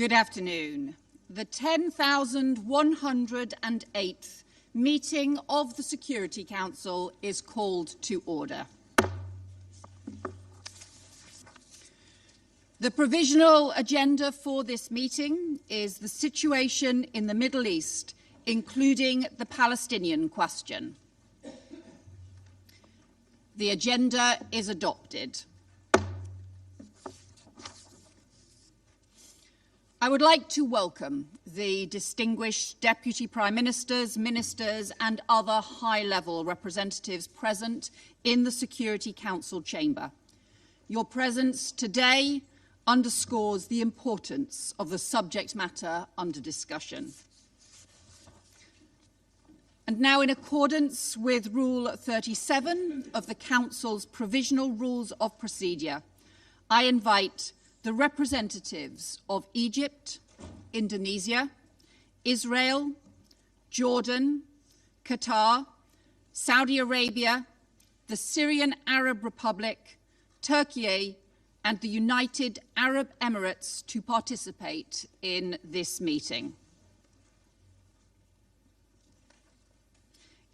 Good afternoon. The 10,108th meeting of the Security Council is called to order. The provisional agenda for this meeting is the situation in the Middle East, including the Palestinian question. The agenda is adopted. I would like to welcome the distinguished Deputy Prime Ministers, Ministers and other high-level representatives present in the Security Council chamber. Your presence today underscores the importance of the subject matter under discussion. And now, in accordance with Rule 37 of the Council's Provisional Rules of Procedure, I invite the representatives of Egypt, Indonesia, Israel, Jordan, Qatar, Saudi Arabia, the Syrian Arab Republic, Turkey, and the United Arab Emirates to participate in this meeting.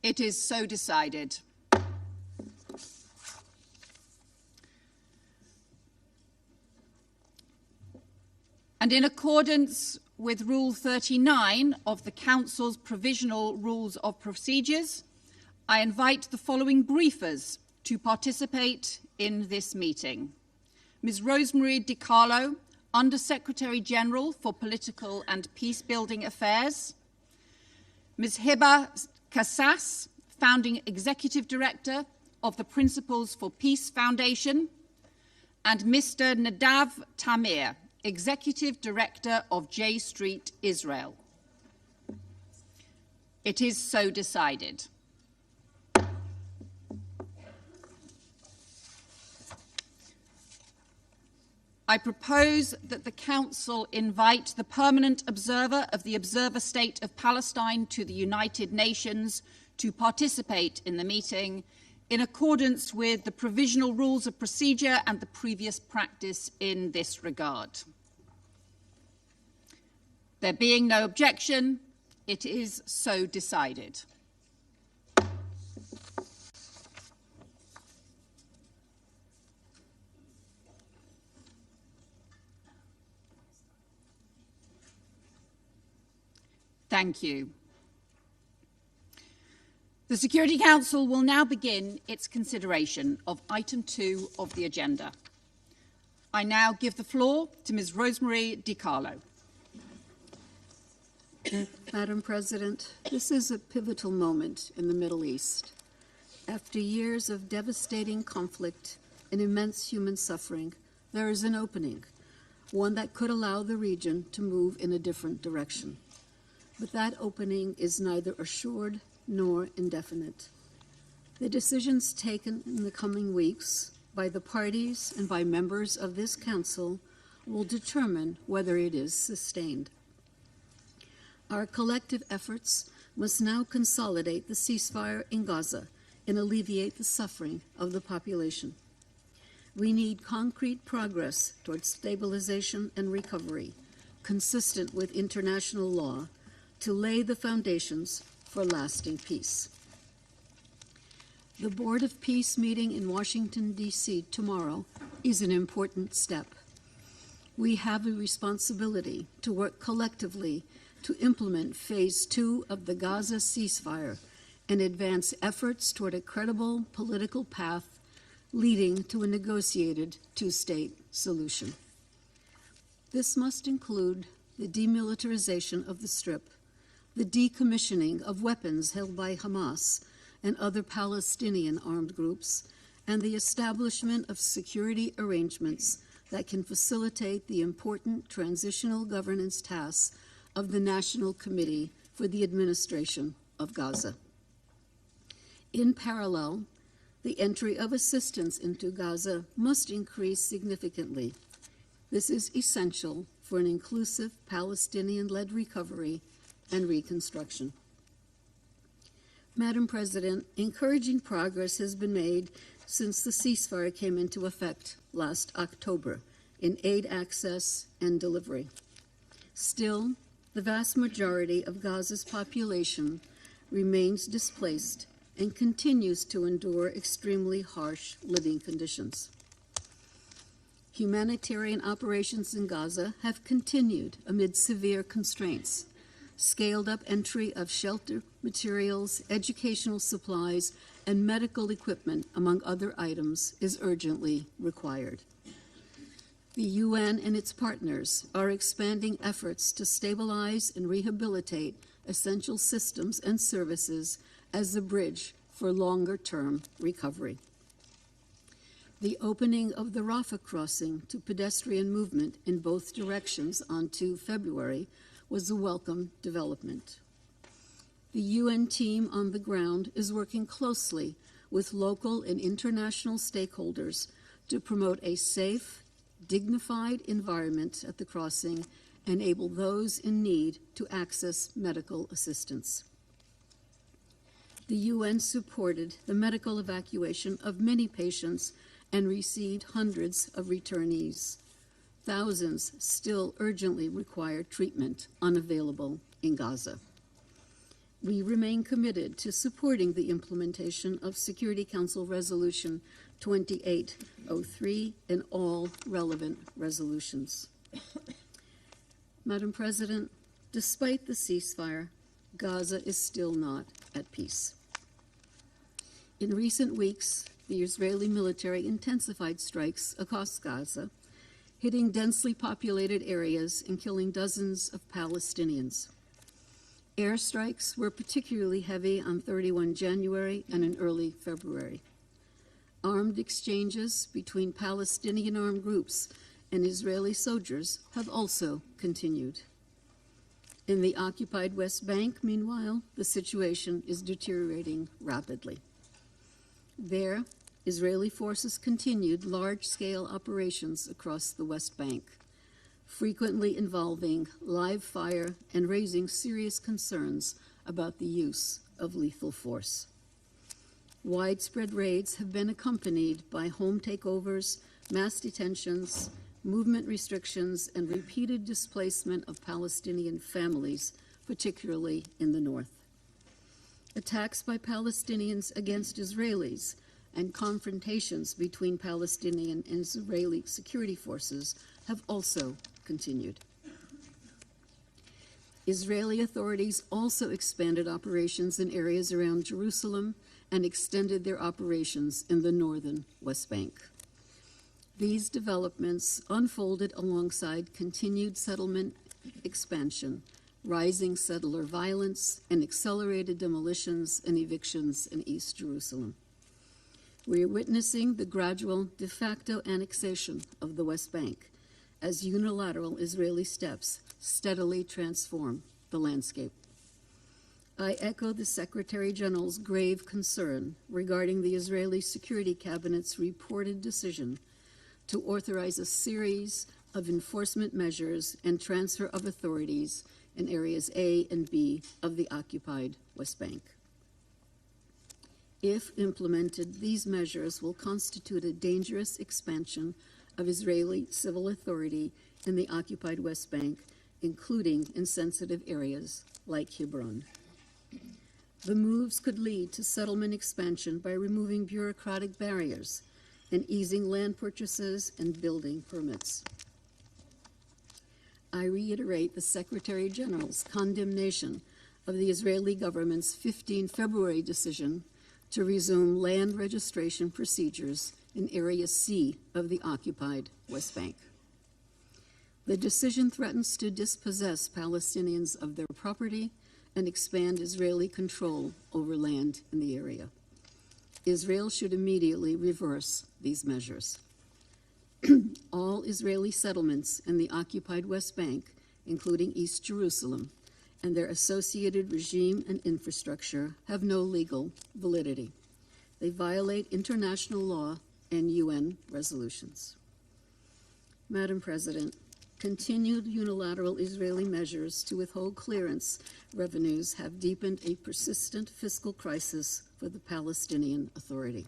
It is so decided. And in accordance with Rule 39 of the Council's Provisional Rules of Procedures, I invite the following briefers to participate in this meeting. Ms. Rosemary DiCarlo, Under-Secretary General for Political and Peacebuilding Affairs. Ms. Hiba Kassas, Founding Executive Director of the Principles for Peace Foundation. And Mr. Nadav Tamir, Executive Director of J Street Israel. It is so decided. I propose that the Council invite the permanent observer of the Observer State of Palestine to the United Nations to participate in the meeting in accordance with the Provisional Rules of Procedure and the previous practice in this regard. There being no objection, it is so decided. Thank you. The Security Council will now begin its consideration of Item 2 of the agenda. I now give the floor to Ms. Rosemary DiCarlo. Madam President, this is a pivotal moment in the Middle East. After years of devastating conflict and immense human suffering, there is an opening, one that could allow the region to move in a different direction. But that opening is neither assured nor indefinite. The decisions taken in the coming weeks by the parties and by members of this Council will determine whether it is sustained. Our collective efforts must now consolidate the ceasefire in Gaza and alleviate the suffering of the population. We need concrete progress towards stabilization and recovery, consistent with international law, to lay the foundations for lasting peace. The Board of Peace meeting in Washington, D.C. tomorrow is an important step. We have a responsibility to work collectively to implement Phase 2 of the Gaza ceasefire and advance efforts toward a credible political path leading to a negotiated two-state solution. This must include the demilitarization of the Strip, the decommissioning of weapons held by Hamas and other Palestinian armed groups, and the establishment of security arrangements that can facilitate the important transitional governance tasks of the National Committee for the Administration of Gaza. In parallel, the entry of assistance into Gaza must increase significantly. This is essential for an inclusive Palestinian-led recovery and reconstruction. Madam President, encouraging progress has been made since the ceasefire came into effect last October in aid access and delivery. Still, the vast majority of Gaza's population remains displaced and continues to endure extremely harsh living conditions. Humanitarian operations in Gaza have continued amid severe constraints. Scaled-up entry of shelter materials, educational supplies, and medical equipment, among other items, is urgently required. The UN and its partners are expanding efforts to stabilize and rehabilitate essential systems and services as a bridge for longer-term recovery. The opening of the Rafah crossing to pedestrian movement in both directions on 2 February was a welcome development. The UN team on the ground is working closely with local and international stakeholders to promote a safe, dignified environment at the crossing and enable those in need to access medical assistance. The UN supported the medical evacuation of many patients and received hundreds of returnees. Thousands still urgently require treatment unavailable in Gaza. We remain committed to supporting the implementation of Security Council Resolution 2803 and all relevant resolutions. Madam President, despite the ceasefire, Gaza is still not at peace. In recent weeks, the Israeli military intensified strikes across Gaza, hitting densely populated areas and killing dozens of Palestinians. Airstrikes were particularly heavy on 31 January and in early February. Armed exchanges between Palestinian armed groups and Israeli soldiers have also continued. In the occupied West Bank, meanwhile, the situation is deteriorating rapidly. There, Israeli forces continued large-scale operations across the West Bank, frequently involving live fire and raising serious concerns about the use of lethal force. Widespread raids have been accompanied by home takeovers, mass detentions, movement restrictions, and repeated displacement of Palestinian families, particularly in the north. Attacks by Palestinians against Israelis and confrontations between Palestinian and Israeli security forces have also continued. Israeli authorities also expanded operations in areas around Jerusalem and extended their operations in the northern West Bank. These developments unfolded alongside continued settlement expansion, rising settler violence, and accelerated demolitions and evictions in East Jerusalem. We are witnessing the gradual de facto annexation of the West Bank as unilateral Israeli steps steadily transform the landscape. I echo the Secretary General's grave concern regarding the Israeli Security Cabinet's reported decision to authorize a series of enforcement measures and transfer of authorities in areas A and B of the occupied West Bank. If implemented, these measures will constitute a dangerous expansion of Israeli civil authority in the occupied West Bank, including in sensitive areas like Hebron. The moves could lead to settlement expansion by removing bureaucratic barriers and easing land purchases and building permits. I reiterate the Secretary General's condemnation of the Israeli government's 15 February decision to resume land registration procedures in Area C of the occupied West Bank. The decision threatens to dispossess Palestinians of their property and expand Israeli control over land in the area. Israel should immediately reverse these measures. All Israeli settlements in the occupied West Bank, including East Jerusalem, and their associated regime and infrastructure have no legal validity. They violate international law and UN resolutions. Madam President, continued unilateral Israeli measures to withhold clearance revenues have deepened a persistent fiscal crisis for the Palestinian Authority.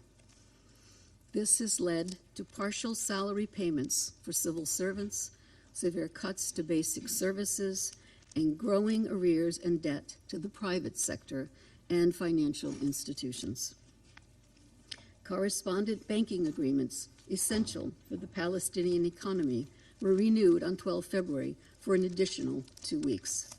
This has led to partial salary payments for civil servants, severe cuts to basic services, and growing arrears and debt to the private sector and financial institutions. Correspondent banking agreements, essential for the Palestinian economy, were renewed on 12 February for an additional 2 weeks.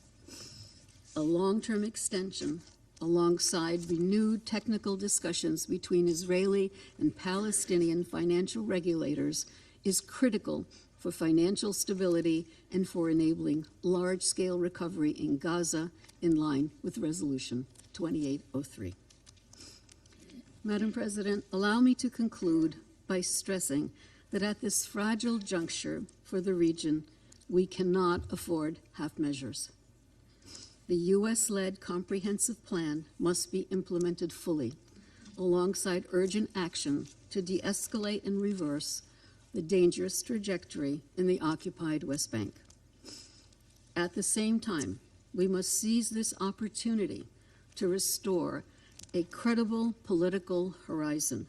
A long-term extension, alongside renewed technical discussions between Israeli and Palestinian financial regulators, is critical for financial stability and for enabling large-scale recovery in Gaza in line with Resolution 2803. Madam President, allow me to conclude by stressing that at this fragile juncture for the region, we cannot afford half measures. The U.S.-led comprehensive plan must be implemented fully, alongside urgent action to de-escalate and reverse the dangerous trajectory in the occupied West Bank. At the same time, we must seize this opportunity to restore a credible political horizon,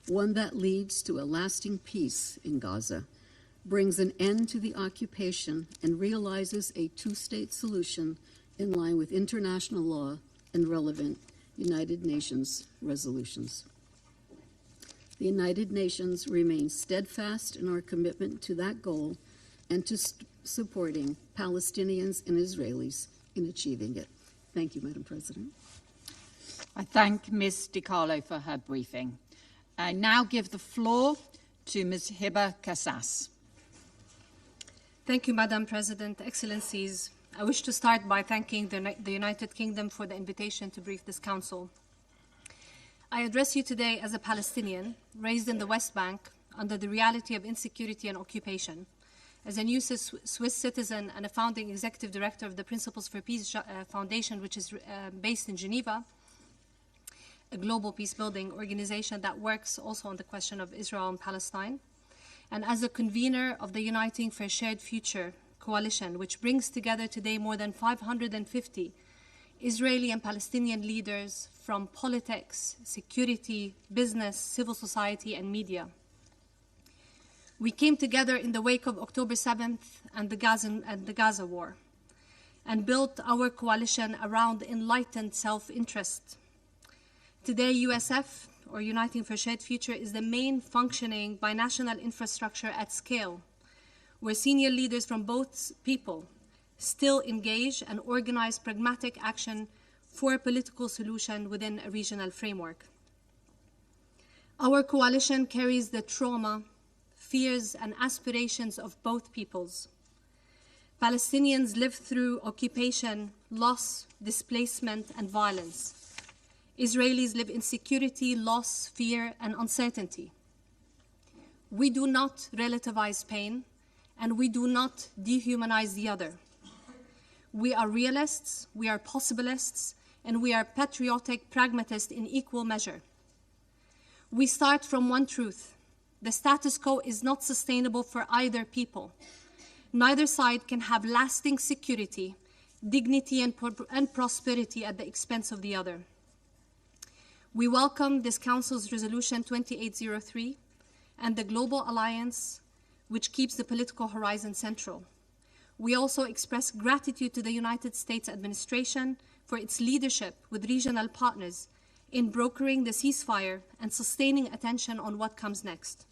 one that leads to a lasting peace in Gaza, brings an end to the occupation, and realizes a two-state solution in line with international law and relevant United Nations resolutions. The United Nations remains steadfast in our commitment to that goal and to supporting Palestinians and Israelis in achieving it. Thank you, Madam President. I thank Ms. DiCarlo for her briefing. I now give the floor to Ms. Hiba Kassas. Thank you, Madam President, Excellencies. I wish to start by thanking the United Kingdom for the invitation to brief this Council. I address you today as a Palestinian raised in the West Bank under the reality of insecurity and occupation, as a new Swiss citizen and a founding executive director of the Principles for Peace Foundation, which is based in Geneva, a global peacebuilding organization that works also on the question of Israel and Palestine, and as a convener of the Uniting for a Shared Future coalition, which brings together today more than 550 Israeli and Palestinian leaders from politics, security, business, civil society, and media. We came together in the wake of October 7th and the Gaza war, and built our coalition around enlightened self-interest. Today, USF, or Uniting for a Shared Future, is the main functioning binational infrastructure at scale, where senior leaders from both people still engage and organize pragmatic action for a political solution within a regional framework. Our coalition carries the trauma, fears, and aspirations of both peoples. Palestinians live through occupation, loss, displacement, and violence. Israelis live in security, loss, fear, and uncertainty. We do not relativize pain, and we do not dehumanize the other. We are realists, we are possibilists, and we are patriotic pragmatists in equal measure. We start from one truth. The status quo is not sustainable for either people. Neither side can have lasting security, dignity, and prosperity at the expense of the other. We welcome this Council's Resolution 2803 and the Global Alliance, which keeps the political horizon central. We also express gratitude to the United States administration for its leadership with regional partners in brokering the ceasefire and sustaining attention on what comes next.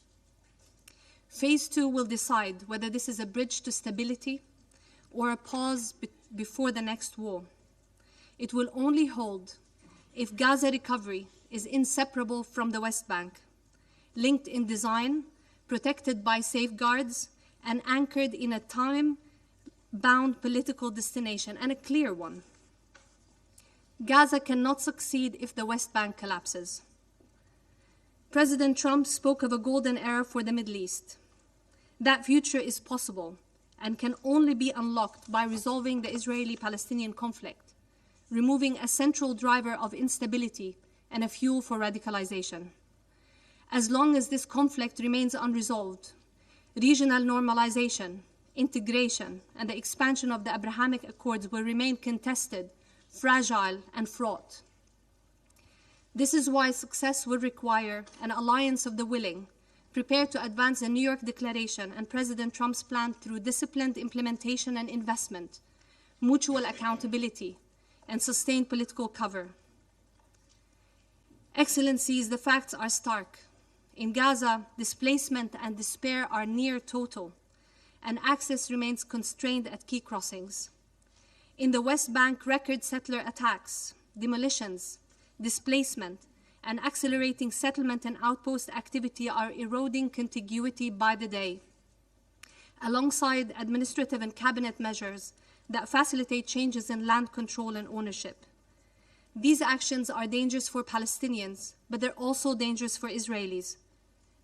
Phase 2 will decide whether this is a bridge to stability or a pause before the next war. It will only hold if Gaza recovery is inseparable from the West Bank, linked in design, protected by safeguards, and anchored in a time-bound political destination, and a clear one. Gaza cannot succeed if the West Bank collapses. President Trump spoke of a golden era for the Middle East. That future is possible and can only be unlocked by resolving the Israeli-Palestinian conflict, removing a central driver of instability and a fuel for radicalization. As long as this conflict remains unresolved, regional normalization, integration, and the expansion of the Abrahamic Accords will remain contested, fragile, and fraught. This is why success will require an alliance of the willing prepared to advance the New York Declaration and President Trump's plan through disciplined implementation and investment, mutual accountability, and sustained political cover. Excellencies, the facts are stark. In Gaza, displacement and despair are near total, and access remains constrained at key crossings. In the West Bank, record settler attacks, demolitions, displacement, and accelerating settlement and outpost activity are eroding contiguity by the day, alongside administrative and cabinet measures that facilitate changes in land control and ownership. These actions are dangerous for Palestinians, but they're also dangerous for Israelis,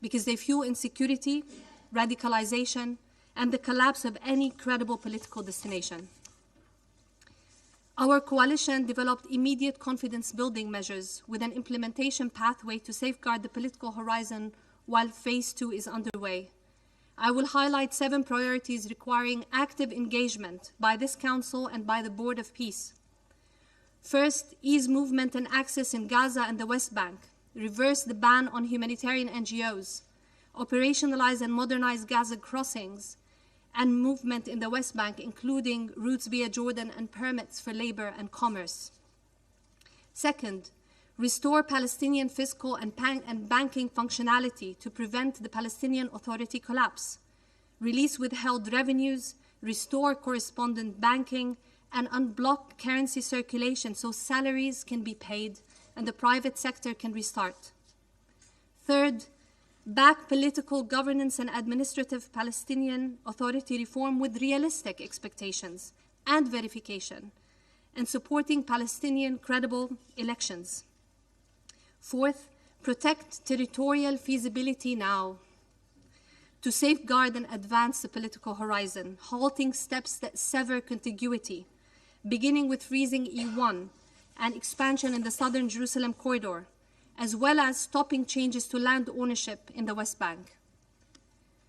because they fuel insecurity, radicalization, and the collapse of any credible political destination. Our coalition developed immediate confidence-building measures with an implementation pathway to safeguard the political horizon while Phase 2 is underway. I will highlight 7 priorities requiring active engagement by this Council and by the Board of Peace. First, ease movement and access in Gaza and the West Bank, reverse the ban on humanitarian NGOs, operationalize and modernize Gaza crossings, and movement in the West Bank, including routes via Jordan and permits for labor and commerce. Second, restore Palestinian fiscal and banking functionality to prevent the Palestinian Authority collapse, release withheld revenues, restore correspondent banking, and unblock currency circulation so salaries can be paid and the private sector can restart. Third, back political governance and administrative Palestinian Authority reform with realistic expectations and verification, and supporting Palestinian credible elections. Fourth, protect territorial feasibility now to safeguard and advance the political horizon, halting steps that sever contiguity, beginning with freezing E1 and expansion in the southern Jerusalem corridor, as well as stopping changes to land ownership in the West Bank.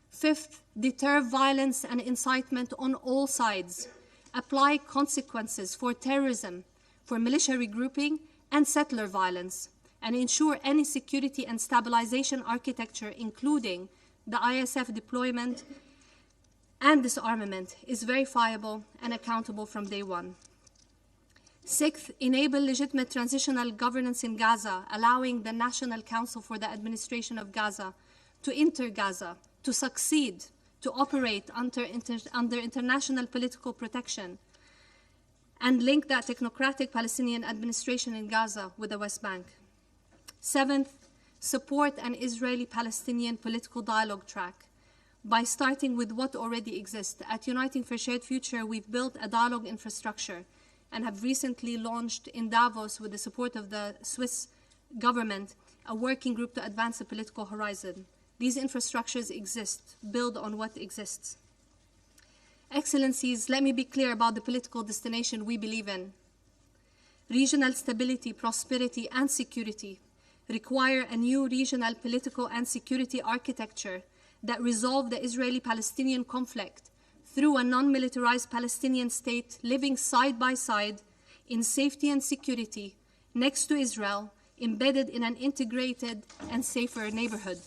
Fifth, deter violence and incitement on all sides. Apply consequences for terrorism, for militia regrouping, and settler violence, and ensure any security and stabilization architecture, including the ISF deployment and disarmament, is verifiable and accountable from day one. Sixth, enable legitimate transitional governance in Gaza, allowing the National Council for the Administration of Gaza to enter Gaza, to succeed, to operate under international political protection, and link that technocratic Palestinian administration in Gaza with the West Bank. Seventh, support an Israeli-Palestinian political dialogue track by starting with what already exists. At Uniting for Shared Future, we've built a dialogue infrastructure and have recently launched in Davos, with the support of the Swiss government, a working group to advance the political horizon. These infrastructures exist, build on what exists. Excellencies, let me be clear about the political destination we believe in. Regional stability, prosperity, and security require a new regional political and security architecture that resolve the Israeli-Palestinian conflict through a non-militarized Palestinian state living side by side in safety and security next to Israel, embedded in an integrated and safer neighborhood.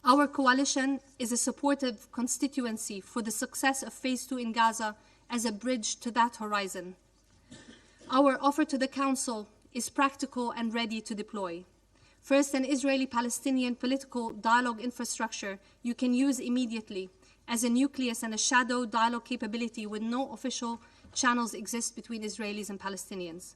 Our coalition is a supportive constituency for the success of Phase 2 in Gaza as a bridge to that horizon. Our offer to the Council is practical and ready to deploy. First, an Israeli-Palestinian political dialogue infrastructure you can use immediately as a nucleus and a shadow dialogue capability when no official channels exist between Israelis and Palestinians.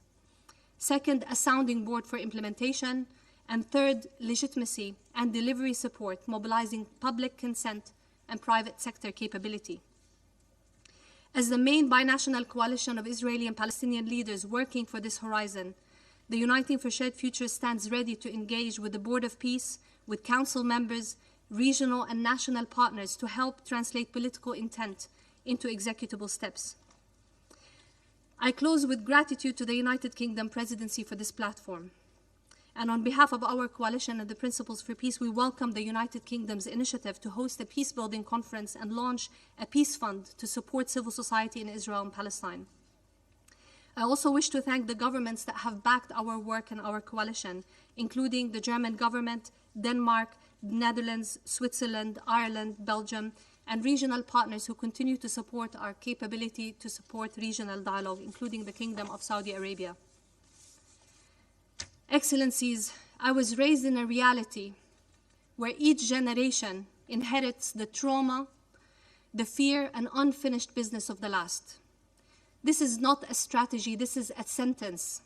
Second, a sounding board for implementation. And third, legitimacy and delivery support, mobilizing public consent and private sector capability. As the main binational coalition of Israeli and Palestinian leaders working for this horizon, the Uniting for Shared Future stands ready to engage with the Board of Peace, with Council members, regional and national partners to help translate political intent into executable steps. I close with gratitude to the United Kingdom Presidency for this platform. And on behalf of our coalition and the Principles for Peace, we welcome the United Kingdom's initiative to host a peace-building conference and launch a peace fund to support civil society in Israel and Palestine. I also wish to thank the governments that have backed our work and our coalition, including the German government, Denmark, Netherlands, Switzerland, Ireland, Belgium, and regional partners who continue to support our capability to support regional dialogue, including the Kingdom of Saudi Arabia. Excellencies, I was raised in a reality where each generation inherits the trauma, the fear, and unfinished business of the last. This is not a strategy, this is a sentence.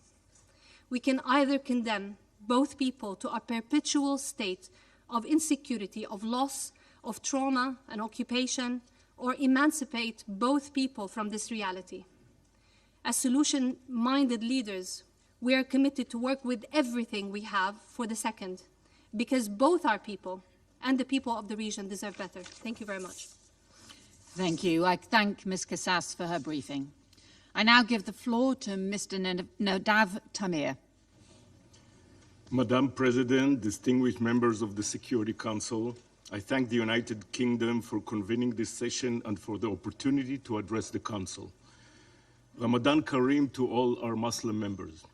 We can either condemn both people to a perpetual state of insecurity, of loss, of trauma and occupation, or emancipate both people from this reality. As solution-minded leaders, we are committed to work with everything we have for the second, because both our people and the people of the region deserve better. Thank you very much. Thank you. I thank Ms. Kassas for her briefing. I now give the floor to Mr. Nadav Tamir. Madam President, distinguished members of the Security Council, I thank the United Kingdom for convening this session and for the opportunity to address the Council. Ramadan Kareem to all our Muslim members.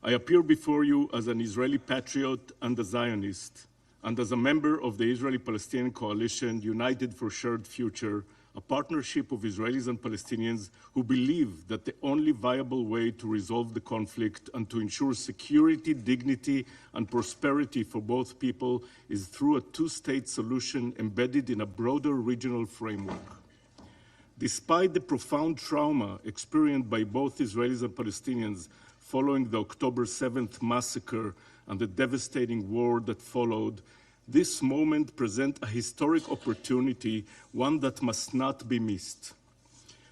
I appear before you as an Israeli patriot and a Zionist, and as a member of the Israeli-Palestinian Coalition United for Shared Future, a partnership of Israelis and Palestinians who believe that the only viable way to resolve the conflict and to ensure security, dignity, and prosperity for both people is through a two-state solution embedded in a broader regional framework. Despite the profound trauma experienced by both Israelis and Palestinians following the October 7th massacre and the devastating war that followed, this moment presents a historic opportunity, one that must not be missed.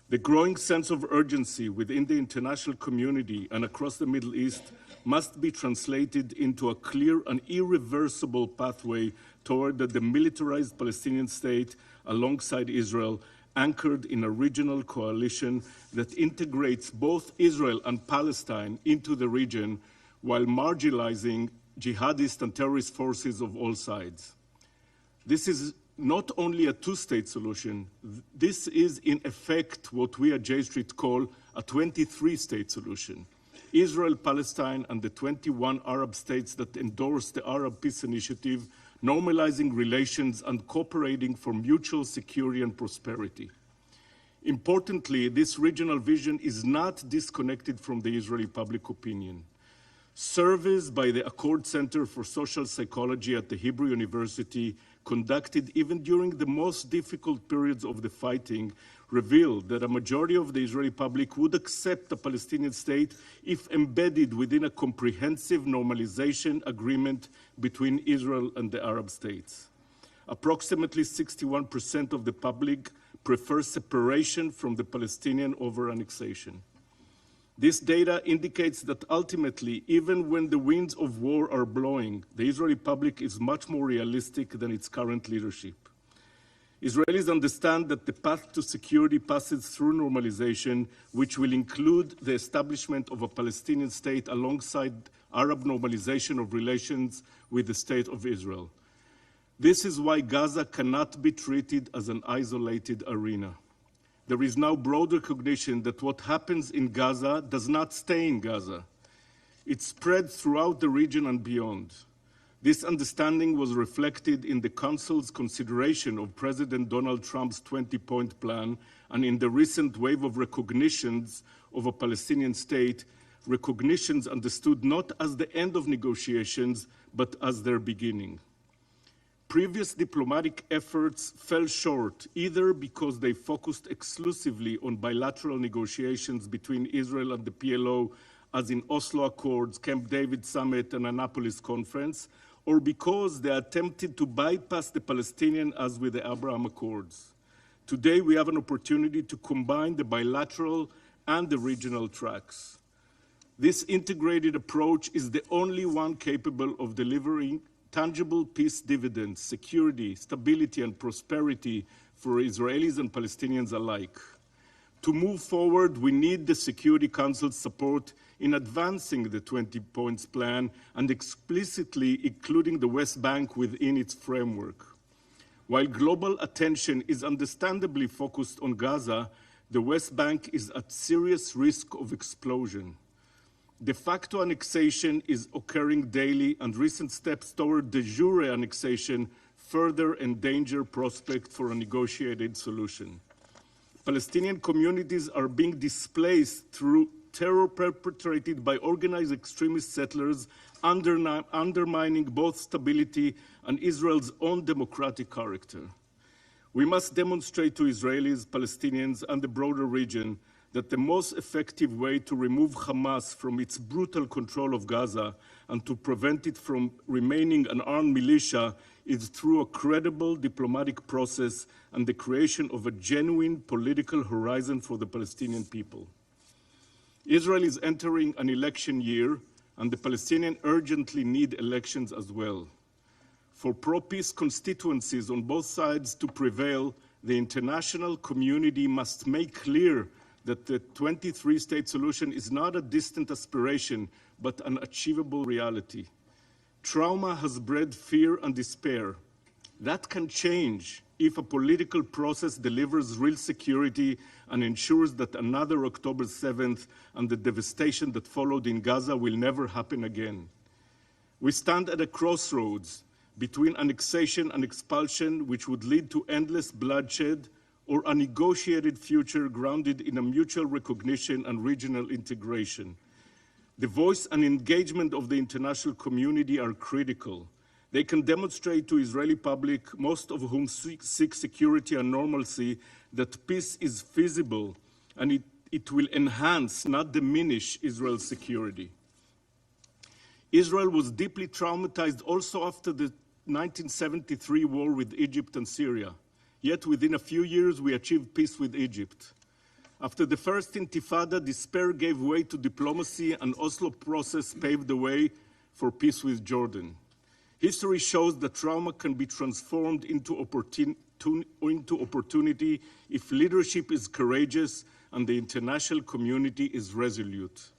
The growing sense of urgency within the international community and across the Middle East must be translated into a clear and irreversible pathway toward the demilitarized Palestinian state alongside Israel, anchored in a regional coalition that integrates both Israel and Palestine into the region while marginalizing jihadist and terrorist forces of all sides. This is not only a two-state solution, this is in effect what we at J Street call a 23-state solution. Israel, Palestine, and the 21 Arab states that endorse the Arab Peace Initiative, normalizing relations and cooperating for mutual security and prosperity. Importantly, this regional vision is not disconnected from the Israeli public opinion. Surveys by the Accord Center for Social Psychology at the Hebrew University, conducted even during the most difficult periods of the fighting, revealed that a majority of the Israeli public would accept a Palestinian state if embedded within a comprehensive normalization agreement between Israel and the Arab states. Approximately 61% of the public prefer separation from the Palestinian over annexation. This data indicates that ultimately, even when the winds of war are blowing, the Israeli public is much more realistic than its current leadership. Israelis understand that the path to security passes through normalization, which will include the establishment of a Palestinian state alongside Arab normalization of relations with the State of Israel. This is why Gaza cannot be treated as an isolated arena. There is now broad recognition that what happens in Gaza does not stay in Gaza. It spreads throughout the region and beyond. This understanding was reflected in the Council's consideration of President Donald Trump's 20-point plan and in the recent wave of recognitions of a Palestinian state, recognitions understood not as the end of negotiations, but as their beginning. Previous diplomatic efforts fell short, either because they focused exclusively on bilateral negotiations between Israel and the PLO, as in Oslo Accords, Camp David Summit, and Annapolis Conference, or because they attempted to bypass the Palestinian, as with the Abraham Accords. Today, we have an opportunity to combine the bilateral and the regional tracks. This integrated approach is the only one capable of delivering tangible peace dividends, security, stability, and prosperity for Israelis and Palestinians alike. To move forward, we need the Security Council's support in advancing the 20 points plan and explicitly including the West Bank within its framework. While global attention is understandably focused on Gaza, the West Bank is at serious risk of explosion. De facto annexation is occurring daily, and recent steps toward de jure annexation further endanger prospects for a negotiated solution. Palestinian communities are being displaced through terror perpetrated by organized extremist settlers, undermining both stability and Israel's own democratic character. We must demonstrate to Israelis, Palestinians, and the broader region that the most effective way to remove Hamas from its brutal control of Gaza and to prevent it from remaining an armed militia is through a credible diplomatic process and the creation of a genuine political horizon for the Palestinian people. Israel is entering an election year, and the Palestinians urgently need elections as well. For pro-peace constituencies on both sides to prevail, the international community must make clear that the 23-state solution is not a distant aspiration, but an achievable reality. Trauma has bred fear and despair. That can change if a political process delivers real security and ensures that another October 7th and the devastation that followed in Gaza will never happen again. We stand at a crossroads between annexation and expulsion, which would lead to endless bloodshed, or a negotiated future grounded in a mutual recognition and regional integration. The voice and engagement of the international community are critical. They can demonstrate to Israeli public, most of whom seek security and normalcy, that peace is feasible and it will enhance, not diminish, Israel's security. Israel was deeply traumatized also after the 1973 war with Egypt and Syria. Yet within a few years, we achieved peace with Egypt. After the first Intifada, despair gave way to diplomacy, and Oslo process paved the way for peace with Jordan. History shows that trauma can be transformed into opportunity if leadership is courageous and the international community is resolute.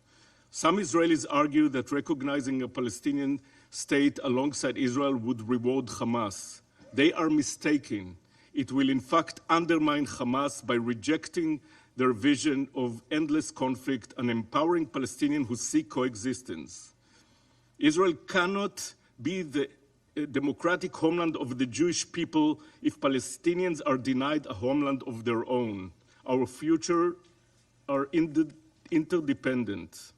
Some Israelis argue that recognizing a Palestinian state alongside Israel would reward Hamas. They are mistaken. It will in fact undermine Hamas by rejecting their vision of endless conflict and empowering Palestinians who seek coexistence. Israel cannot be the democratic homeland of the Jewish people if Palestinians are denied a homeland of their own. Our future are interdependent.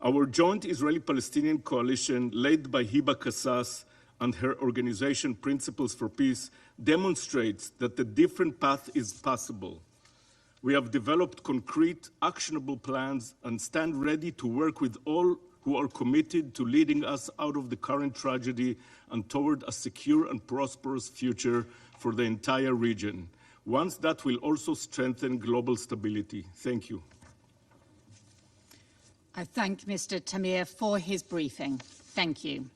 Our joint Israeli-Palestinian coalition, led by Hiba Kassas and her organization Principles for Peace, demonstrates that the different path is possible. We have developed concrete, actionable plans and stand ready to work with all who are committed to leading us out of the current tragedy and toward a secure and prosperous future for the entire region, one that will also strengthen global stability. Thank you. I thank Mr. Tamir for his briefing. Thank you.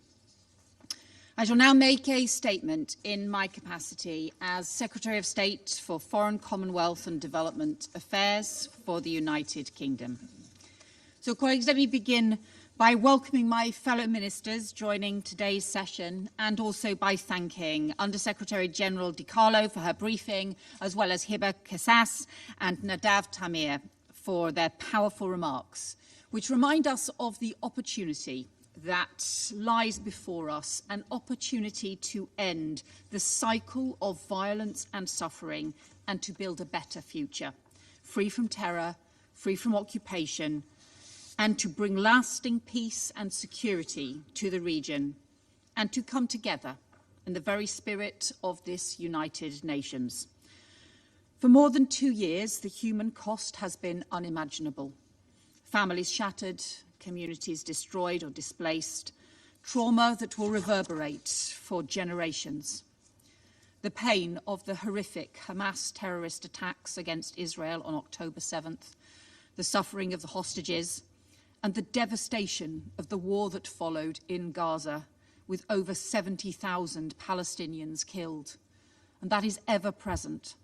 I shall now make a statement in my capacity as Secretary of State for Foreign, Commonwealth and Development Affairs for the United Kingdom. So, colleagues, let me begin by welcoming my fellow ministers joining today's session and also by thanking Undersecretary General Di Carlo for her briefing, as well as Hiba Kassas and Nadav Tamir for their powerful remarks, which remind us of the opportunity that lies before us, an opportunity to end the cycle of violence and suffering and to build a better future, free from terror, free from occupation, and to bring lasting peace and security to the region and to come together in the very spirit of this United Nations. For more than 2 years, the human cost has been unimaginable. Families shattered, communities destroyed or displaced, trauma that will reverberate for generations. The pain of the horrific Hamas terrorist attacks against Israel on October 7th, the suffering of the hostages, and the devastation of the war that followed in Gaza, with over 70,000 Palestinians killed. And that is ever present.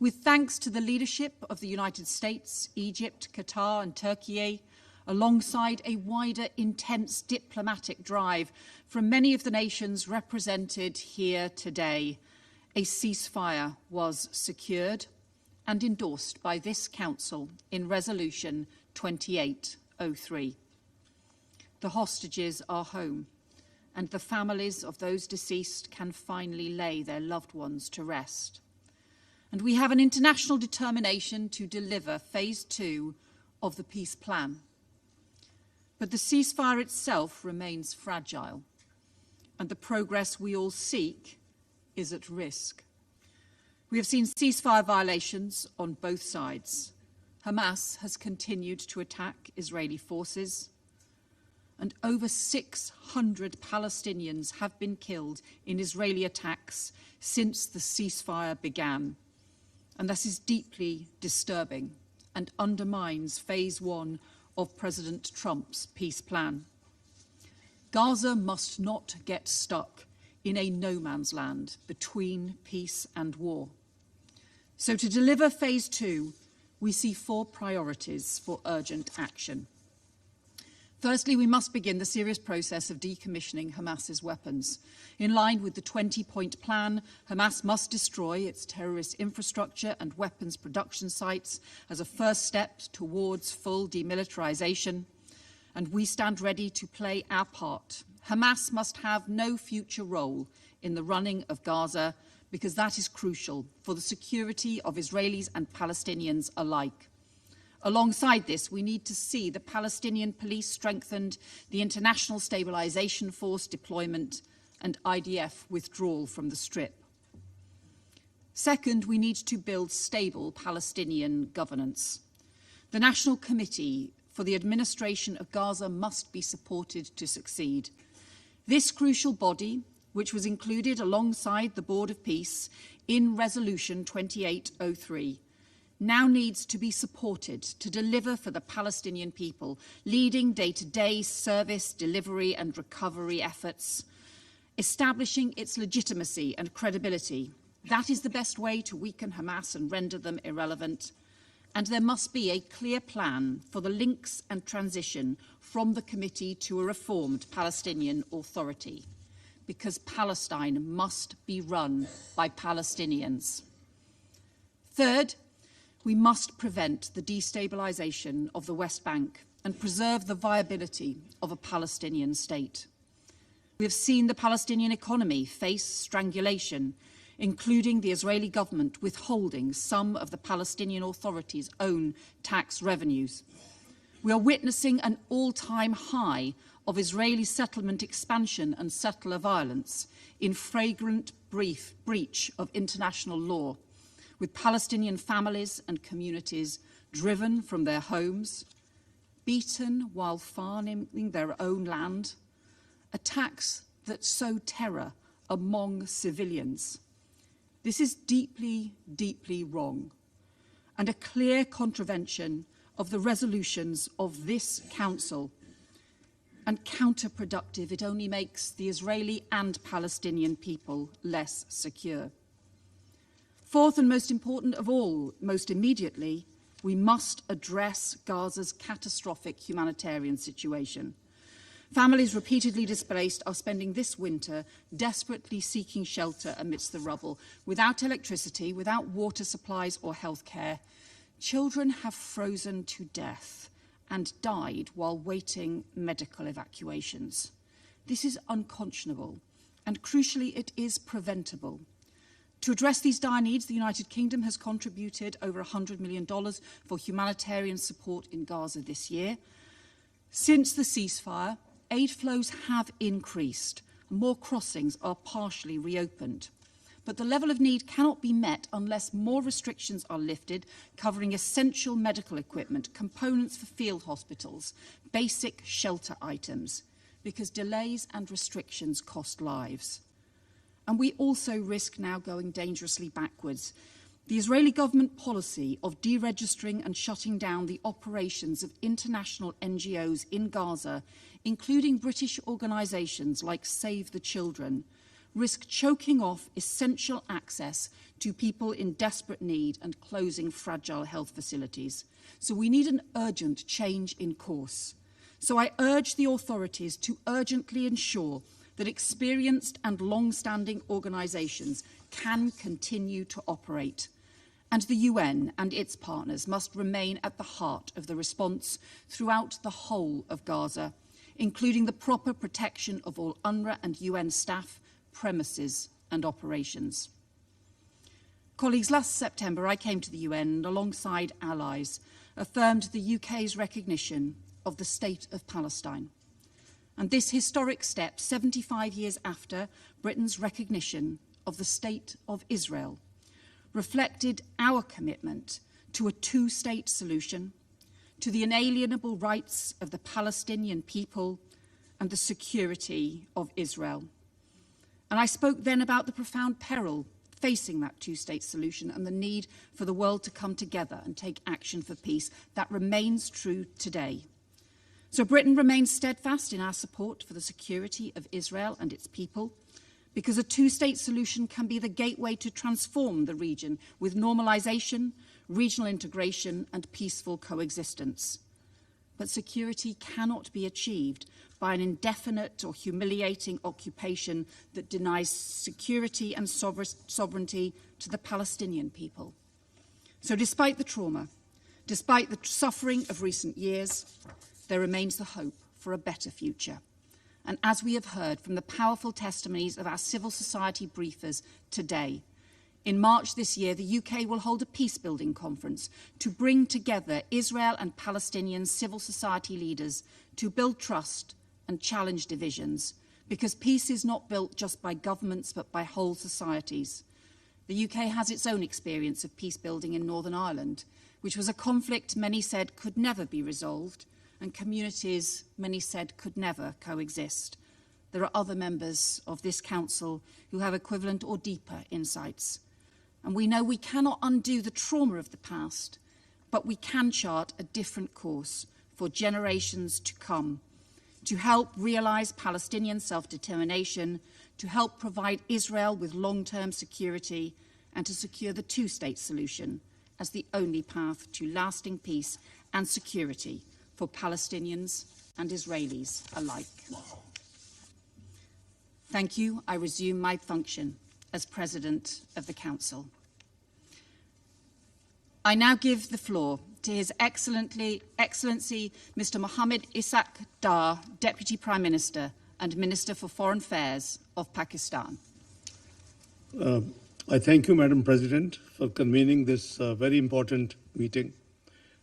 With thanks to the leadership of the United States, Egypt, Qatar, and Turkey, alongside a wider, intense diplomatic drive from many of the nations represented here today, a ceasefire was secured and endorsed by this Council in Resolution 28 2803. The hostages are home, and the families of those deceased can finally lay their loved ones to rest. And we have an international determination to deliver phase 2 of the peace plan. But the ceasefire itself remains fragile, and the progress we all seek is at risk. We have seen ceasefire violations on both sides. Hamas has continued to attack Israeli forces, and over 600 Palestinians have been killed in Israeli attacks since the ceasefire began. And this is deeply disturbing and undermines phase 1 of President Trump's peace plan. Gaza must not get stuck in a no man's land between peace and war. So to deliver phase 2, we see 4 priorities for urgent action. Firstly, we must begin the serious process of decommissioning Hamas's weapons. In line with the 20-point plan, Hamas must destroy its terrorist infrastructure and weapons production sites as a first step towards full demilitarization, and we stand ready to play our part. Hamas must have no future role in the running of Gaza, because that is crucial for the security of Israelis and Palestinians alike. Alongside this, we need to see the Palestinian police strengthened, the international stabilization force deployment, and IDF withdrawal from the Strip. Second, we need to build stable Palestinian governance. The National Committee for the Administration of Gaza must be supported to succeed. This crucial body, which was included alongside the Board of Peace in Resolution 2803, now needs to be supported to deliver for the Palestinian people, leading day-to-day service, delivery and recovery efforts, establishing its legitimacy and credibility. That is the best way to weaken Hamas and render them irrelevant. And there must be a clear plan for the links and transition from the committee to a reformed Palestinian Authority, because Palestine must be run by Palestinians. Third, we must prevent the destabilization of the West Bank and preserve the viability of a Palestinian state. We have seen the Palestinian economy face strangulation, including the Israeli government withholding some of the Palestinian Authority's own tax revenues. We are witnessing an all-time high of Israeli settlement expansion and settler violence in flagrant breach of international law, with Palestinian families and communities driven from their homes, beaten while farming their own land, attacks that sow terror among civilians. This is deeply, deeply wrong, and a clear contravention of the resolutions of this Council, and counterproductive. It only makes the Israeli and Palestinian people less secure. Fourth, and most important of all, most immediately, we must address Gaza's catastrophic humanitarian situation. Families repeatedly displaced are spending this winter desperately seeking shelter amidst the rubble, without electricity, without water supplies or health care. Children have frozen to death and died while waiting medical evacuations. This is unconscionable, and crucially, it is preventable. To address these dire needs, the United Kingdom has contributed over $100 million for humanitarian support in Gaza this year. Since the ceasefire, aid flows have increased, and more crossings are partially reopened. But the level of need cannot be met unless more restrictions are lifted, covering essential medical equipment, components for field hospitals, basic shelter items, because delays and restrictions cost lives. And we also risk now going dangerously backwards. The Israeli government policy of deregistering and shutting down the operations of international NGOs in Gaza, including British organisations like Save the Children, risk choking off essential access to people in desperate need and closing fragile health facilities. So we need an urgent change in course. So I urge the authorities to urgently ensure that experienced and long-standing organisations can continue to operate, And the UN and its partners must remain at the heart of the response throughout the whole of Gaza, including the proper protection of all UNRWA and UN staff, premises and operations. Colleagues, last September I came to the UN and alongside allies affirmed the UK's recognition of the State of Palestine. And this historic step, 75 years after Britain's recognition of the State of Israel, reflected our commitment to a two-state solution, to the inalienable rights of the Palestinian people and the security of Israel. And I spoke then about the profound peril facing that two-state solution and the need for the world to come together and take action for peace. That remains true today. So Britain remains steadfast in our support for the security of Israel and its people, because a two-state solution can be the gateway to transform the region with normalization, regional integration and peaceful coexistence. But security cannot be achieved by an indefinite or humiliating occupation that denies security and sovereignty to the Palestinian people. So despite the trauma, despite the suffering of recent years, there remains the hope for a better future. And as we have heard from the powerful testimonies of our civil society briefers today, in March this year, the UK will hold a peacebuilding conference to bring together Israel and Palestinian civil society leaders to build trust and challenge divisions, because peace is not built just by governments but by whole societies. The UK has its own experience of peacebuilding in Northern Ireland, which was a conflict many said could never be resolved, and communities many said could never coexist. There are other members of this council who have equivalent or deeper insights. And we know we cannot undo the trauma of the past, but we can chart a different course for generations to come, to help realise Palestinian self-determination, to help provide Israel with long-term security, and to secure the two-state solution as the only path to lasting peace and security for Palestinians and Israelis alike. Thank you. I resume my function as President of the Council. I now give the floor to His Excellency Mr. Mohammed Ishaq Dar, Deputy Prime Minister and Minister for Foreign Affairs of Pakistan. I thank you, Madam President, for convening this very important meeting.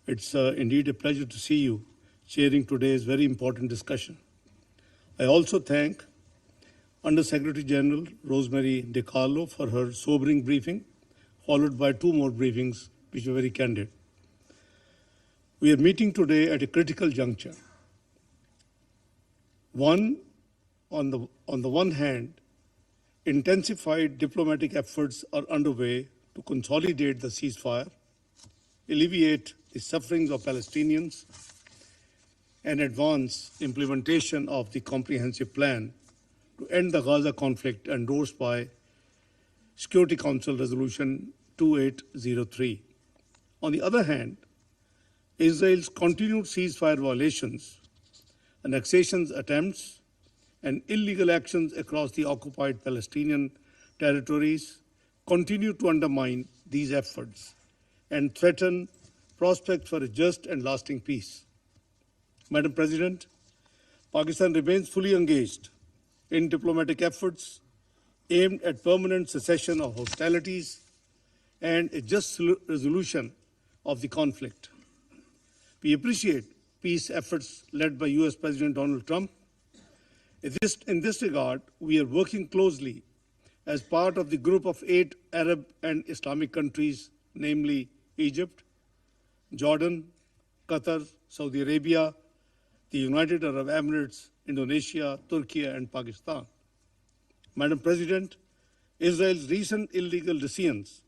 It's indeed a pleasure to see you chairing today's very important discussion. I also thank Under Secretary General Rosemary DiCarlo for her sobering briefing, followed by two more briefings which were very candid. We are meeting today at a critical juncture. On the one hand, intensified diplomatic efforts are underway to consolidate the ceasefire, alleviate the sufferings of Palestinians, and advance implementation of the comprehensive plan to end the Gaza conflict endorsed by Security Council Resolution 2803. On the other hand, Israel's continued ceasefire violations, annexations attempts, and illegal actions across the occupied Palestinian territories continue to undermine these efforts and threaten prospects for a just and lasting peace. Madam President, Pakistan remains fully engaged in diplomatic efforts aimed at permanent cessation of hostilities and a just resolution of the conflict. We appreciate peace efforts led by US President Donald Trump. In this regard, we are working closely as part of the group of 8 Arab and Islamic countries, namely Egypt, Jordan, Qatar, Saudi Arabia, the United Arab Emirates, Indonesia, Turkey, and Pakistan. Madam President, Israel's recent illegal decisions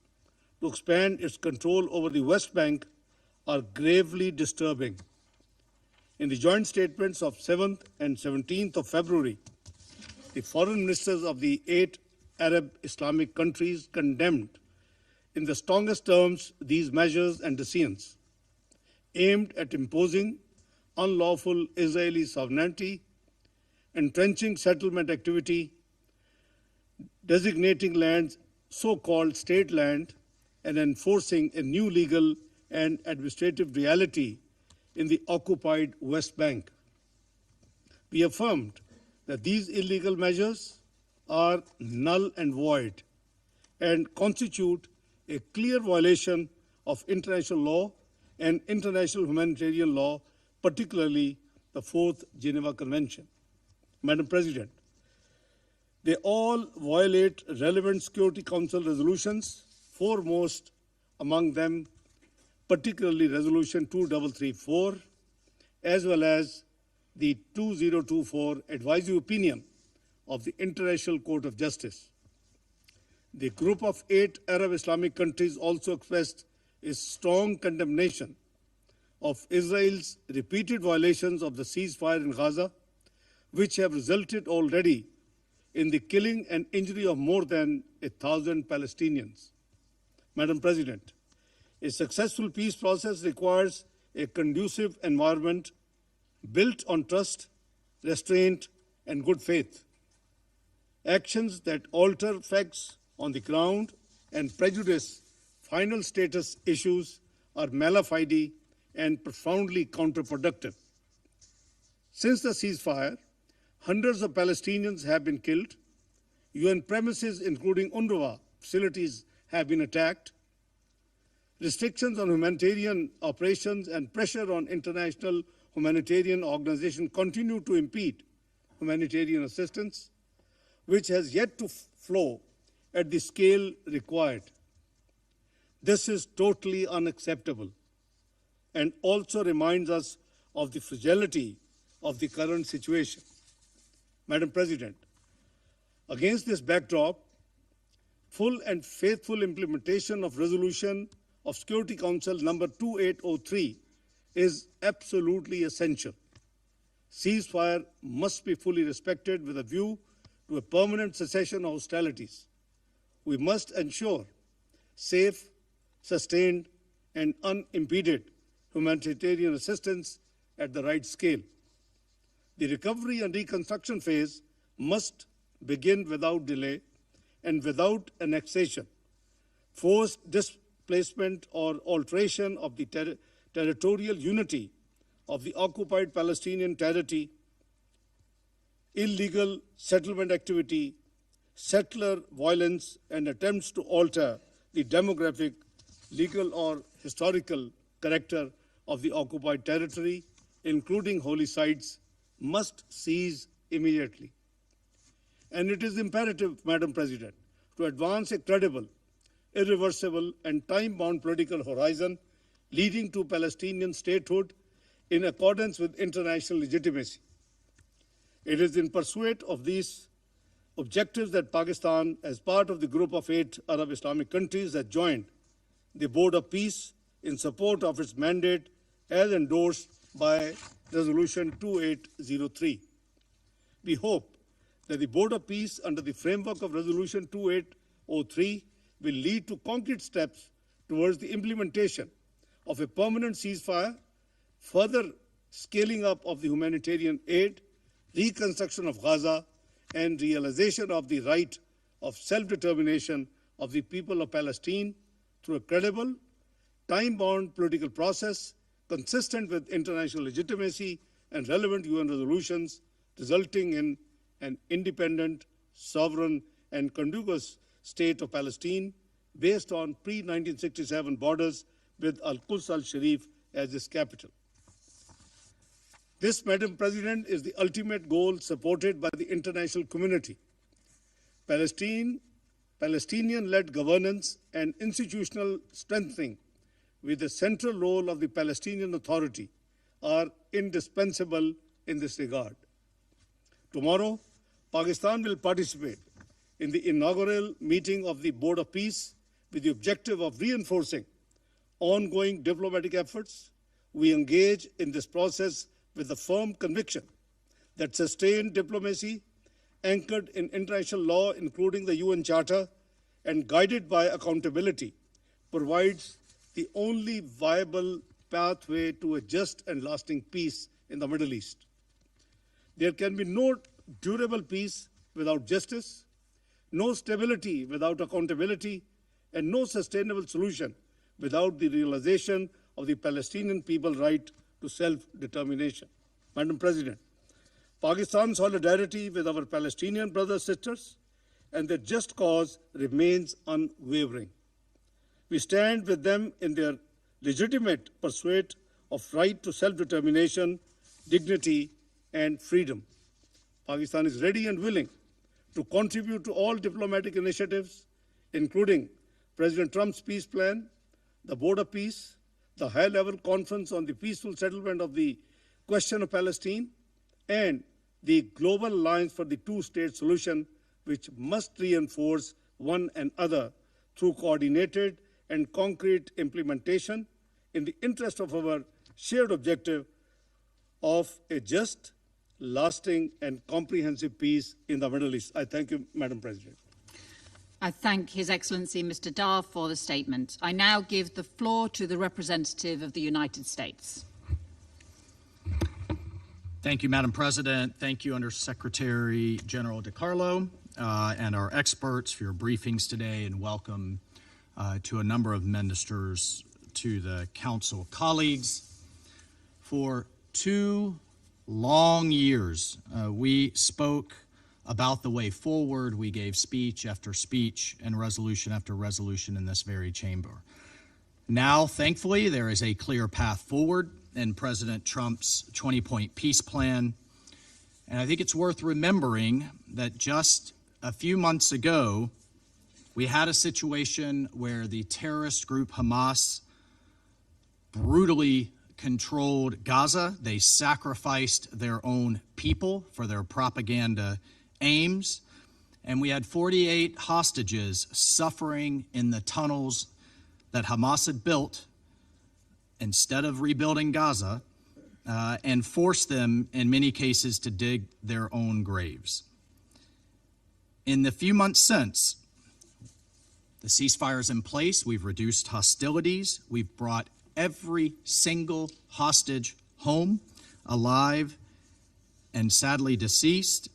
to expand its control over the West Bank are gravely disturbing. In the joint statements of 7th and 17th of February, the foreign ministers of the 8 Arab Islamic countries condemned in the strongest terms these measures and decisions aimed at imposing unlawful Israeli sovereignty, entrenching settlement activity, designating lands so-called state land, and enforcing a new legal and administrative reality in the occupied West Bank. We affirmed that these illegal measures are null and void and constitute a clear violation of international law and international humanitarian law, particularly the Fourth Geneva Convention. Madam President, they all violate relevant Security Council resolutions, foremost among them particularly Resolution 2334, as well as the 2024 advisory opinion of the International Court of Justice. The group of 8 Arab Islamic countries also expressed a strong condemnation of Israel's repeated violations of the ceasefire in Gaza, which have resulted already in the killing and injury of more than 1,000 Palestinians. Madam President, a successful peace process requires a conducive environment built on trust, restraint, and good faith. Actions that alter facts on the ground and prejudice final status issues are mala fide and profoundly counterproductive. Since the ceasefire, hundreds of Palestinians have been killed, UN premises including UNRWA facilities have been attacked, restrictions on humanitarian operations and pressure on international humanitarian organizations continue to impede humanitarian assistance, which has yet to flow at the scale required. This is totally unacceptable and also reminds us of the fragility of the current situation. Madam President, against this backdrop, full and faithful implementation of Resolution of Security Council number 2803 is absolutely essential. Ceasefire must be fully respected with a view to a permanent cessation of hostilities. We must ensure safe, sustained, and unimpeded humanitarian assistance at the right scale. The recovery and reconstruction phase must begin without delay and without annexation, forced displacement, or alteration of the territorial unity of the occupied Palestinian territory, illegal settlement activity, settler violence, and attempts to alter the demographic, legal, or historical character of the occupied territory, including holy sites, must cease immediately. And it is imperative, Madam President, to advance a credible, irreversible, and time-bound political horizon leading to Palestinian statehood in accordance with international legitimacy. It is in pursuit of these objectives that Pakistan, as part of the group of 8 Arab Islamic countries, has joined the Board of Peace in support of its mandate as endorsed by Resolution 2803. We hope that the Board of Peace, under the framework of Resolution 2803, will lead to concrete steps towards the implementation of a permanent ceasefire, further scaling up of the humanitarian aid, reconstruction of Gaza, and realization of the right of self-determination of the people of Palestine through a credible, time-bound political process consistent with international legitimacy and relevant UN resolutions, resulting in an independent, sovereign, and contiguous state of Palestine based on pre-1967 borders with Al-Quds al-Sharif as its capital. This, Madam President, is the ultimate goal supported by the international community. Palestinian-led governance and institutional strengthening with the central role of the Palestinian Authority are indispensable in this regard. Tomorrow, Pakistan will participate in the inaugural meeting of the Board of Peace with the objective of reinforcing ongoing diplomatic efforts. We engage in this process with the firm conviction that sustained diplomacy, anchored in international law, including the UN Charter, and guided by accountability, provides the only viable pathway to a just and lasting peace in the Middle East. There can be no durable peace without justice, no stability without accountability, and no sustainable solution without the realization of the Palestinian people's right to self-determination. Madam President, Pakistan's solidarity with our Palestinian brothers and sisters and their just cause remains unwavering. We stand with them in their legitimate pursuit of right to self-determination, dignity, and freedom. Pakistan is ready and willing to contribute to all diplomatic initiatives, including President Trump's peace plan, the Board of Peace, the high-level conference on the peaceful settlement of the question of Palestine, and the Global Alliance for the Two-State Solution, which must reinforce one another through coordinated and concrete implementation in the interest of our shared objective of a just, lasting, and comprehensive peace in the Middle East. I thank you, Madam President. I thank His Excellency Mr. Dar for the statement. I now give the floor to the representative of the United States. Thank you, Madam President. Thank you, Undersecretary General DiCarlo, and our experts for your briefings today, and welcome to a number of ministers to the Council. Colleagues, for 2 long years, we spoke about the way forward. We gave speech after speech and resolution after resolution in this very chamber. Now, thankfully, there is a clear path forward in President Trump's 20-point peace plan. And I think it's worth remembering that just a few months ago, we had a situation where the terrorist group Hamas brutally controlled Gaza. They sacrificed their own people for their propaganda aims. And we had 48 hostages suffering in the tunnels that Hamas had built instead of rebuilding Gaza, and forced them, in many cases, to dig their own graves. In the few months since, the ceasefire is in place. We've reduced hostilities. We've brought every single hostage home, alive and sadly deceased.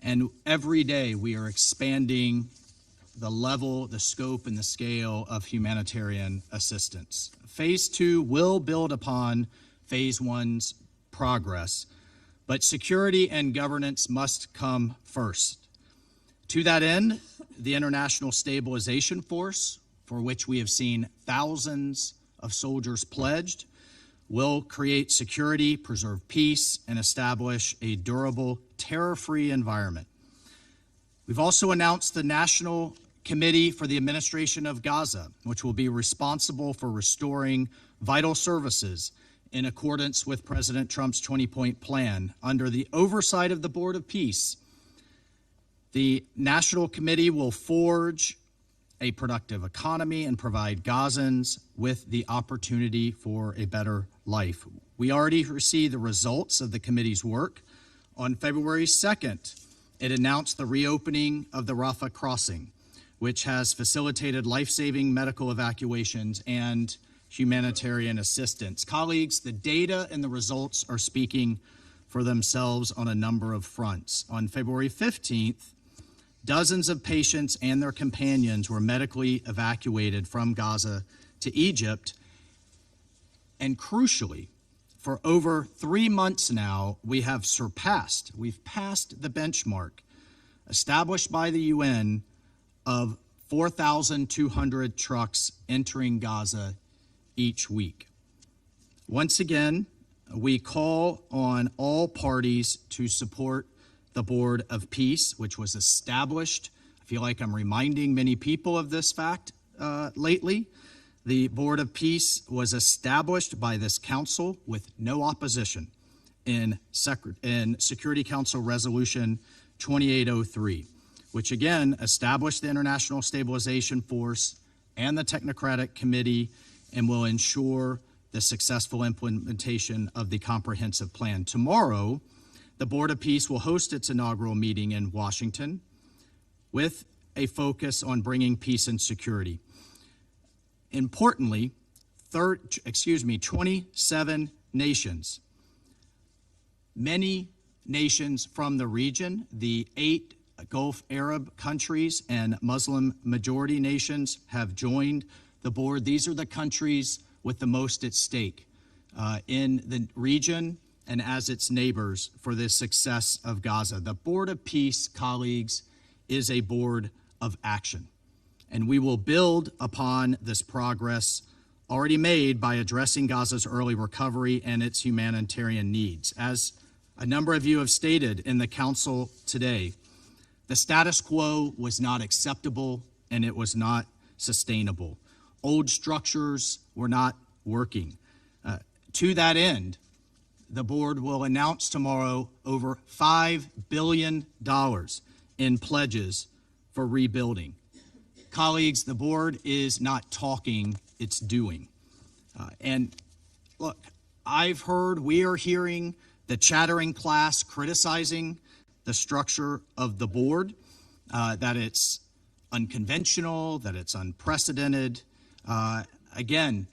And every day we are expanding the level, the scope, and the scale of humanitarian assistance. Phase 2 will build upon Phase 1's progress, but security and governance must come first. To that end, the International Stabilization Force, for which we have seen thousands of soldiers pledged, will create security, preserve peace, and establish a durable, terror-free environment. We've also announced the National Committee for the Administration of Gaza, which will be responsible for restoring vital services in accordance with President Trump's 20-point plan. Under the oversight of the Board of Peace, the National Committee will forge a productive economy and provide Gazans with the opportunity for a better life. We already received the results of the committee's work. On February 2nd, it announced the reopening of the Rafah crossing, which has facilitated life-saving medical evacuations and humanitarian assistance. Colleagues, the data and the results are speaking for themselves on a number of fronts. On February 15th, dozens of patients and their companions were medically evacuated from Gaza to Egypt. And crucially, for over 3 months now, we've passed the benchmark established by the UN of 4,200 trucks entering Gaza each week. Once again, we call on all parties to support the Board of Peace, which was established. I feel like I'm reminding many people of this fact lately. The Board of Peace was established by this council with no opposition in Security Council Resolution 2803, which again established the International Stabilization Force and the Technocratic Committee and will ensure the successful implementation of the comprehensive plan. Tomorrow, the Board of Peace will host its inaugural meeting in Washington with a focus on bringing peace and security. Importantly, 27 nations, many nations from the region, the 8 Gulf Arab countries and Muslim majority nations have joined the board. These are the countries with the most at stake in the region and as its neighbors for the success of Gaza. The Board of Peace, colleagues, is a board of action, and we will build upon this progress already made by addressing Gaza's early recovery and its humanitarian needs. As a number of you have stated in the Council today, the status quo was not acceptable and it was not sustainable. Old structures were not working. To that end, the board will announce tomorrow over $5 billion in pledges for rebuilding. Colleagues, the board is not talking, it's doing. And look, we are hearing the chattering class criticizing the structure of the board, that it's unconventional, that it's unprecedented. Again,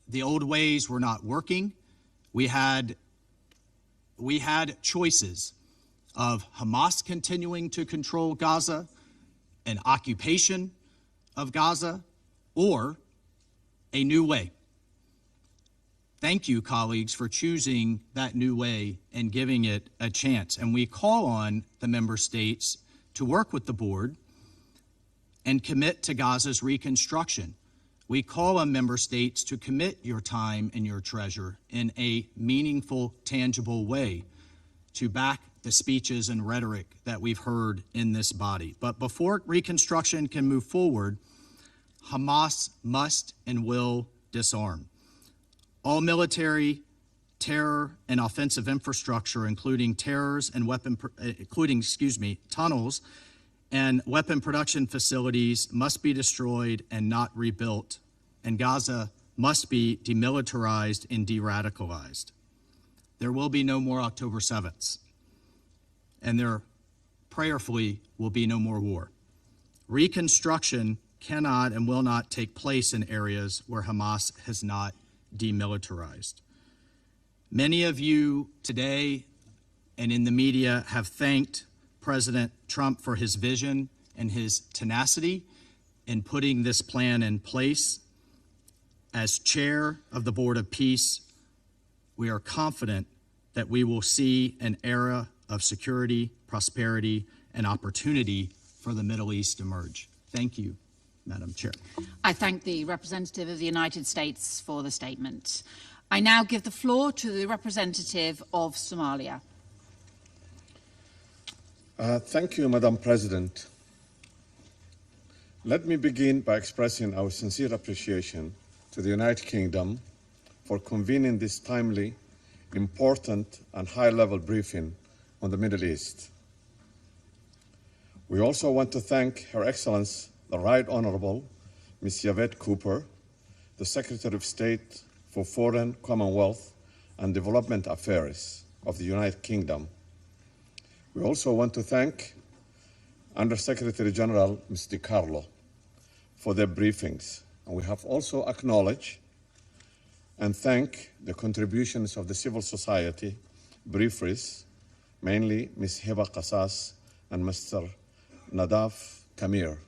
the old ways were not working. We had choices of Hamas continuing to control Gaza, an occupation of Gaza, or a new way. Thank you, colleagues, for choosing that new way and giving it a chance. And we call on the member states to work with the board and commit to Gaza's reconstruction. We call on member states to commit your time and your treasure in a meaningful, tangible way to back the speeches and rhetoric that we've heard in this body. But before reconstruction can move forward, Hamas must and will disarm. All military, terror, and offensive infrastructure, including tunnels and weapon production facilities, must be destroyed and not rebuilt, and Gaza must be demilitarized and de-radicalized. There will be no more October 7th, and there prayerfully will be no more war. Reconstruction cannot and will not take place in areas where Hamas has not demilitarized. Many of you today and in the media have thanked President Trump for his vision and his tenacity in putting this plan in place. As chair of the Board of Peace, we are confident that we will see an era of security, prosperity, and opportunity for the Middle East emerge. Thank you, Madam Chair. I thank the representative of the United States for the statement. I now give the floor to the representative of Somalia. Thank you, Madam President. Let me begin by expressing our sincere appreciation to the United Kingdom for convening this timely, important, and high-level briefing on the Middle East. We also want to thank Her Excellency, the Right Honourable Ms. Yvette Cooper, the Secretary of State for Foreign, Commonwealth, and Development Affairs of the United Kingdom. We also want to thank Under-Secretary General Ms. DiCarlo for their briefings. And we have also acknowledged and thank the contributions of the civil society briefers, mainly Ms. Heba Qasas and Mr. Nadaf Kamir.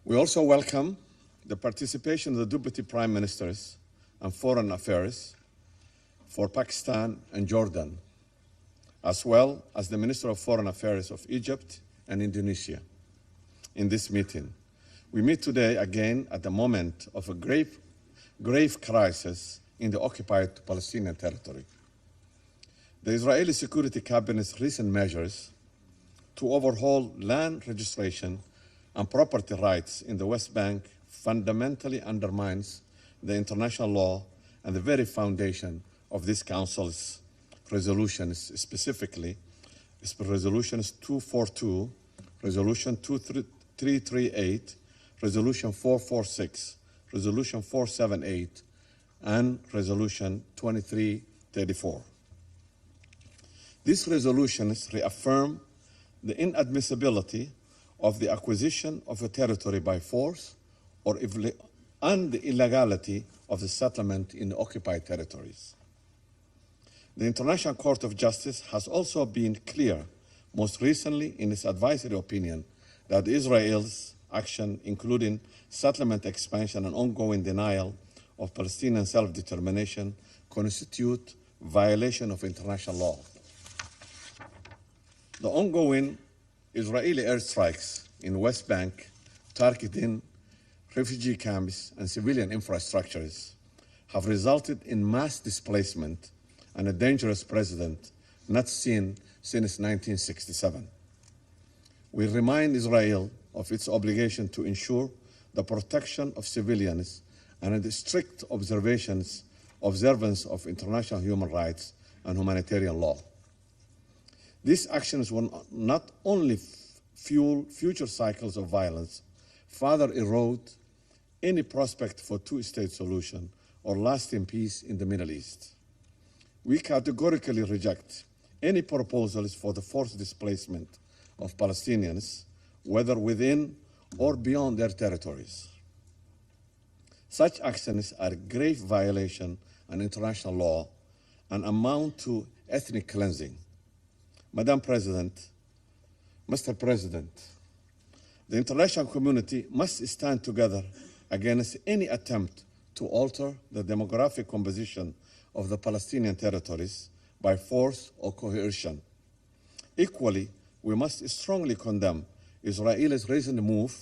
We also welcome the participation of the Deputy Prime Ministers and Foreign Affairs for Pakistan and Jordan, as well as the Minister of Foreign Affairs of Egypt and Indonesia in this meeting. We meet today again at the moment of a grave crisis in the occupied Palestinian territory. The Israeli Security Cabinet's recent measures to overhaul land registration and property rights in the West Bank fundamentally undermines the international law and the very foundation of this Council's resolutions, specifically Resolutions 242, Resolution 2338, Resolution 446, Resolution 478, and Resolution 2334. These resolutions reaffirm the inadmissibility of the acquisition of a territory by force and the illegality of the settlement in the occupied territories. The International Court of Justice has also been clear most recently in its advisory opinion that Israel's action, including settlement expansion and ongoing denial of Palestinian self-determination, constitute violation of international law. The ongoing Israeli airstrikes in West Bank targeting refugee camps and civilian infrastructures have resulted in mass displacement and a dangerous precedent not seen since 1967. We remind Israel of its obligation to ensure the protection of civilians and the strict observance of international human rights and humanitarian law. These actions will not only fuel future cycles of violence, further erode any prospect for two-state solution or lasting peace in the Middle East. We categorically reject any proposals for the forced displacement of Palestinians, whether within or beyond their territories. Such actions are a grave violation of international law and amount to ethnic cleansing. Madam President, Mr. President, the international community must stand together against any attempt to alter the demographic composition of the Palestinian territories by force or coercion. Equally, we must strongly condemn Israel's recent move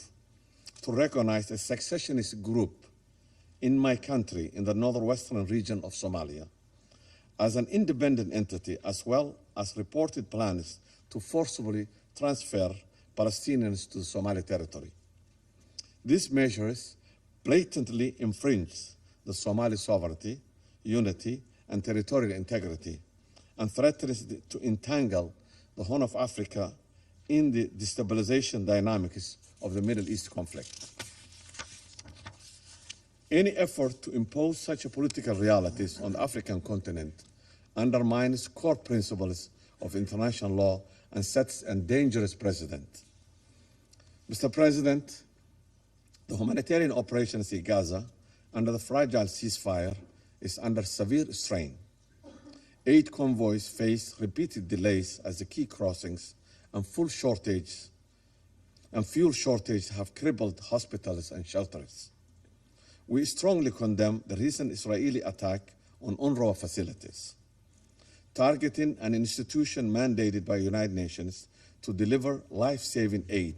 to recognize a secessionist group in my country in the northwestern region of Somalia as an independent entity, as well as reported plans to forcibly transfer Palestinians to the Somali territory. These measures blatantly infringe the Somali sovereignty, unity, and territorial integrity, and threatens to entangle the Horn of Africa in the destabilization dynamics of the Middle East conflict. Any effort to impose such political realities on the African continent undermines core principles of international law and sets a dangerous precedent. Mr. President, the humanitarian operations in Gaza under the fragile ceasefire is under severe strain. Aid convoys face repeated delays as the key crossings and fuel shortage have crippled hospitals and shelters. We strongly condemn the recent Israeli attack on UNRWA facilities, targeting an institution mandated by the United Nations to deliver life-saving aid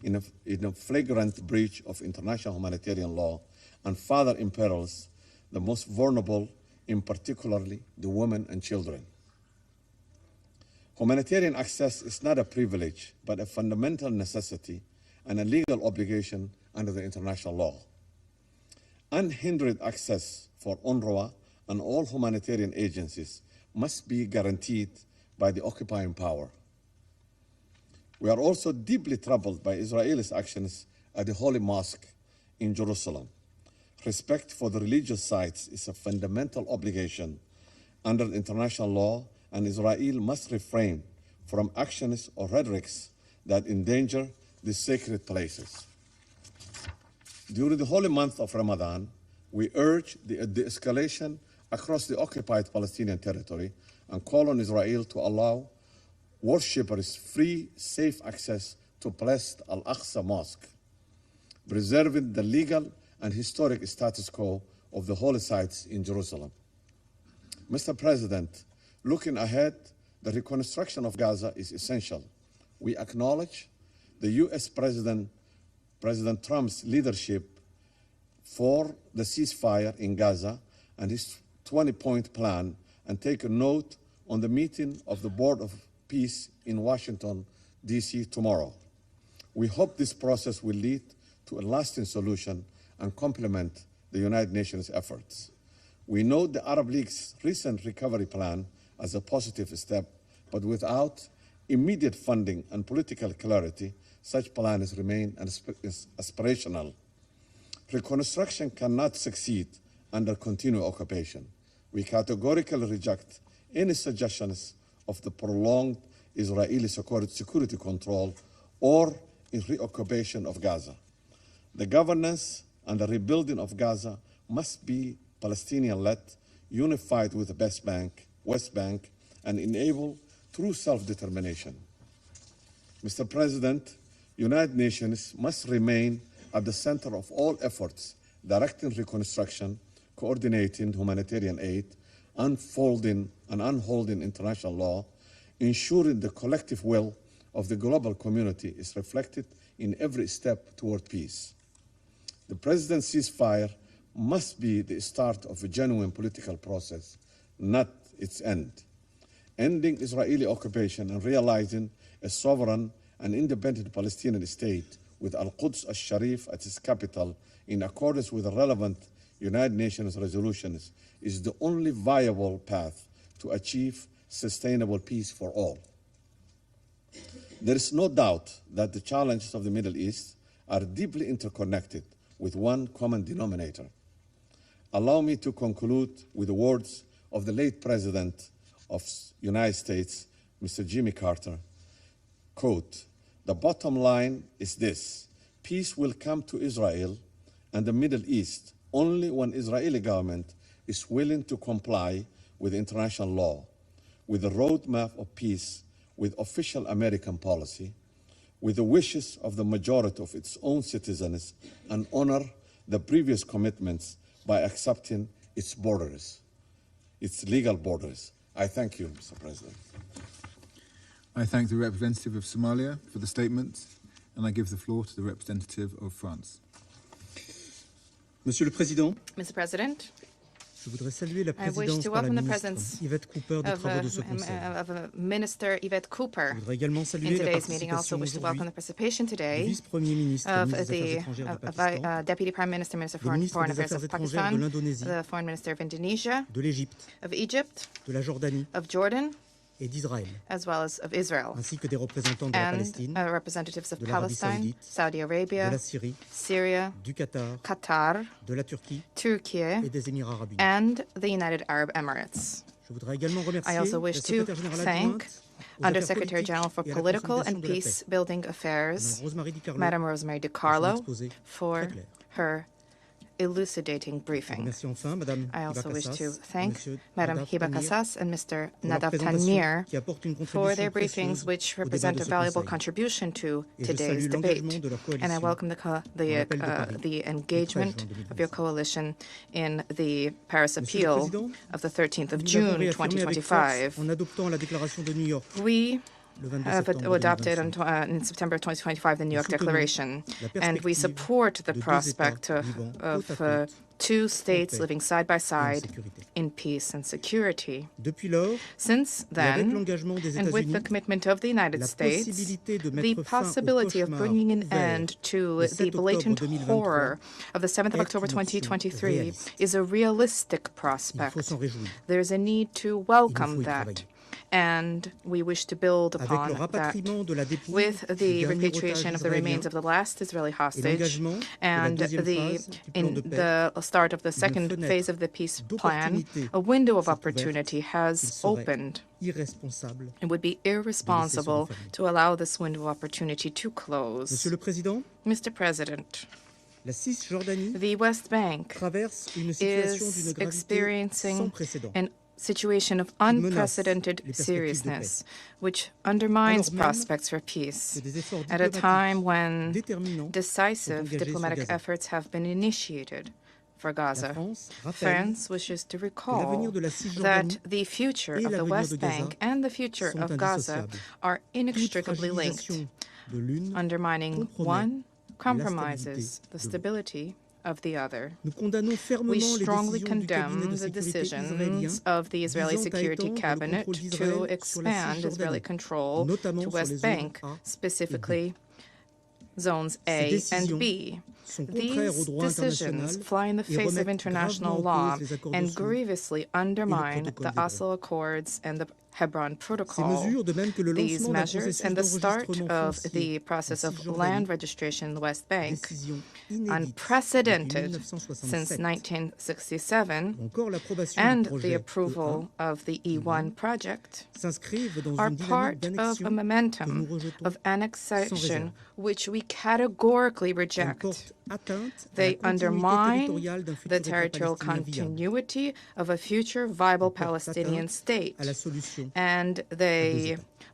in a flagrant breach of international humanitarian law and further imperils the most vulnerable, in particularly the women and children. Humanitarian access is not a privilege, but a fundamental necessity and a legal obligation under the international law. Unhindered access for UNRWA and all humanitarian agencies must be guaranteed by the occupying power. We are also deeply troubled by Israel's actions at the Holy Mosque in Jerusalem. Respect for the religious sites is a fundamental obligation under international law, and Israel must refrain from actions or rhetorics that endanger these sacred places. During the holy month of Ramadan, we urge the de-escalation across the occupied Palestinian territory and call on Israel to allow worshippers free, safe access to blessed Al-Aqsa Mosque, preserving the legal and historic status quo of the holy sites in Jerusalem. Mr. President, looking ahead, the reconstruction of Gaza is essential. We acknowledge the U.S. President Trump's leadership for the ceasefire in Gaza and his 20-point plan, and take a note on the meeting of the Board of Peace in Washington, D.C. tomorrow. We hope this process will lead to a lasting solution and complement the United Nations efforts. We note the Arab League's recent recovery plan as a positive step, but without immediate funding and political clarity, such plans remain aspirational. Reconstruction cannot succeed under continued occupation. We categorically reject any suggestions of the prolonged Israeli security control or reoccupation of Gaza. The governance and the rebuilding of Gaza must be Palestinian-led, unified with the West Bank, and enable true self-determination. Mr. President, United Nations must remain at the center of all efforts directing reconstruction, coordinating humanitarian aid, unfolding and unholding international law, ensuring the collective will of the global community is reflected in every step toward peace. The President's ceasefire must be the start of a genuine political process, not its end. Ending Israeli occupation and realizing a sovereign and independent Palestinian state with Al-Quds al-Sharif at its capital in accordance with the relevant United Nations resolutions is the only viable path to achieve sustainable peace for all. There is no doubt that the challenges of the Middle East are deeply interconnected with one common denominator. Allow me to conclude with the words of the late President of the United States, Mr. Jimmy Carter, quote, "The bottom line is this: peace will come to Israel and the Middle East only when Israeli government is willing to comply with international law, with the roadmap of peace, with official American policy, with the wishes of the majority of its own citizens, and honor the previous commitments by accepting its borders, its legal borders." I thank you, Mr. President. I thank the representative of Somalia for the statement, and I give the floor to the representative of France. Monsieur le Président, Mr. President, je voudrais saluer la I wish présidence to par la welcome the ministre presence Yvette Cooper des travaux de ce Conseil. Minister Yvette Cooper Je voudrais également in saluer la today's meeting. I also participation wish to welcome aujourd'hui the participation du today vice-premier ministre of ministre des Affaires the étrangères du Pakistan, Deputy Prime Minister, Minister du for ministre Foreign des Affairs Affaires of étrangères de Pakistan, l'Indonésie, the Foreign Minister of Indonesia, de l'Égypte, of Egypt, de la Jordanie of Jordan, et d'Israël, as well as of Israel, ainsi que des représentants de la and Palestine, representatives of de l'Arabie Palestine, Saoudite, Saudi de Arabia, la Syrie, Syria, du Qatar, Qatar, de la Turquie Turkey, et des Émirats arabes unis. and the United Arab Emirates. Je voudrais également remercier I also la wish to secrétaire générale thank adjointe aux Undersecretary affaires General for politiques et à la Political consolidation and de la paix, Peacebuilding Affairs, Madame Rosemary Di Carlo, Madame Rosemary pour son DiCarlo, exposé for très clair. her elucidating Je briefing. remercie enfin Madame I also wish Hiba to Kassas et thank Monsieur Madame Nadav Hiba Tanir Kassas and Mr. pour leur Nadav présentation Tanir qui apporte une for their contribution briefings, précieuse which au débat represent de a ce valuable Conseil. contribution to Et je today's salue l'engagement debate. de leur And I coalition welcome dans l'appel de Paris the du 13 engagement juin of your 2025. coalition in the Paris Monsieur le Appeal Président, of the 13th of nous l'avons June réaffirmé avec force 2025. en adoptant la déclaration de New York We le 22 have septembre adopted 2025. in September 2025 the New York Nous soutenons Declaration, la and we perspective support the de deux prospect États vivant of côte à côte two states paix living side by et en side sécurité. in peace and security. Depuis lors, Since et avec then, l'engagement des and with the États-Unis, commitment of the United la States, possibilité de the mettre fin au possibility of cauchemar bringing an ouvert end to le the 7 blatant octobre 2023 horror of the 7th of est October une option 2023 réaliste. is a realistic Il faut prospect. s'en réjouir. There's a need to Il nous faut welcome y that, travailler. and we wish to build Avec upon le that. rapatriement de la dépouille With du the dernier repatriation otage of the remains israélien of the last Israeli et hostage l'engagement de la and deuxième the phase du plan de in paix, the start of the second fenêtre phase of the peace plan, d'opportunité a window of s'est ouverte, opportunity il has serait opened. irresponsable. It would be irresponsible to allow this window of opportunity to close. Monsieur le Président, Mr. President, la Cisjordanie the West Bank traverse une situation d'une is gravité sans experiencing précédent. an situation of menace unprecedented les perspectives de seriousness, which undermines Alors même prospects for peace, que des efforts at a time diplomatiques when déterminants decisive sont engagés sur diplomatic Gaza. efforts have been initiated for La Gaza. France rappelle France wishes to que recall l'avenir de la that Cisjordanie the future et of the l'avenir West de Gaza Bank and the future sont of Gaza indissociables. are Toute inextricably linked. fragilisation de l'une Undermining compromet one la compromises stabilité the de stability of the other. Nous condamnons fermement We les strongly décisions du cabinet condemn de the sécurité israélien decisions of the Israeli visant à Security étendre le Cabinet contrôle d'Israël to sur la expand Israeli Cisjordanie, control notamment to sur les West zones Bank, A et B. specifically zones Ces A and décisions B. sont contraires au These droit decisions international fly in the et face of remettent international gravement en law cause les accords and d'Oslo grievously undermine protocole the d'Hébron. Oslo Accords and the Hebron Ces Protocol. mesures, de même que le These lancement d'un measures processus and the start d'enregistrement of foncier the process en of Cisjordanie, land registration in the West Bank, décision inédite unprecedented depuis since 1967, 1967, ou encore l'approbation and du projet the approval E1 of the E1 project s'inscrivent dans are une dynamique part of d'annexion a que momentum nous rejetons of sans réserve. annexation which we categorically Elles reject. portent atteinte à la They continuité undermine territoriale d'un the futur État territorial palestinien viable. continuity of a future viable Elles portent Palestinian atteinte state, à la solution and à deux they États.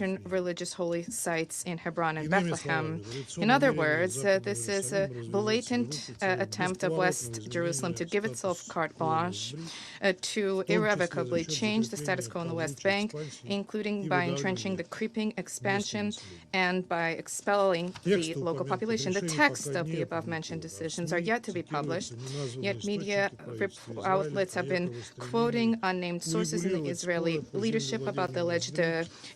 important religious holy sites in Hebron and Bethlehem. In other words, this is a blatant attempt of West Jerusalem to give itself carte blanche to irrevocably change the status quo in the West Bank, including by entrenching the creeping expansion and by expelling the local population. The text Most of the above-mentioned decisions are yet to be published, yet media outlets have been quoting unnamed sources in the Israeli leadership about the alleged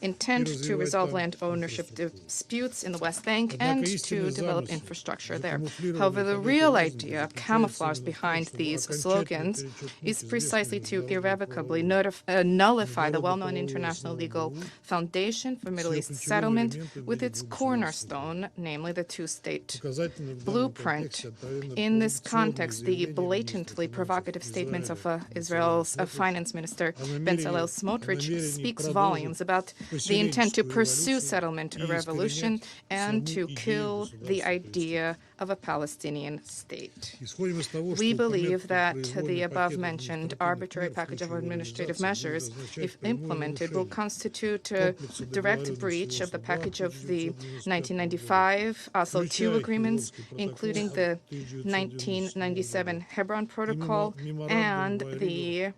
intent to resolve land ownership disputes in the West Bank and to develop infrastructure there. However, the real idea camouflaged behind these slogans is precisely to irrevocably nullify the well-known international legal foundation for Middle East settlement with its cornerstone, namely the two-state blueprint. In this context, the blatantly provocative statements of Israel's finance minister Bezalel Smotrich speaks volumes about the intent to pursue settlement revolution and to kill the idea of a Palestinian state. We believe that the above-mentioned arbitrary package of administrative measures, if implemented, will constitute a direct breach of the package of the 1995 Oslo II agreements, including the 1997 Hebron Protocol and the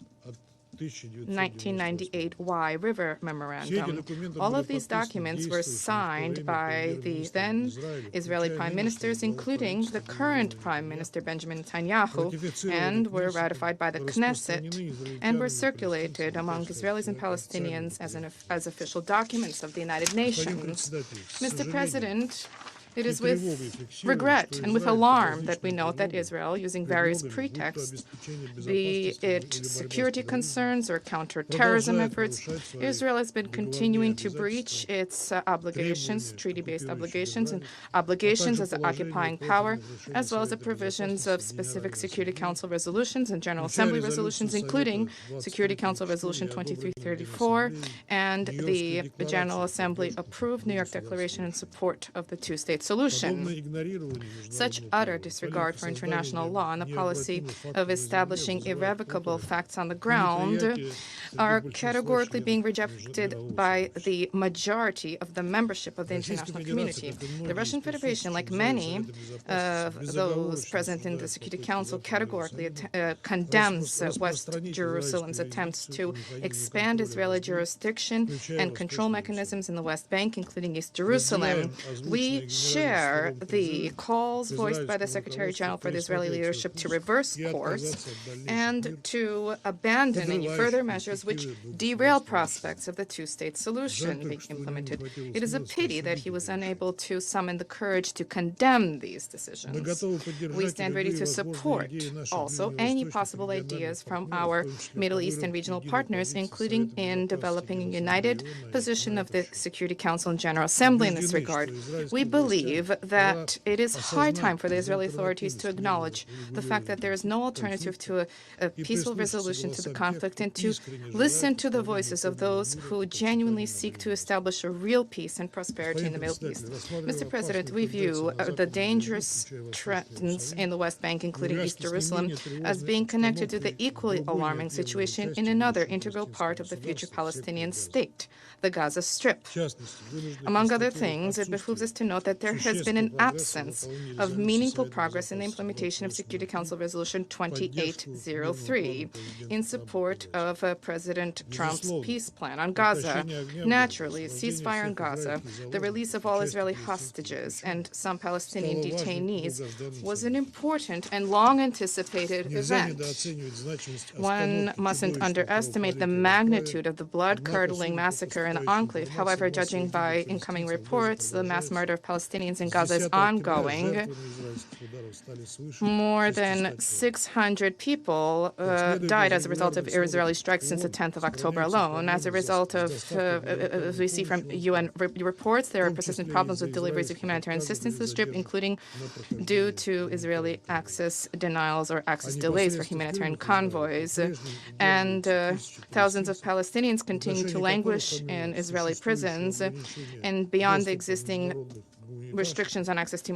1998 Y River Memorandum. All of these documents were signed by the then Israeli prime ministers, including the current prime minister Benjamin Netanyahu, and were ratified by the Knesset and were circulated among Israelis and Palestinians as official documents of the United Nations. Mr. President, it is with regret and with alarm that we note that Israel, using various pretexts, be it security concerns or counterterrorism efforts, Israel has been continuing to breach its obligations, treaty-based obligations, and obligations as an occupying power, as well as the provisions of specific Security Council resolutions and General Assembly resolutions, including Security Council Resolution 2334 and the General Assembly approved New York Declaration in support of the two-state solution. Such utter disregard for international law and the policy of establishing irrevocable facts on the ground are categorically being rejected by the majority of the membership of the international community. The Russian Federation, like many of those present in the Security Council, categorically condemns West Jerusalem's attempts to expand Israeli jurisdiction and control mechanisms in the West Bank, including East Jerusalem. We share the calls voiced by the Secretary General for the Israeli leadership to reverse course and to abandon any further measures which derail prospects of the two-state solution being implemented. It is a pity that he was unable to summon the courage to condemn these decisions. We stand ready to support also any possible ideas from our Middle Eastern regional partners, including in developing a united position of the Security Council and General Assembly in this regard. We believe that it is high time for the Israeli authorities to acknowledge the fact that there is no alternative to a peaceful resolution to the conflict and to listen to the voices of those who genuinely seek to establish a real peace and prosperity in the Middle East. Mr. President, we view the dangerous trends in the West Bank, including East Jerusalem, as being connected to the equally alarming situation in another integral part of the future Palestinian state, the Gaza Strip. Among other things, it behooves us to note that there has been an absence of meaningful progress in the implementation of Security Council Resolution 2803 in support of President Trump's peace plan on Gaza. Naturally, a ceasefire in Gaza, the release of all Israeli hostages and some Palestinian detainees was an important and long-anticipated event. One mustn't underestimate the magnitude of the blood-curdling massacre in the enclave. However, judging by incoming reports, the mass murder of Palestinians in Gaza is ongoing. More than 600 people died as a result of Israeli strikes since the 10th of October alone. As a result of, as we see from UN reports, there are persistent problems with deliveries of humanitarian assistance to the Strip, including due to Israeli access denials or access delays for humanitarian convoys. And thousands of Palestinians continue to languish in Israeli prisons, and beyond the existing restrictions on access to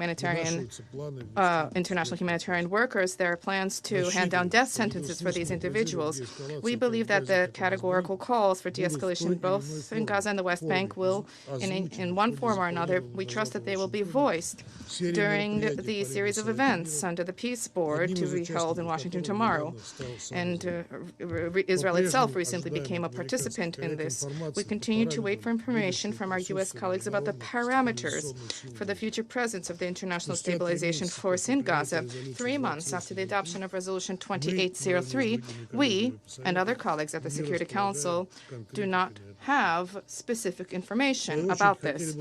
international humanitarian workers, there are plans to hand down death sentences for these individuals. We believe that the categorical calls for de-escalation both in Gaza and the West Bank will, in one form or another, we trust that they will be voiced during the series of events under the Peace Board to be held in Washington tomorrow. And Israel itself recently became a participant in this. We continue to wait for information from our U.S. colleagues about the parameters for the future presence of the International Stabilization Force in Gaza, 3 months after the adoption of Resolution 2803, we and other colleagues at the Security Council do not have specific information about this.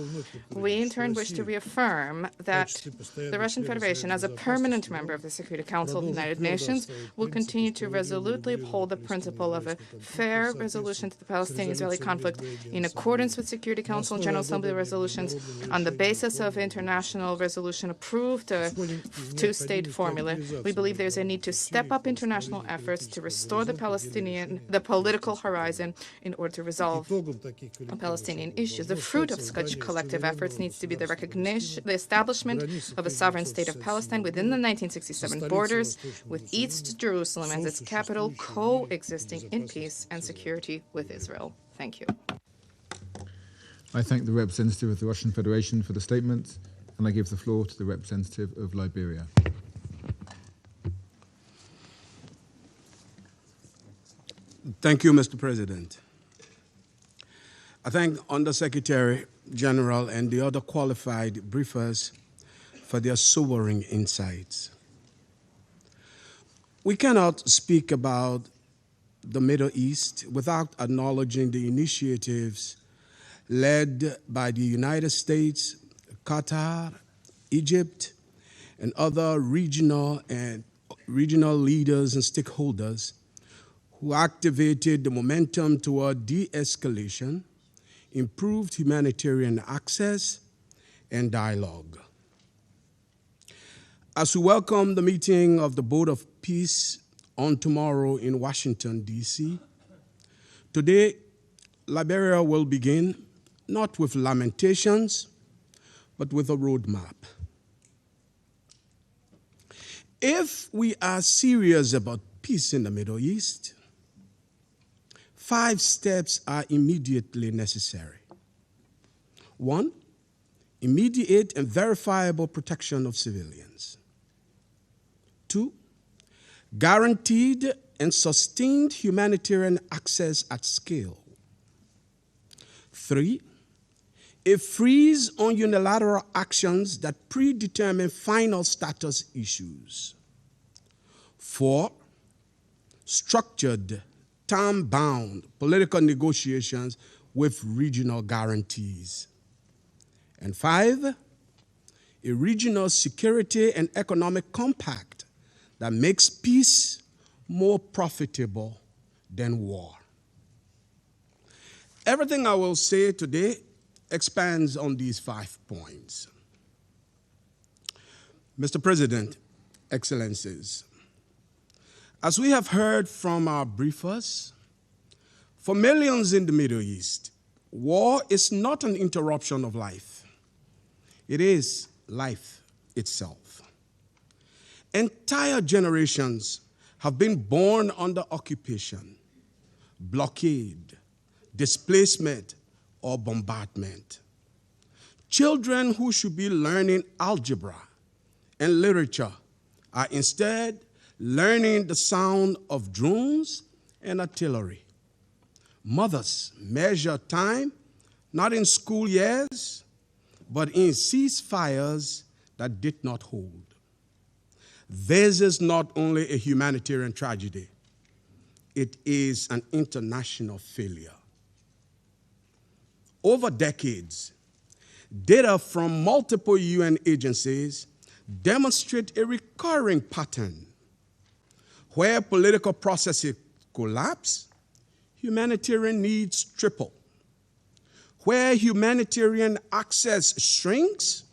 We in turn wish to reaffirm that the Russian Federation, as a permanent member of the Security Council of the United Nations, will continue to resolutely uphold the principle of a fair resolution to the Palestinian-Israeli conflict in accordance with Security Council and General Assembly resolutions on the basis of international resolution approved two-state formula. We believe there's a need to step up international efforts to restore the political horizon in order to resolve Palestinian issues. The fruit of such collective efforts needs to be the recognition, the establishment of a sovereign state of Palestine within the 1967 borders, with East Jerusalem as its capital, coexisting in peace and security with Israel. Thank you. I thank the representative of the Russian Federation for the statement, and I give the floor to the representative of Liberia. Thank you, Mr. President. I thank Undersecretary General and the other qualified briefers for their sobering insights. We cannot speak about the Middle East without acknowledging the initiatives led by the United States, Qatar, Egypt, and other regional leaders and stakeholders who activated the momentum toward de-escalation, improved humanitarian access, and dialogue. As we welcome the meeting of the Board of Peace on tomorrow in Washington, D.C., today, Liberia will begin not with lamentations, but with a roadmap. If we are serious about peace in the Middle East, 5 steps are immediately necessary. 1, immediate and verifiable protection of civilians. 2, guaranteed and sustained humanitarian access at scale. 3, a freeze on unilateral actions that predetermine final status issues. 4, structured, time-bound political negotiations with regional guarantees. And 5, a regional security and economic compact that makes peace more profitable than war. Everything I will say today expands on these 5 points. Mr. President, Excellencies, as we have heard from our briefers, for millions in the Middle East, war is not an interruption of life. It is life itself. Entire generations have been born under occupation, blockade, displacement, or bombardment. Children who should be learning algebra and literature are instead learning the sound of drones and artillery. Mothers measure time not in school years, but in ceasefires that did not hold. This is not only a humanitarian tragedy, it is an international failure. Over decades, data from multiple UN agencies demonstrate a recurring pattern. Where political processes collapse, humanitarian needs triple. Where humanitarian access shrinks,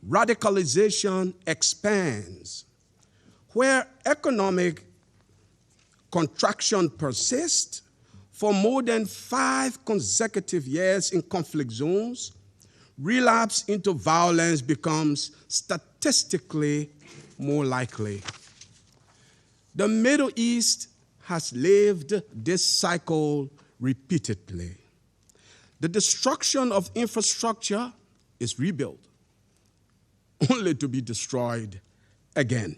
radicalization expands. Where economic contraction persists for more than 5 consecutive years in conflict zones, relapse into violence becomes statistically more likely. The Middle East has lived this cycle repeatedly. The destruction of infrastructure is rebuilt, only to be destroyed again.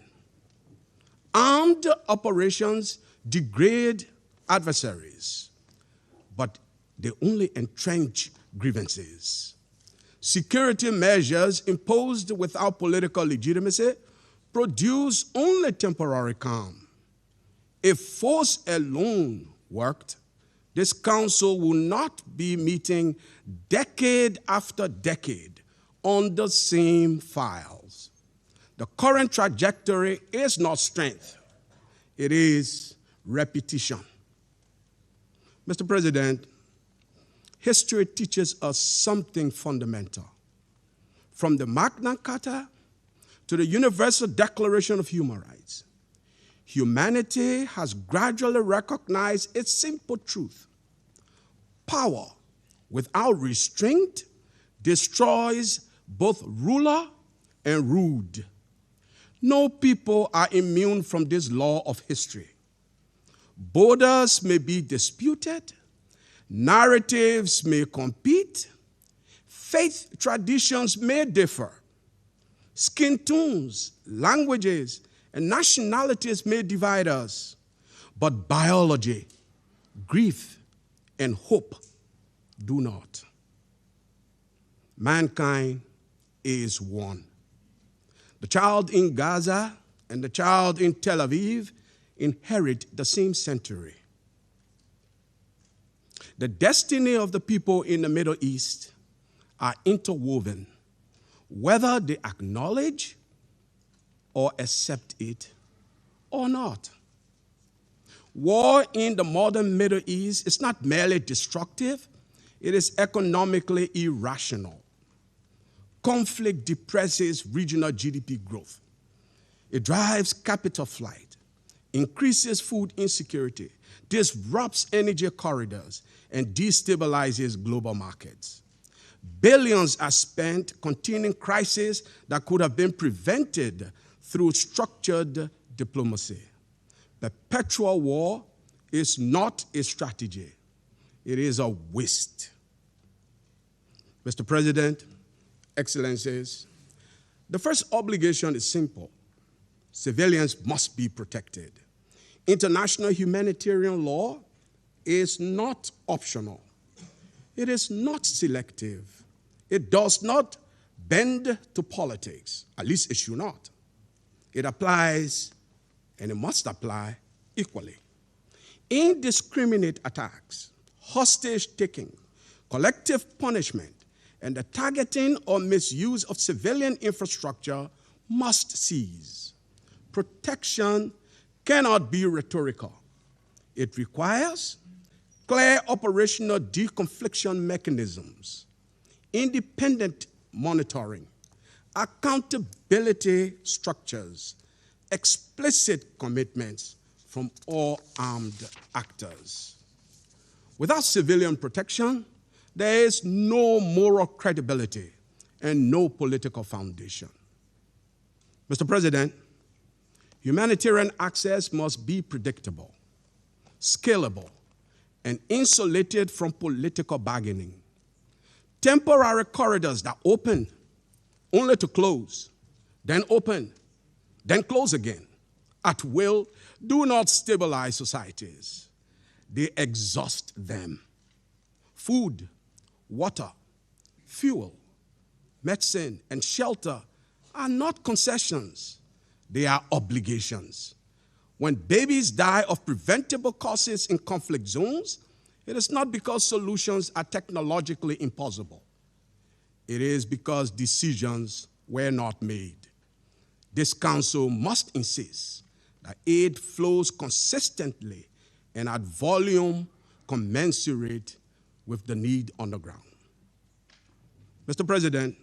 Armed operations degrade adversaries, but they only entrench grievances. Security measures imposed without political legitimacy produce only temporary calm. If force alone worked, this council will not be meeting decade after decade on the same files. The current trajectory is not strength, it is repetition. Mr. President, history teaches us something fundamental. From the Magna Carta to the Universal Declaration of Human Rights, humanity has gradually recognized its simple truth. Power without restraint destroys both ruler and ruled. No people are immune from this law of history. Borders may be disputed, narratives may compete, faith traditions may differ, skin tones, languages, and nationalities may divide us, but biology, grief, and hope do not. Mankind is one. The child in Gaza and the child in Tel Aviv inherit the same century. The destiny of the people in the Middle East are interwoven, whether they acknowledge or accept it or not. War in the modern Middle East is not merely destructive, it is economically irrational. Conflict depresses regional GDP growth. It drives capital flight, increases food insecurity, disrupts energy corridors, and destabilizes global markets. Billions are spent containing crises that could have been prevented through structured diplomacy. Perpetual war is not a strategy. It is a waste. Mr. President, Excellencies, the first obligation is simple. Civilians must be protected. International humanitarian law is not optional. It is not selective. It does not bend to politics. At least it should not. It applies, and it must apply, equally. Indiscriminate attacks, hostage-taking, collective punishment, and the targeting or misuse of civilian infrastructure must cease. Protection cannot be rhetorical. It requires clear operational deconfliction mechanisms, independent monitoring, accountability structures, explicit commitments from all armed actors. Without civilian protection, there is no moral credibility and no political foundation. Mr. President, humanitarian access must be predictable, scalable, and insulated from political bargaining. Temporary corridors that open only to close, then open, then close again, at will, do not stabilize societies. They exhaust them. Food, water, fuel, medicine, and shelter are not concessions. They are obligations. When babies die of preventable causes in conflict zones, it is not because solutions are technologically impossible. It is because decisions were not made. This council must insist that aid flows consistently and at volume commensurate with the need on the ground. Mr. President,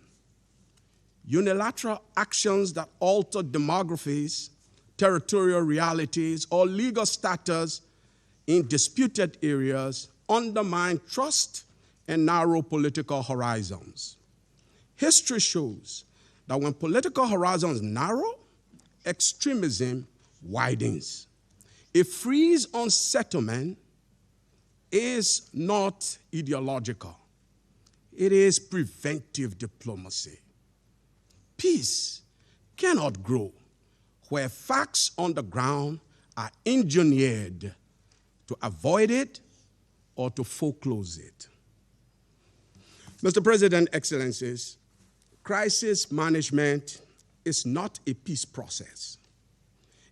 unilateral actions that alter demographies, territorial realities, or legal status in disputed areas undermine trust and narrow political horizons. History shows that when political horizons narrow, extremism widens. A freeze on settlement is not ideological. It is preventive diplomacy. Peace cannot grow where facts on the ground are engineered to avoid it or to foreclose it. Mr. President, Excellencies, crisis management is not a peace process.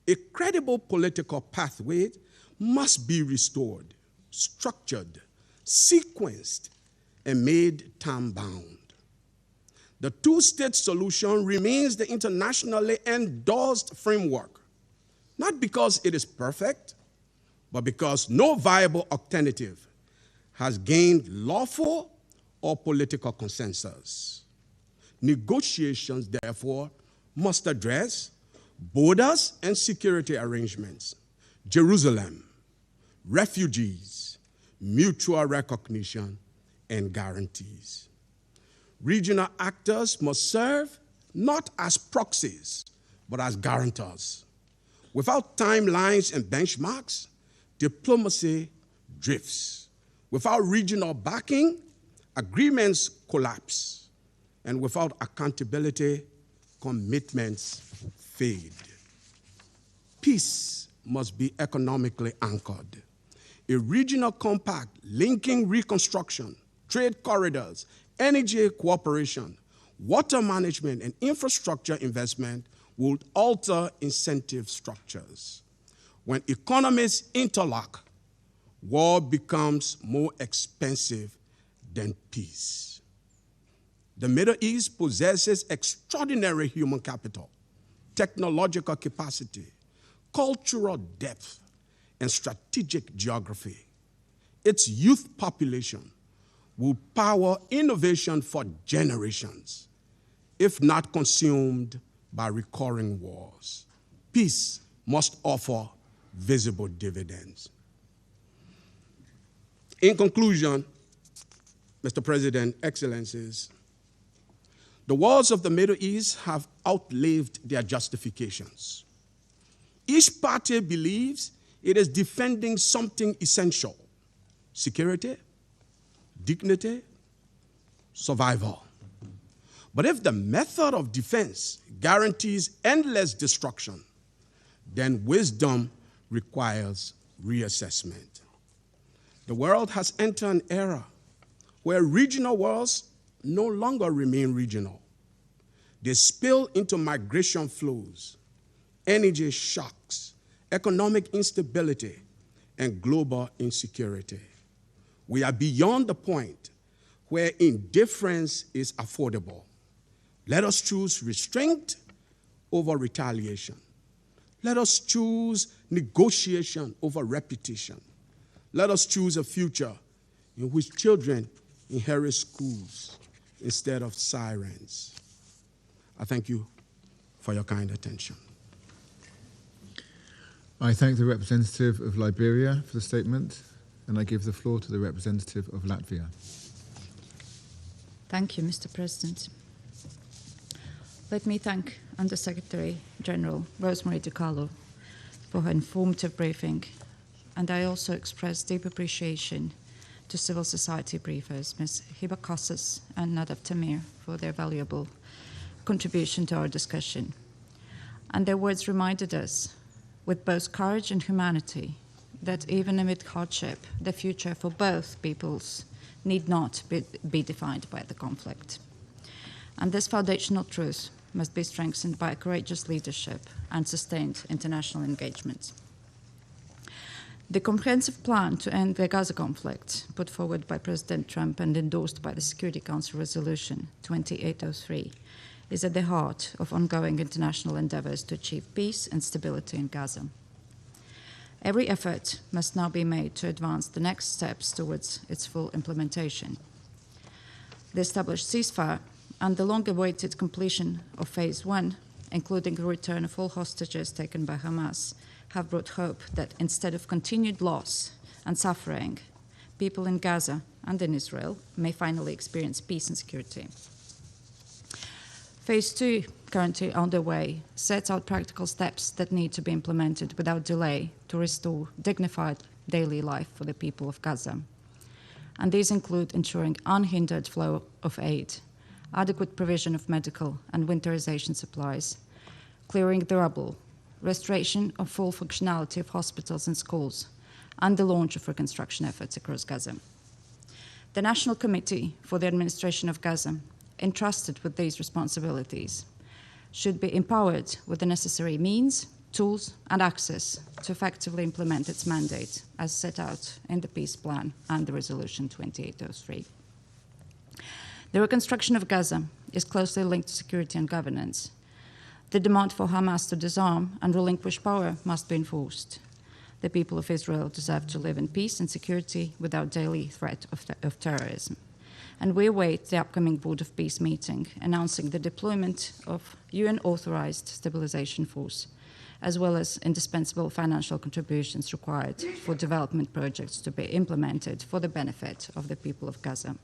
A credible political pathway must be restored, structured, sequenced, and made time-bound. The two-state solution remains the internationally endorsed framework, not because it is perfect, but because no viable alternative has gained lawful or political consensus. Negotiations, therefore, must address borders and security arrangements, Jerusalem, refugees, mutual recognition, and guarantees. Regional actors must serve not as proxies, but as guarantors. Without timelines and benchmarks, diplomacy drifts. Without regional backing, agreements collapse. And without accountability, commitments fade. Peace must be economically anchored. A regional compact linking reconstruction, trade corridors, energy cooperation, water management, and infrastructure investment would alter incentive structures. When economies interlock, war becomes more expensive than peace. The Middle East possesses extraordinary human capital, technological capacity, cultural depth, and strategic geography. Its youth population will power innovation for generations, if not consumed by recurring wars. Peace must offer visible dividends. In conclusion, Mr. President, Excellencies, the wars of the Middle East have outlived their justifications. Each party believes it is defending something essential: security, dignity, survival. But if the method of defense guarantees endless destruction, then wisdom requires reassessment. The world has entered an era where regional wars no longer remain regional. They spill into migration flows, energy shocks, economic instability, and global insecurity. We are beyond the point where indifference is affordable. Let us choose restraint over retaliation. Let us choose negotiation over repetition. Let us choose a future in which children inherit schools instead of sirens. I thank you for your kind attention. I thank the representative of Liberia for the statement, and I give the floor to the representative of Latvia. Thank you, Mr. President. Let me thank Under-Secretary General Rosemary DiCarlo for her informative briefing, and I also express deep appreciation to civil society briefers, Ms. Hiba Casas and Nadav Tamir, for their valuable contribution to our discussion. And their words reminded us, with both courage and humanity, that even amid hardship, the future for both peoples need not be defined by the conflict. And this foundational truth must be strengthened by courageous leadership and sustained international engagement. The comprehensive plan to end the Gaza conflict, put forward by President Trump and endorsed by the Security Council Resolution 2803, is at the heart of ongoing international endeavors to achieve peace and stability in Gaza. Every effort must now be made to advance the next steps towards its full implementation. The established ceasefire and the long-awaited completion of Phase 1, including the return of all hostages taken by Hamas, have brought hope that instead of continued loss and suffering, people in Gaza and in Israel may finally experience peace and security. Phase 2, currently underway, sets out practical steps that need to be implemented without delay to restore dignified daily life for the people of Gaza. And these include ensuring unhindered flow of aid, adequate provision of medical and winterization supplies, clearing the rubble, restoration of full functionality of hospitals and schools, and the launch of reconstruction efforts across Gaza. The National Committee for the Administration of Gaza, entrusted with these responsibilities, should be empowered with the necessary means, tools, and access to effectively implement its mandate as set out in the peace plan and the Resolution 2803. The reconstruction of Gaza is closely linked to security and governance. The demand for Hamas to disarm and relinquish power must be enforced. The people of Israel deserve to live in peace and security without daily threat of terrorism. And we await the upcoming Board of Peace meeting announcing the deployment of UN-authorized stabilization force, as well as indispensable financial contributions required for development projects to be implemented for the benefit of the people of Gaza.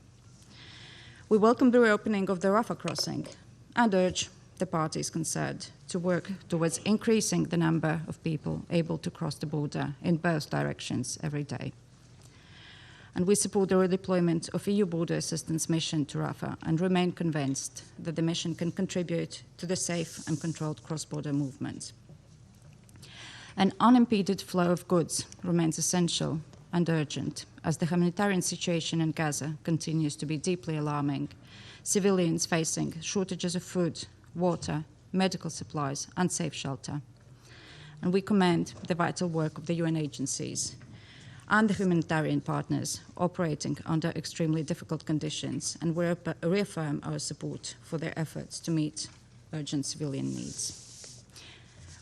We welcome the reopening of the Rafah crossing and urge the parties concerned to work towards increasing the number of people able to cross the border in both directions every day. And we support the redeployment of EU border assistance mission to Rafah and remain convinced that the mission can contribute to the safe and controlled cross-border movement. An unimpeded flow of goods remains essential and urgent as the humanitarian situation in Gaza continues to be deeply alarming, civilians facing shortages of food, water, medical supplies, and safe shelter. And we commend the vital work of the UN agencies and the humanitarian partners operating under extremely difficult conditions, and we reaffirm our support for their efforts to meet urgent civilian needs.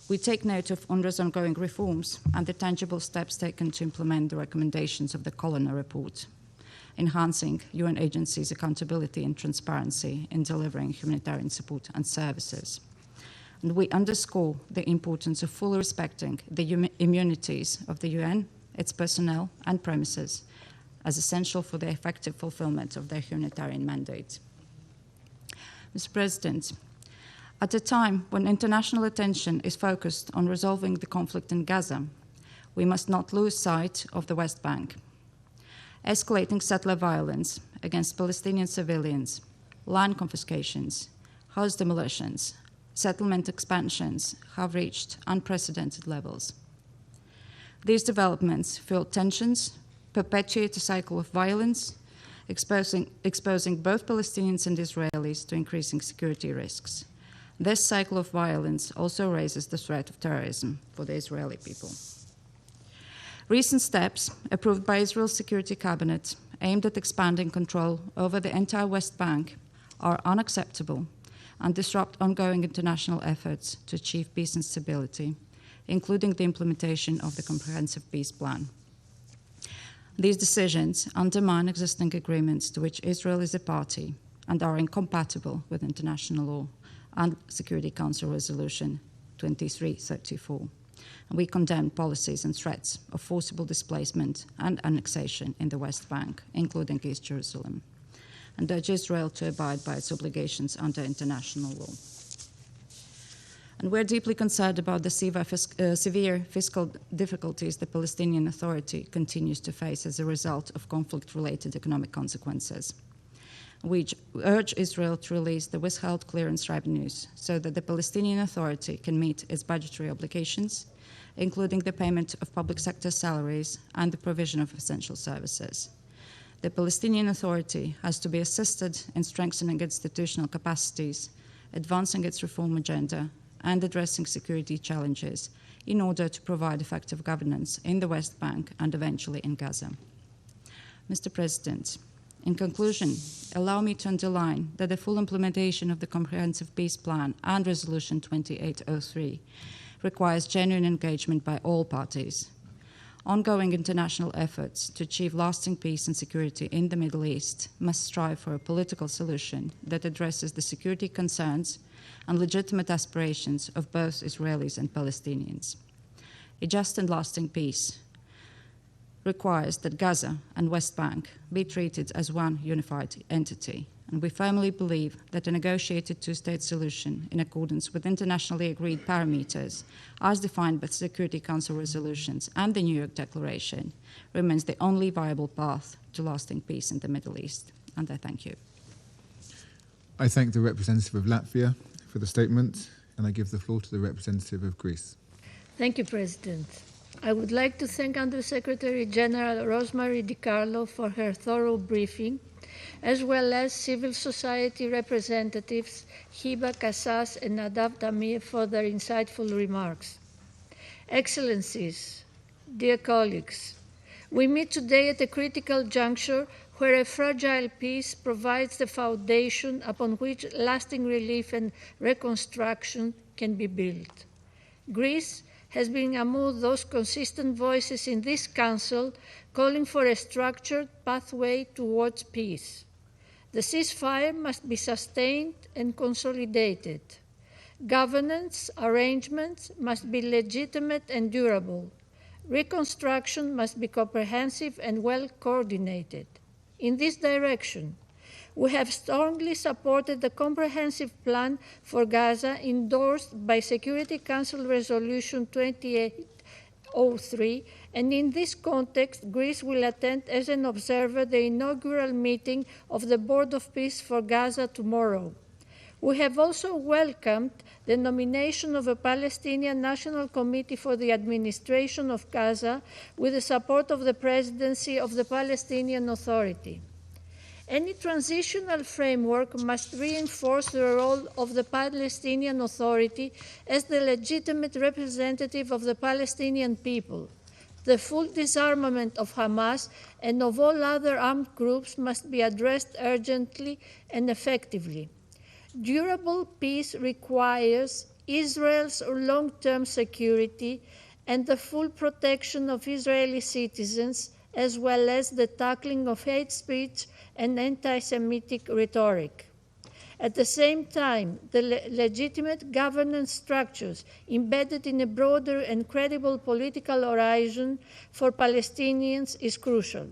We take note of UNRWA's ongoing reforms and the tangible steps taken to implement the recommendations of the Colonna report, enhancing UN agencies' accountability and transparency in delivering humanitarian support and services. And we underscore the importance of fully respecting the immunities of the UN, its personnel and premises, as essential for the effective fulfillment of their humanitarian mandate. Mr. President, at a time when international attention is focused on resolving the conflict in Gaza, we must not lose sight of the West Bank. Escalating settler violence against Palestinian civilians, land confiscations, house demolitions, settlement expansions have reached unprecedented levels. These developments fuel tensions, perpetuate a cycle of violence, exposing both Palestinians and Israelis to increasing security risks. This cycle of violence also raises the threat of terrorism for the Israeli people. Recent steps approved by Israel's Security Cabinet aimed at expanding control over the entire West Bank are unacceptable and disrupt ongoing international efforts to achieve peace and stability, including the implementation of the Comprehensive Peace Plan. These decisions undermine existing agreements to which Israel is a party and are incompatible with international law and Security Council Resolution 2334. And we condemn policies and threats of forcible displacement and annexation in the West Bank, including East Jerusalem, and urge Israel to abide by its obligations under international law. And we're deeply concerned about the severe fiscal difficulties the Palestinian Authority continues to face as a result of conflict-related economic consequences. We urge Israel to release the withheld clearance revenues so that the Palestinian Authority can meet its budgetary obligations, including the payment of public sector salaries and the provision of essential services. The Palestinian Authority has to be assisted in strengthening institutional capacities, advancing its reform agenda, and addressing security challenges in order to provide effective governance in the West Bank and eventually in Gaza. Mr. President, in conclusion, allow me to underline that the full implementation of the Comprehensive Peace Plan and Resolution 2803 requires genuine engagement by all parties. Ongoing international efforts to achieve lasting peace and security in the Middle East must strive for a political solution that addresses the security concerns and legitimate aspirations of both Israelis and Palestinians. A just and lasting peace requires that Gaza and West Bank be treated as one unified entity, and we firmly believe that a negotiated two-state solution in accordance with internationally agreed parameters as defined by Security Council resolutions and the New York Declaration remains the only viable path to lasting peace in the Middle East. And I thank you. I thank the representative of Latvia for the statement, and I give the floor to the representative of Greece. Thank you, President. I would like to thank Undersecretary General Rosemary DiCarlo for her thorough briefing, as well as civil society representatives Hiba Kassas and Nadav Tamir for their insightful remarks. Excellencies, dear colleagues, we meet today at a critical juncture where a fragile peace provides the foundation upon which lasting relief and reconstruction can be built. Greece has been among those consistent voices in this Council calling for a structured pathway towards peace. The ceasefire must be sustained and consolidated. Governance arrangements must be legitimate and durable. Reconstruction must be comprehensive and well coordinated. In this direction, we have strongly supported the comprehensive plan for Gaza endorsed by Security Council Resolution 2803, and in this context, Greece will attend as an observer the inaugural meeting of the Board of Peace for Gaza tomorrow. We have also welcomed the nomination of a Palestinian National Committee for the administration of Gaza with the support of the Presidency of the Palestinian Authority. Any transitional framework must reinforce the role of the Palestinian Authority as the legitimate representative of the Palestinian people. The full disarmament of Hamas and of all other armed groups must be addressed urgently and effectively. Durable peace requires Israel's long-term security and the full protection of Israeli citizens, as well as the tackling of hate speech and anti-Semitic rhetoric. At the same time, the legitimate governance structures embedded in a broader and credible political horizon for Palestinians is crucial.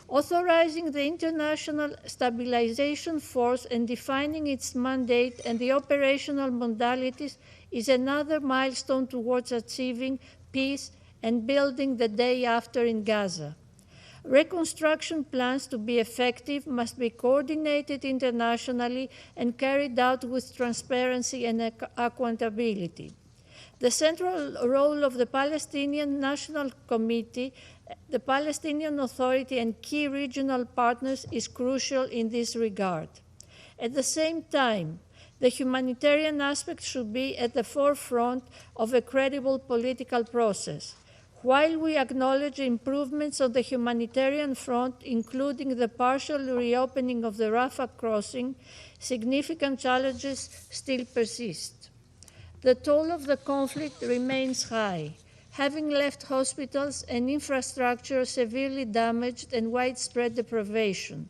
Authorizing the International Stabilization Force and defining its mandate and the operational modalities is another milestone towards achieving peace and building the day after in Gaza. Reconstruction plans to be effective must be coordinated internationally and carried out with transparency and accountability. The central role of the Palestinian National Committee, the Palestinian Authority, and key regional partners is crucial in this regard. At the same time, the humanitarian aspect should be at the forefront of a credible political process. While we acknowledge improvements on the humanitarian front, including the partial reopening of the Rafah crossing, significant challenges still persist. The toll of the conflict remains high, having left hospitals and infrastructure severely damaged and widespread deprivation.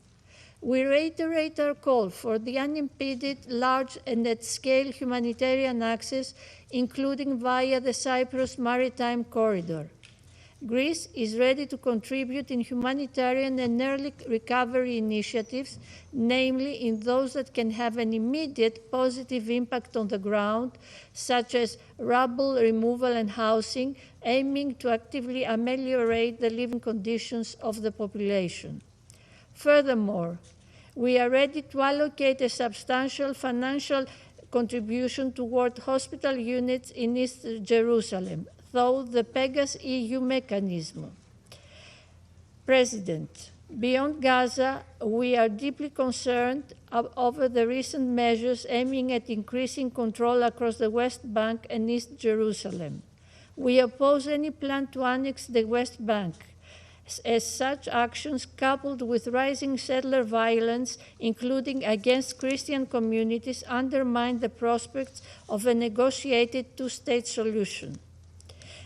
We reiterate our call for the unimpeded, large and at-scale humanitarian access, including via the Cyprus Maritime Corridor. Greece is ready to contribute in humanitarian and early recovery initiatives, namely in those that can have an immediate positive impact on the ground, such as rubble removal and housing, aiming to actively ameliorate the living conditions of the population. Furthermore, we are ready to allocate a substantial financial contribution toward hospital units in East Jerusalem, through the Pegasus EU mechanism. President, beyond Gaza, we are deeply concerned over the recent measures aiming at increasing control across the West Bank and East Jerusalem. We oppose any plan to annex the West Bank, as such actions, coupled with rising settler violence, including against Christian communities, undermine the prospects of a negotiated two-state solution.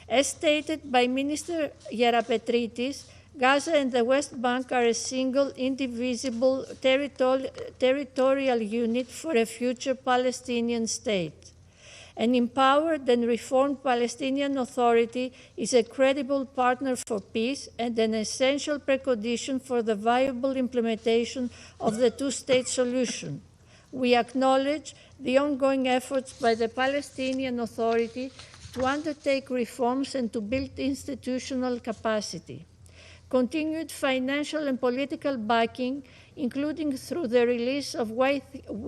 As stated by Minister Yerapetritis, Gaza and the West Bank are a single, indivisible territorial unit for a future Palestinian state. An empowered and reformed Palestinian Authority is a credible partner for peace and an essential precondition for the viable implementation of the two-state solution. We acknowledge the ongoing efforts by the Palestinian Authority to undertake reforms and to build institutional capacity. continued financial and political backing, including through the release of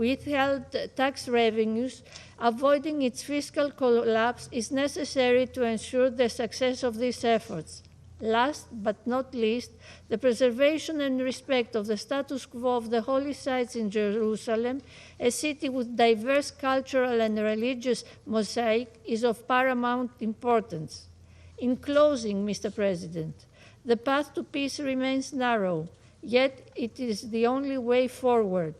withheld tax revenues, avoiding its fiscal collapse, is necessary to ensure the success of these efforts. Last but not least, the preservation and respect of the status quo of the holy sites in Jerusalem, a city with diverse cultural and religious mosaic, is of paramount importance. In closing, Mr. President, the path to peace remains narrow, yet it is the only way forward.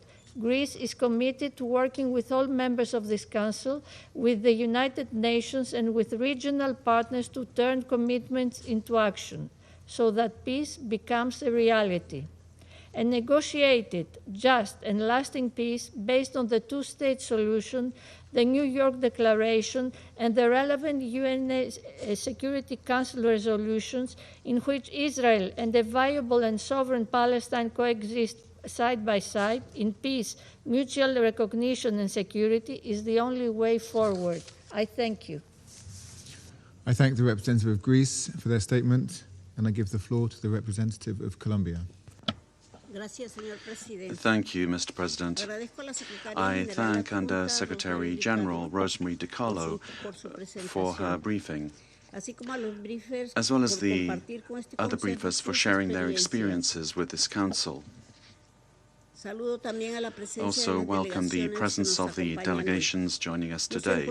Greece is committed to working with all members of this Council, with the United Nations, and with regional partners to turn commitments into action, so that peace becomes a reality. A negotiated, just, and lasting peace based on the two-state solution, the New York Declaration, and the relevant UN Security Council resolutions, in which Israel and a viable and sovereign Palestine coexist side by side in peace, mutual recognition, and security, is the only way forward. I thank you. I thank the representative of Greece for their statement, and I give the floor to the representative of Colombia. Thank you, Mr. President. I thank Under Secretary General Rosemary DiCarlo for her briefing, as well as the other briefers for sharing their experiences with this Council. Also welcome the presence of the delegations joining us today.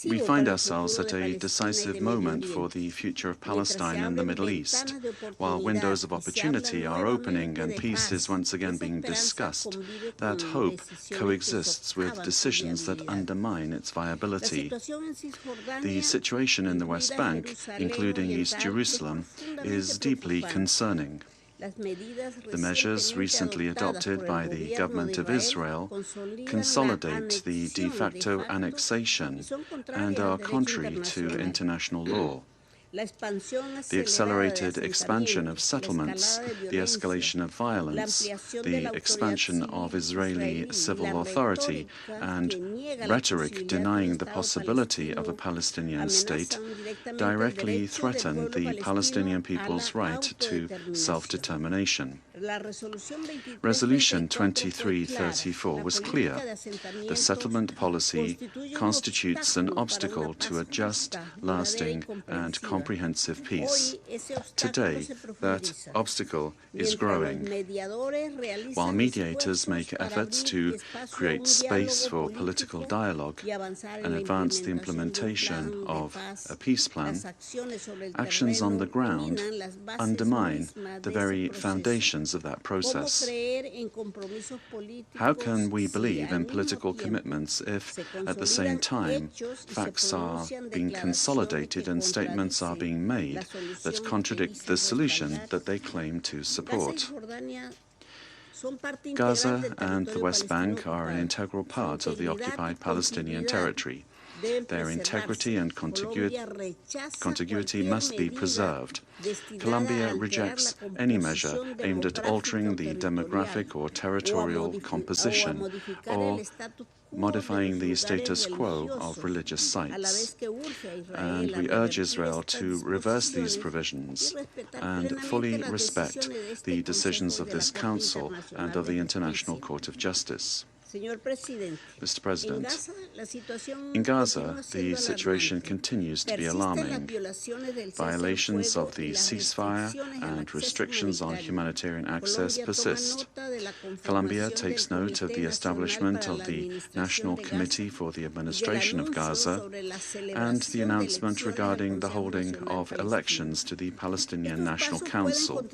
We find ourselves at a decisive moment for the future of Palestine and the Middle East. While windows of opportunity are opening and peace is once again being discussed, that hope coexists with decisions that undermine its viability. The situation in the West Bank, including East Jerusalem, is deeply concerning. The measures recently adopted by the government of Israel consolidate the de facto annexation and are contrary to international law. The accelerated expansion of settlements, the escalation of violence, the expansion of Israeli civil authority, and rhetoric denying the possibility of a Palestinian state directly threaten the Palestinian people's right to self-determination. Resolution 2334 was clear. The settlement policy constitutes an obstacle to a just, lasting, and comprehensive peace. Today, that obstacle is growing. While mediators make efforts to create space for political dialogue and advance the implementation of a peace plan, actions on the ground undermine the very foundations of that process. How can we believe in political commitments if, at the same time, facts are being consolidated and statements are being made that contradict the solution that they claim to support? Gaza and the West Bank are an integral part of the occupied Palestinian territory. Their integrity and contiguity must be preserved. Colombia rejects any measure aimed at altering the demographic or territorial composition or modifying the status quo of religious sites. And we urge Israel to reverse these provisions and fully respect the decisions of this Council and of the International Court of Justice. Mr. President, in Gaza, the situation continues to be alarming. Violations of the ceasefire and restrictions on humanitarian access persist. Colombia takes note of the establishment of the National Committee for the Administration of Gaza and the announcement regarding the holding of elections to the Palestinian National Council.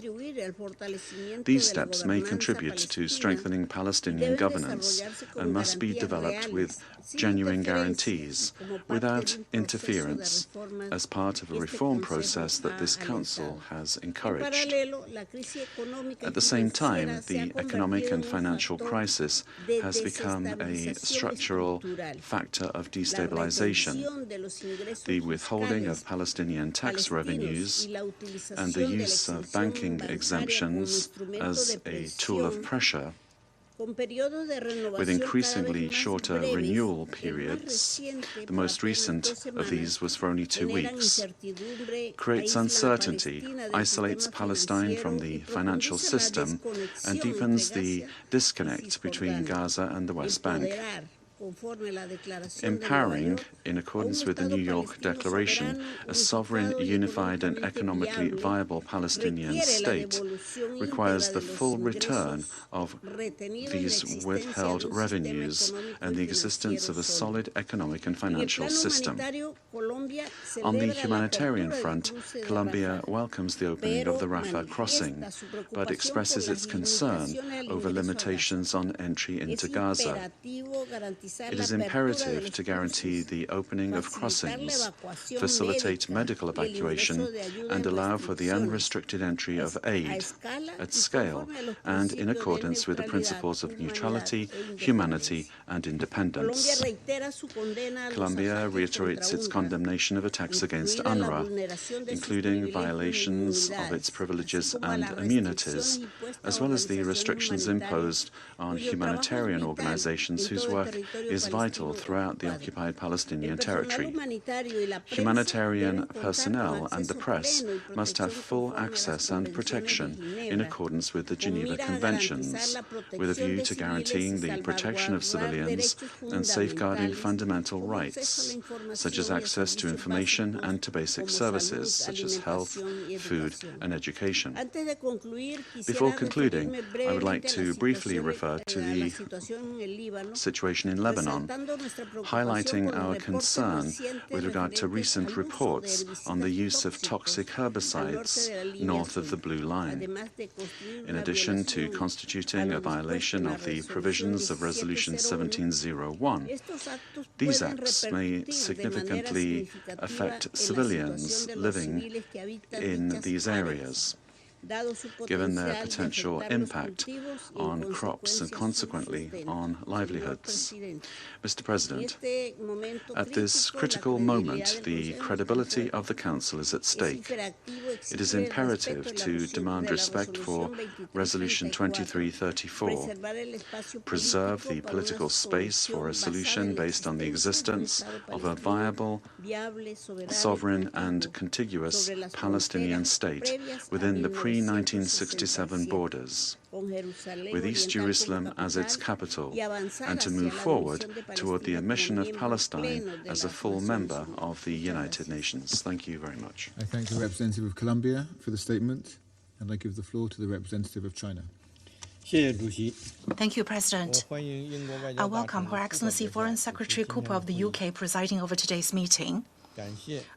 These steps may contribute to strengthening Palestinian governance and must be developed with genuine guarantees, without interference, as part of a reform process that this Council has encouraged. At the same time, the economic and financial crisis has become a structural factor of destabilization. The withholding of Palestinian tax revenues and the use of banking exemptions as a tool of pressure with increasingly shorter renewal periods. The most recent of these was for only 2 weeks. Creates uncertainty, isolates Palestine from the financial system, and deepens the disconnect between Gaza and the West Bank. Empowering, in accordance with the New York Declaration, a sovereign, unified and economically viable Palestinian state requires the full return of these withheld revenues and the existence of a solid economic and financial system. On the humanitarian front, Colombia welcomes the opening of the Rafah crossing, but expresses its concern over limitations on entry into Gaza. It is imperative to guarantee the opening of crossings, facilitate medical evacuation, and allow for the unrestricted entry of aid at scale and in accordance with the principles of neutrality, humanity, and independence. Colombia reiterates its condemnation of attacks against UNRWA, including violations of its privileges and immunities, as well as the restrictions imposed on humanitarian organizations whose work is vital throughout the occupied Palestinian territory. Humanitarian personnel and the press must have full access and protection in accordance with the Geneva Conventions, with a view to guaranteeing the protection of civilians and safeguarding fundamental rights, such as access to information and to basic services, such as health, food, and education. Before concluding, I would like to briefly refer to the situation in Lebanon, highlighting our concern with regard to recent reports on the use of toxic herbicides north of the Blue Line. In addition to constituting a violation of the provisions of Resolution 1701, these acts may significantly affect civilians living in these areas, given their potential impact on crops and consequently on livelihoods. Mr. President, at this critical moment, the credibility of the Council is at stake. It is imperative to demand respect for Resolution 2334, preserve the political space for a solution based on the existence of a viable, sovereign and contiguous Palestinian state within the pre-1967 borders, with East Jerusalem as its capital, and to move forward toward the admission of Palestine as a full member of the United Nations. Thank you very much. I thank the representative of Colombia for the statement, and I give the floor to the representative of China. Thank you, President. I welcome Her Excellency Foreign Secretary Cooper of the UK presiding over today's meeting.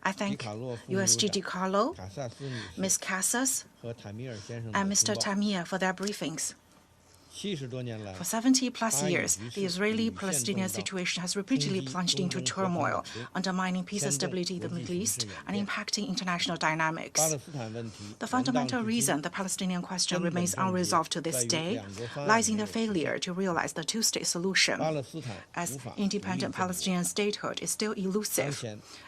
I thank USG Carlo, Ms. Casas, and Mr. Tamir for their briefings. For 70-plus years, the Israeli-Palestinian situation has repeatedly plunged into turmoil, undermining peace and stability in the Middle East and impacting international dynamics. The fundamental reason the Palestinian question remains unresolved to this day lies in the failure to realize the two-state solution, as independent Palestinian statehood is still elusive.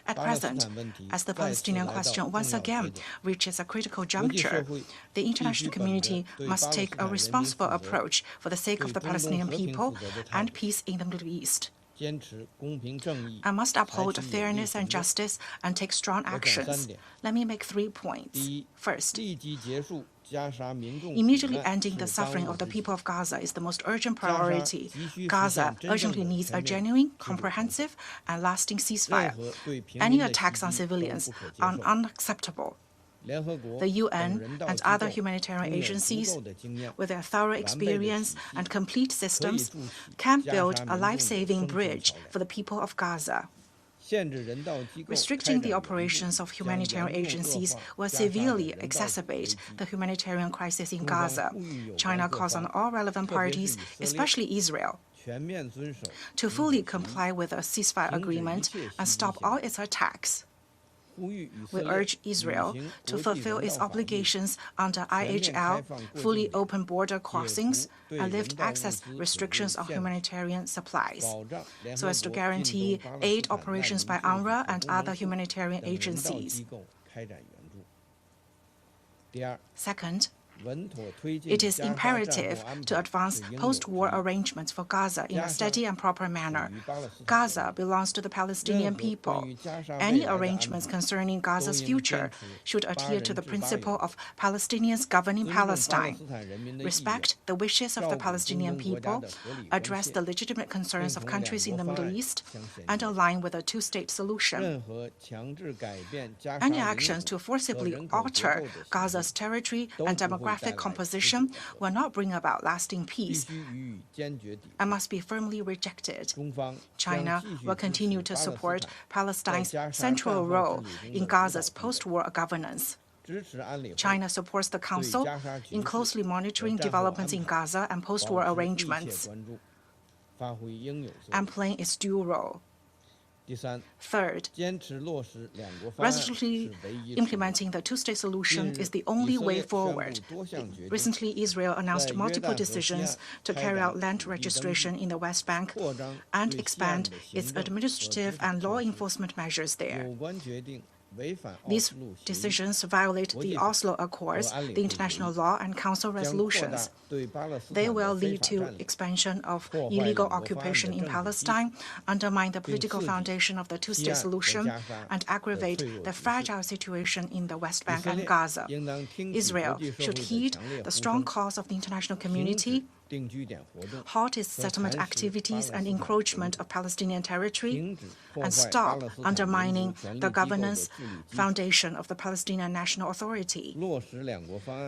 At present, as the Palestinian question once again reaches a critical juncture, the international community must take a responsible approach for the sake of the Palestinian people and peace in the Middle East. I must uphold fairness and justice and take strong actions. Let me make 3 points. First, immediately ending the suffering of the people of Gaza is the most urgent priority. Gaza urgently needs a genuine, comprehensive, and lasting ceasefire. Any attacks on civilians are unacceptable. The UN and other humanitarian agencies, with their thorough experience and complete systems, can build a life-saving bridge for the people of Gaza. Restricting the operations of humanitarian agencies will severely exacerbate the humanitarian crisis in Gaza. China calls on all relevant parties, especially Israel, to fully comply with a ceasefire agreement and stop all its attacks. We urge Israel to fulfill its obligations under IHL, fully open border crossings, and lift access restrictions on humanitarian supplies, so as to guarantee aid operations by UNRWA and other humanitarian agencies. Second, It is imperative to advance post-war arrangements for Gaza in a steady and proper manner. Gaza belongs to the Palestinian people. Any arrangements concerning Gaza's future should adhere to the principle of Palestinians governing Palestine, respect the wishes of the Palestinian people, address the legitimate concerns of countries in the Middle East, and align with a two-state solution. Any actions to forcibly alter Gaza's territory and demographic composition will not bring about lasting peace and must be firmly rejected. China will continue to support Palestine's central role in Gaza's post-war governance. China supports the Council in closely monitoring developments in Gaza and post-war arrangements and playing its due role. Third, resolutely implementing the two-state solution is the only way forward. Recently, Israel announced multiple decisions to carry out land registration in the West Bank and expand its administrative and law enforcement measures there. These decisions violate the Oslo Accords, the international law, and Council resolutions. They will lead to expansion of illegal occupation in Palestine, undermine the political foundation of the two-state solution, and aggravate the fragile situation in the West Bank and Gaza. Israel should heed the strong calls of the international community, halt its settlement activities and encroachment of Palestinian territory, and stop undermining the governance foundation of the Palestinian National Authority.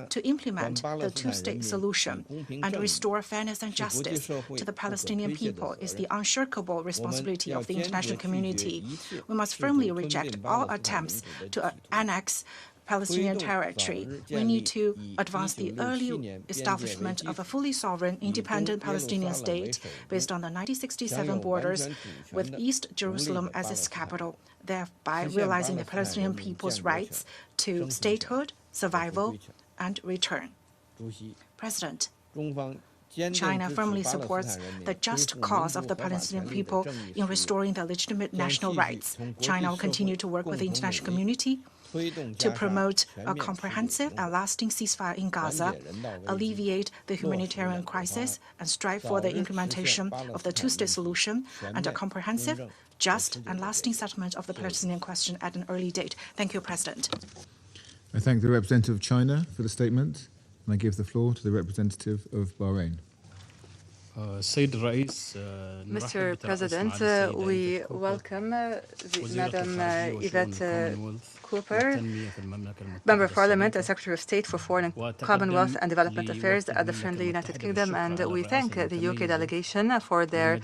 To implement the two-state solution and restore fairness and justice to the Palestinian people is the unshakable responsibility of the international community. We must firmly reject all attempts to annex Palestinian territory. We need to advance the early establishment of a fully sovereign, independent Palestinian state based on the 1967 borders, with East Jerusalem as its capital, thereby realizing the Palestinian people's rights to statehood, survival, and return. President, China firmly supports the just cause of the Palestinian people in restoring their legitimate national rights. China will continue to work with the international community to promote a comprehensive and lasting ceasefire in Gaza, alleviate the humanitarian crisis, and strive for the implementation of the two-state solution and a comprehensive, just, and lasting settlement of the Palestinian question at an early date. Thank you, President. I thank the representative of China for the statement, and I give the floor to the representative of Bahrain. Mr. President, we welcome Madam Yvette Cooper, Member of Parliament and Secretary of State for Foreign and Commonwealth and Development Affairs at the Friendly United Kingdom, and we thank the UK delegation for their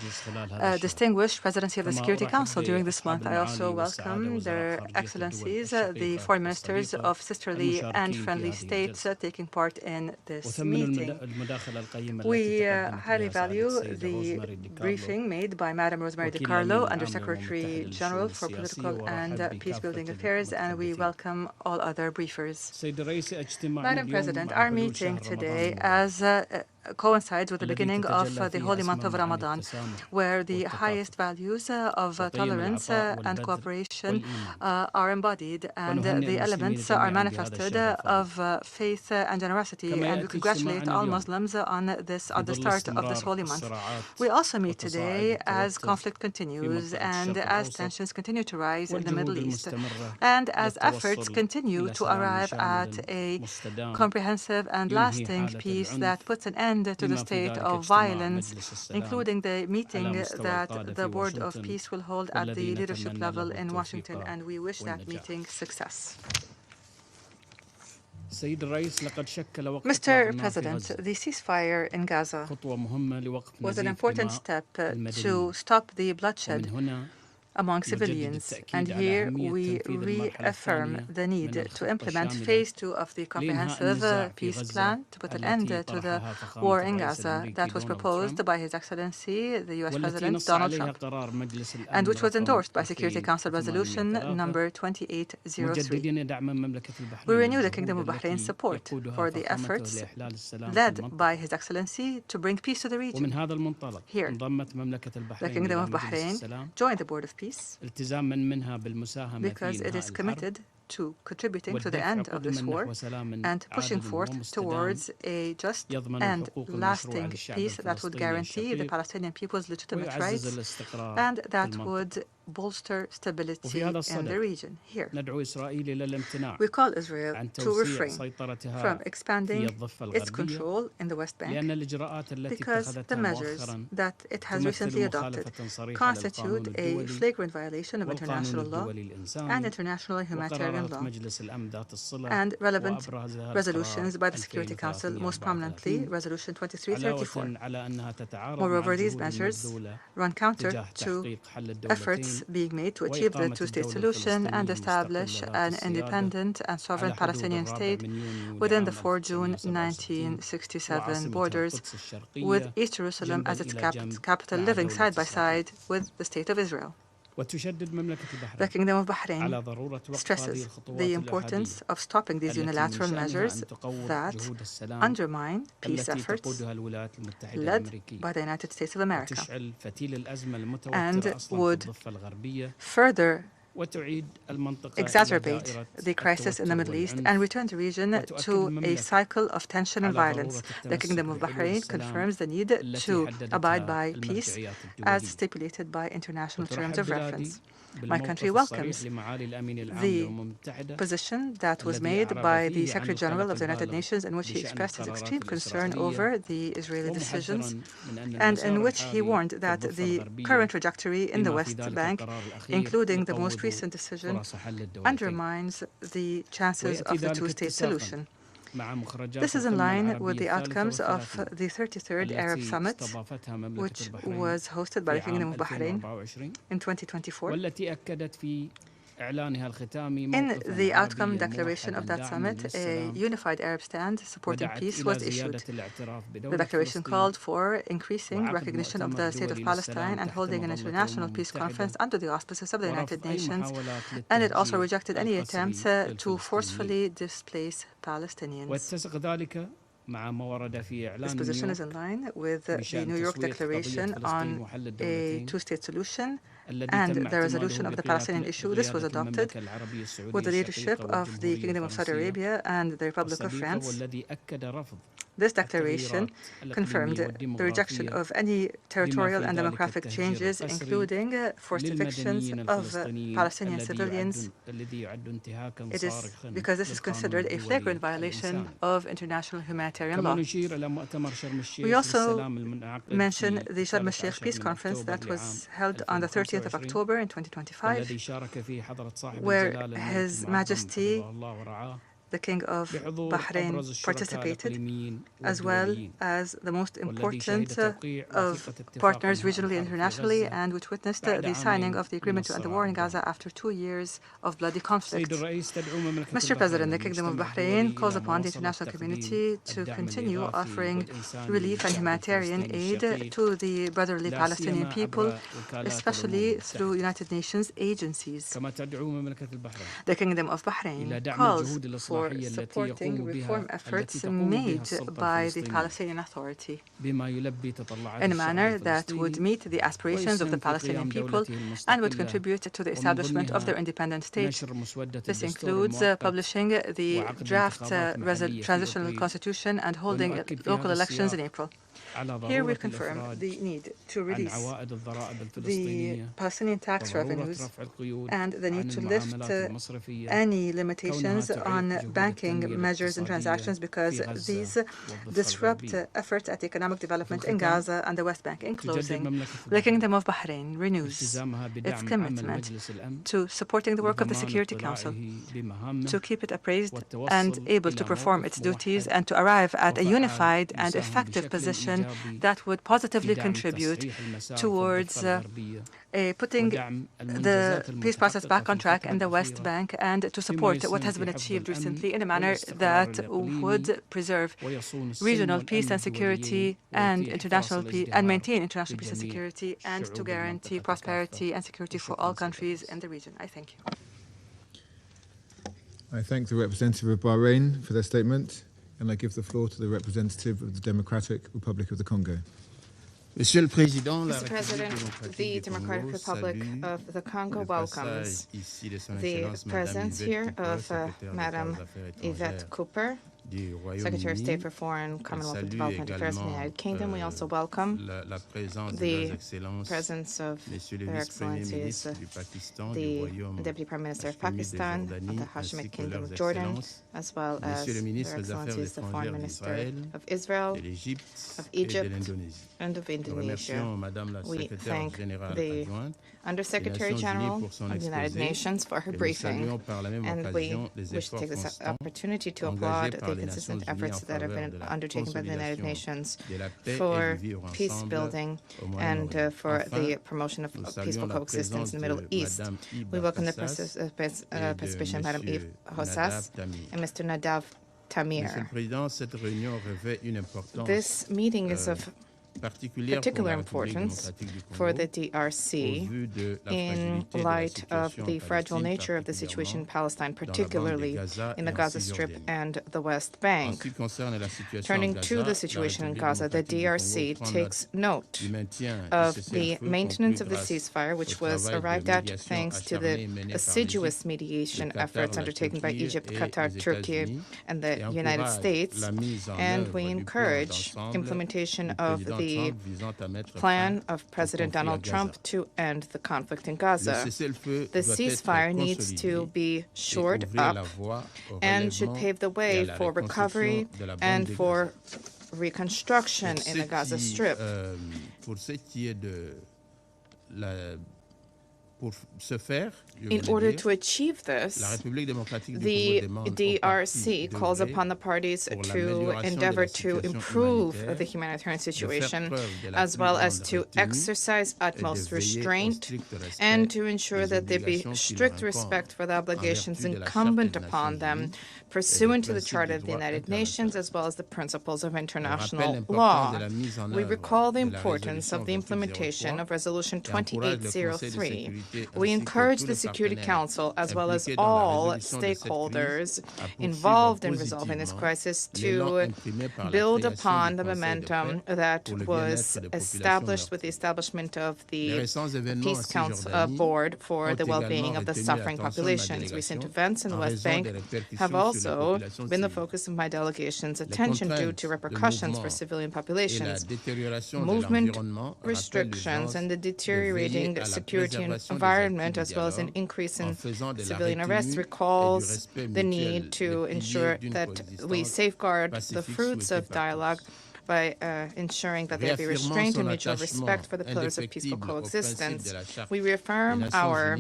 distinguished presidency of the Security Council during this month. I also welcome their excellencies, the foreign ministers of sisterly and friendly states taking part in this meeting. We highly value the briefing made by Madam Rosemary DiCarlo, Under Secretary General for Political and Peacebuilding Affairs, and we welcome all other briefers. Madam President, our meeting today coincides with the beginning of the holy month of Ramadan, where the highest values of tolerance and cooperation are embodied, and the elements are manifested of faith and generosity, and we congratulate all Muslims on the start of this holy month. We also meet today as conflict continues and as tensions continue to rise in the Middle East, and as efforts continue to arrive at a comprehensive and lasting peace that puts an end to the state of violence, including the meeting that the Board of Peace will hold at the leadership level in Washington, and we wish that meeting success. Mr. President, the ceasefire in Gaza was an important step to stop the bloodshed among civilians, and here we reaffirm the need to implement Phase 2 of the comprehensive peace plan to put an end to the war in Gaza that was proposed by His Excellency the U.S. President Donald Trump, and which was endorsed by Security Council Resolution number 2803. We renew the Kingdom of Bahrain's support for the efforts led by His Excellency to bring peace to the region. Here, the Kingdom of Bahrain joined the Board of Peace because it is committed to contributing to the end of this war and pushing forth towards a just and lasting peace that would guarantee the Palestinian people's legitimate rights and that would bolster stability in the region. Here, we call Israel to refrain from expanding its control in the West Bank because the measures that it has recently adopted constitute a flagrant violation of international law and international humanitarian law and relevant resolutions by the Security Council, most prominently Resolution 2334. Moreover, these measures run counter to efforts being made to achieve the two-state solution and establish an independent and sovereign Palestinian state within the 4 June 1967 borders, with East Jerusalem as its capital, living side by side with the State of Israel. The Kingdom of Bahrain stresses the importance of stopping these unilateral measures that undermine peace efforts led by the United States of America and would further exacerbate the crisis in the Middle East and return the region to a cycle of tension and violence. The Kingdom of Bahrain confirms the need to abide by peace as stipulated by international terms of reference. My country welcomes the position that was made by the Secretary General of the United Nations, in which he expressed his extreme concern over the Israeli decisions and in which he warned that the current trajectory in the West Bank, including the most recent decision, undermines the chances of the two-state solution. This is in line with the outcomes of the 33rd Arab Summit, which was hosted by the Kingdom of Bahrain in 2024. In the outcome declaration of that summit, a unified Arab stand supporting peace was issued. The declaration called for increasing recognition of the State of Palestine and holding an international peace conference under the auspices of the United Nations, and it also rejected any attempts to forcefully displace Palestinians. This position is in line with the New York Declaration on a two-state solution and the resolution of the Palestinian issue. This was adopted with the leadership of the Kingdom of Saudi Arabia and the Republic of France. This declaration confirmed the rejection of any territorial and demographic changes, including forced evictions of Palestinian civilians. It is because this is considered a flagrant violation of international humanitarian law. We also mention the Sharm el-Sheikh Peace Conference that was held on the 30th of October in 2025, where His Majesty the King of Bahrain participated, as well as the most important of partners regionally and internationally, and which witnessed the signing of the agreement to end the war in Gaza after 2 years of bloody conflict. Mr. President, the Kingdom of Bahrain calls upon the international community to continue offering relief and humanitarian aid to the brotherly Palestinian people, especially through United Nations agencies. The Kingdom of Bahrain calls for supporting reform efforts made by the Palestinian Authority in a manner that would meet the aspirations of the Palestinian people and would contribute to the establishment of their independent state. This includes publishing the draft transitional constitution and holding local elections in April. Here we confirm the need to release the Palestinian tax revenues and the need to lift any limitations on banking measures and transactions, because these disrupt efforts at economic development in Gaza and the West Bank. In closing, the Kingdom of Bahrain renews its commitment to supporting the work of the Security Council, to keep it appraised and able to perform its duties, and to arrive at a unified and effective position that would positively contribute towards putting the peace process back on track in the West Bank, and to support what has been achieved recently in a manner that would preserve regional peace and security and international peace, and maintain international peace and security, and to guarantee prosperity and security for all countries in the region. I thank you. I thank the representative of Bahrain for their statement, and I give the floor to the representative of the Democratic Republic of the Congo. Mr. President, the Democratic Republic of the Congo welcomes the presence here of Madam Yvette Cooper, Secretary of State for Foreign, Commonwealth of Development Affairs of the United Kingdom. We also welcome the presence of Their Excellencies, the Deputy Prime Minister of Pakistan, of the Hashemite Kingdom of Jordan, as well as Their Excellencies, the Foreign Minister of Israel, of Egypt, and of Indonesia. We thank the Undersecretary General of the United Nations for her briefing, and we wish to take this opportunity to applaud the consistent efforts that have been undertaken by the United Nations for peace building and for the promotion of peaceful coexistence in the Middle East. We welcome the participation of Madam Eve Hossas and Mr. Nadav Tamir. This meeting is of particular importance for the DRC in light of the fragile nature of the situation in Palestine, particularly in the Gaza Strip and the West Bank. Turning to the situation in Gaza, the DRC takes note of the maintenance of the ceasefire, which was arrived at thanks to the assiduous mediation efforts undertaken by Egypt, Qatar, Turkey, and the United States, and we encourage implementation of the plan of President Donald Trump to end the conflict in Gaza. The ceasefire needs to be shored up and should pave the way for recovery and for reconstruction in the Gaza Strip. In order to achieve this, the DRC calls upon the parties to endeavor to improve the humanitarian situation, as well as to exercise utmost restraint and to ensure that there be strict respect for the obligations incumbent upon them pursuant to the Charter of the United Nations, as well as the principles of international law. We recall the importance of the implementation of Resolution 2803. We encourage the Security Council, as well as all stakeholders involved in resolving this crisis, to build upon the momentum that was established with the establishment of the Peace Council Board for the well-being of the suffering populations. Recent events in the West Bank have also been the focus of my delegation's attention due to repercussions for civilian populations. Movement restrictions and the deteriorating security environment, as well as an increase in civilian arrests, recalls the need to ensure that we safeguard the fruits of dialogue by ensuring that there be restraint and mutual respect for the pillars of peaceful coexistence. We reaffirm our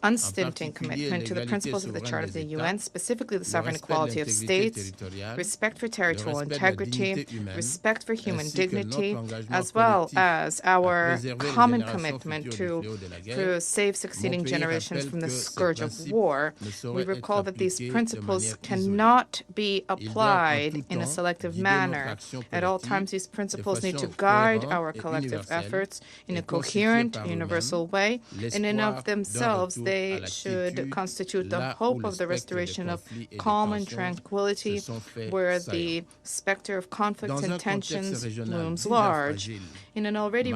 unstinting commitment to the principles of the Charter of the UN, specifically the sovereign equality of states, respect for territorial integrity, respect for human dignity, as well as our common commitment to save succeeding generations from the scourge of war. We recall that these principles cannot be applied in a selective manner. At all times, these principles need to guide our collective efforts in a coherent, universal way, and in of themselves, they should constitute the hope of the restoration of calm and tranquility, where the specter of conflicts and tensions looms large. In an already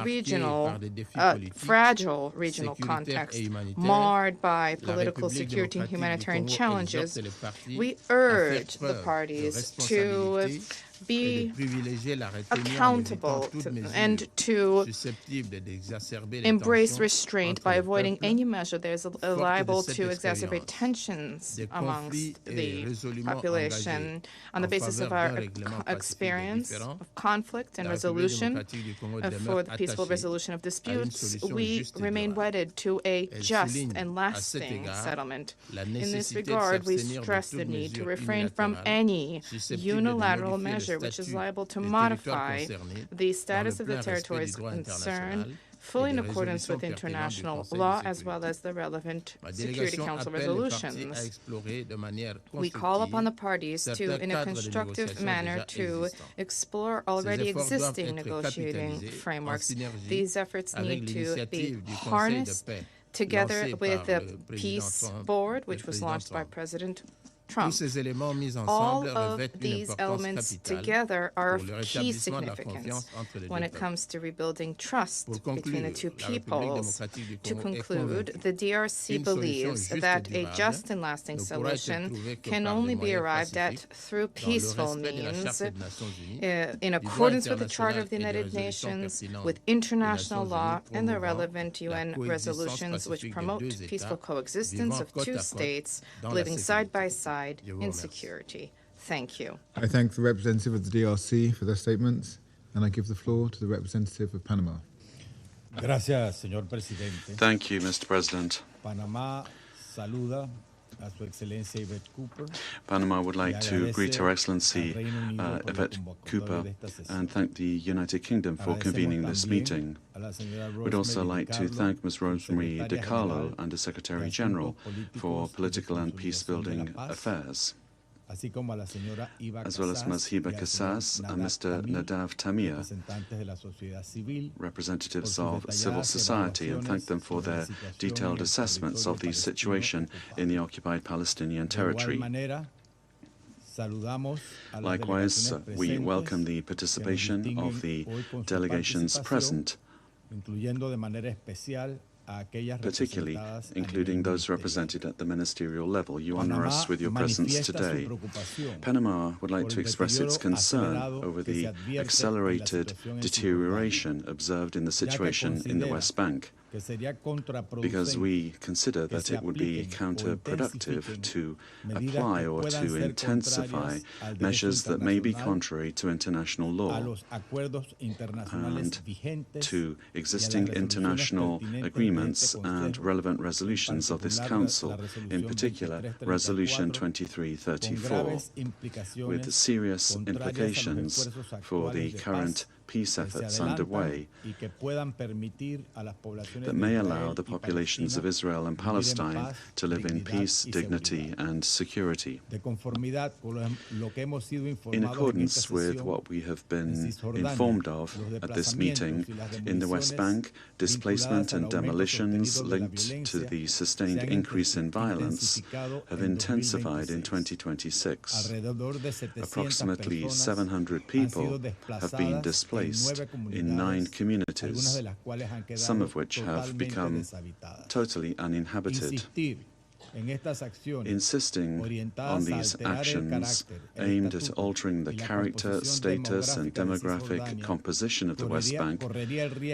fragile regional context, marred by political, security, and humanitarian challenges, we urge the parties to be accountable and to embrace restraint by avoiding any measure that is liable to exacerbate tensions amongst the population. On the basis of our experience of conflict and resolution for the peaceful resolution of disputes, we remain wedded to a just and lasting settlement. In this regard, we stress the need to refrain from any unilateral measure which is liable to modify the status of the territories concerned, fully in accordance with international law as well as the relevant Security Council resolutions. We call upon the parties to, in a constructive manner, to explore already existing negotiating frameworks. These efforts need to be harnessed together with the Peace Board, which was launched by President Trump. All of these elements together are of key significance when it comes to rebuilding trust between the two peoples. To conclude, the DRC believes that a just and lasting solution can only be arrived at through peaceful means, in accordance with the Charter of the United Nations, with international law and the relevant UN resolutions which promote peaceful coexistence of two states living side by side in security. Thank you. I thank the representative of the DRC for their statements, and I give the floor to the representative of Panama. Gracias, señor presidente. Thank you, Mr. President. Panama saluda a su excelencia Yvette Cooper. Panama would like to greet Her Excellency Yvette Cooper and thank the United Kingdom for convening this meeting. We'd also like to thank Ms. Rosemary DiCarlo, Under Secretary General for Political and Peacebuilding Affairs, as well as Ms. Hiba Kassas and Mr. Nadav Tamir, representatives of civil society, and thank them for their detailed assessments of the situation in the occupied Palestinian territory. Likewise, we welcome the participation of the delegations present, particularly including those represented at the ministerial level. You honor us with your presence today. Panama would like to express its concern over the accelerated deterioration observed in the situation in the West Bank, because we consider that it would be counterproductive to apply or to intensify measures that may be contrary to international law and to existing international agreements and relevant resolutions of this Council, in particular Resolution 2334, with serious implications for the current peace efforts underway that may allow the populations of Israel and Palestine to live in peace, dignity, and security. In accordance with what we have been informed of at this meeting, in the West Bank, displacement and demolitions linked to the sustained increase in violence have intensified in 2026. Approximately 700 people have been displaced in 9 communities, some of which have become totally uninhabited. Insisting on these actions aimed at altering the character, status, and demographic composition of the West Bank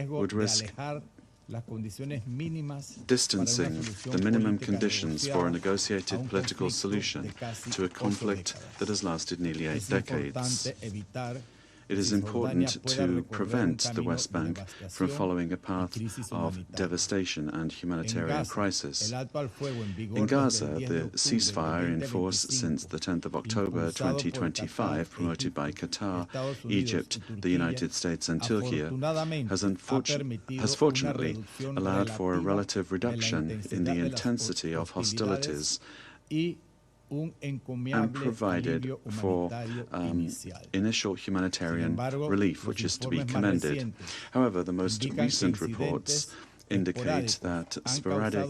would risk distancing the minimum conditions for a negotiated political solution to a conflict that has lasted nearly 8 decades. It is important to prevent the West Bank from following a path of devastation and humanitarian crisis. In Gaza, the ceasefire in force since the 10th of October 2025, promoted by Qatar, Egypt, the United States, and Turkey, has fortunately allowed for a relative reduction in the intensity of hostilities and provided for initial humanitarian relief, which is to be commended. However, the most recent reports indicate that sporadic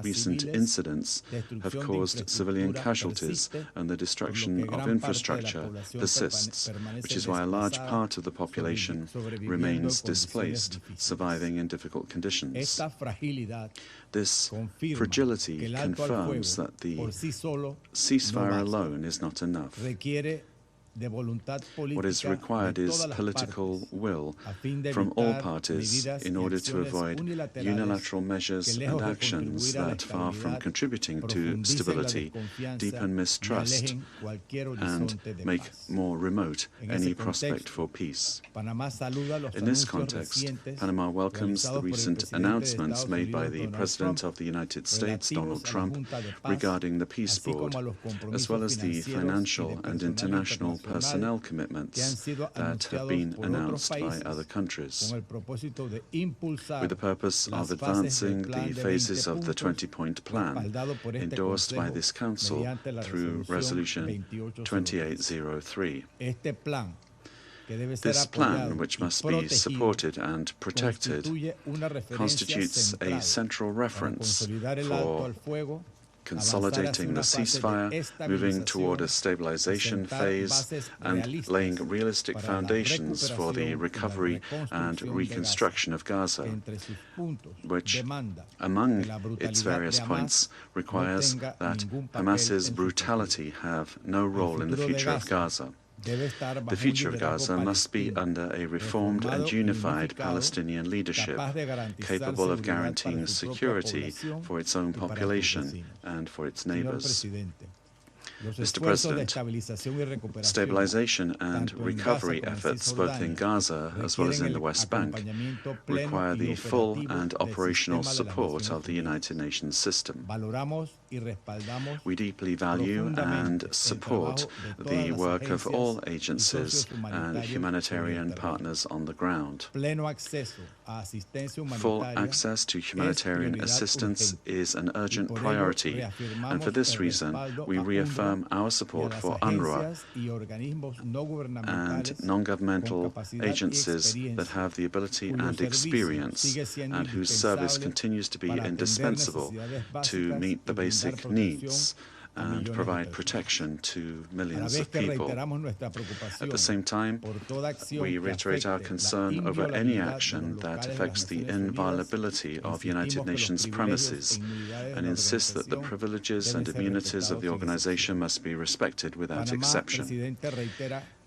recent incidents have caused civilian casualties and the destruction of infrastructure persists, which is why a large part of the population remains displaced, surviving in difficult conditions. This fragility confirms that the ceasefire alone is not enough. What is required is political will from all parties in order to avoid unilateral measures and actions that, far from contributing to stability, deepen mistrust and make more remote any prospect for peace. In this context, Panama welcomes the recent announcements made by the President of the United States, Donald Trump, regarding the Peace Board, as well as the financial and international personnel commitments that have been announced by other countries, with the purpose of advancing the phases of the 20-point plan endorsed by this Council through Resolution 2803. This plan, which must be supported and protected, constitutes a central reference for consolidating the ceasefire, moving toward a stabilization phase, and laying realistic foundations for the recovery and reconstruction of Gaza, which, among its various points, requires that Hamas's brutality have no role in the future of Gaza. The future of Gaza must be under a reformed and unified Palestinian leadership, capable of guaranteeing security for its own population and for its neighbors. Mr. President, stabilization and recovery efforts both in Gaza as well as in the West Bank require the full and operational support of the United Nations system. We deeply value and support the work of all agencies and humanitarian partners on the ground. Full access to humanitarian assistance is an urgent priority, and for this reason, we reaffirm our support for UNRWA and non-governmental agencies that have the ability and experience and whose service continues to be indispensable to meet the basic needs and provide protection to millions of people. At the same time, we reiterate our concern over any action that affects the inviolability of United Nations premises and insist that the privileges and immunities of the organization must be respected without exception.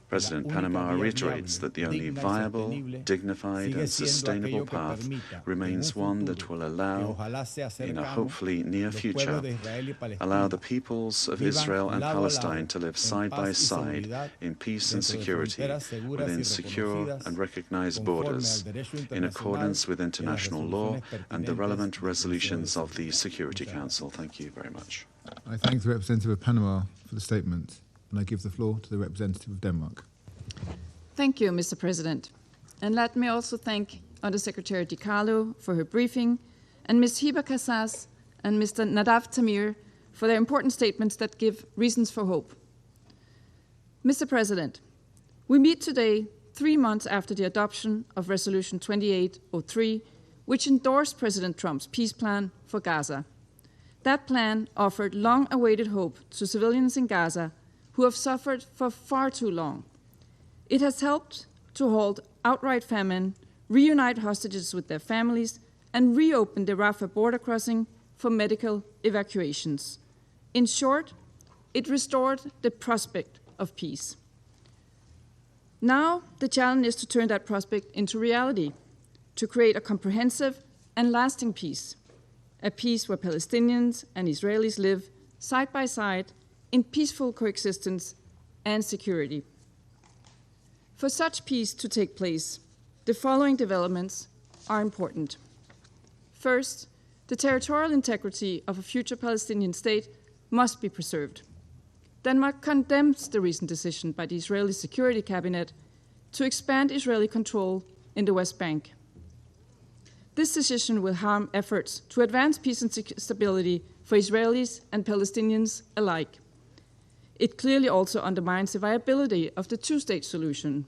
President Panama reiterates that the only viable, dignified and sustainable path remains one that will allow, in a hopefully near future, allow the peoples of Israel and Palestine to live side by side in peace and security within secure and recognized borders, in accordance with international law and the relevant resolutions of the Security Council. Thank you very much. I thank the representative of Panama for the statement, and I give the floor to the representative of Denmark. Thank you, Mr. President. And let me also thank Undersecretary Di Carlo for her briefing, and Ms. Hiba Kassas and Mr. Nadav Tamir for their important statements that give reasons for hope. Mr. President, we meet today 3 months after the adoption of Resolution 2803, which endorsed President Trump's peace plan for Gaza. That plan offered long-awaited hope to civilians in Gaza who have suffered for far too long. It has helped to halt outright famine, reunite hostages with their families, and reopen the Rafah border crossing for medical evacuations. In short, it restored the prospect of peace. Now, the challenge is to turn that prospect into reality, to create a comprehensive and lasting peace, a peace where Palestinians and Israelis live side by side in peaceful coexistence and security. For such peace to take place, the following developments are important. First, the territorial integrity of a future Palestinian state must be preserved. Denmark condemns the recent decision by the Israeli Security Cabinet to expand Israeli control in the West Bank. This decision will harm efforts to advance peace and stability for Israelis and Palestinians alike. It clearly also undermines the viability of the two-state solution.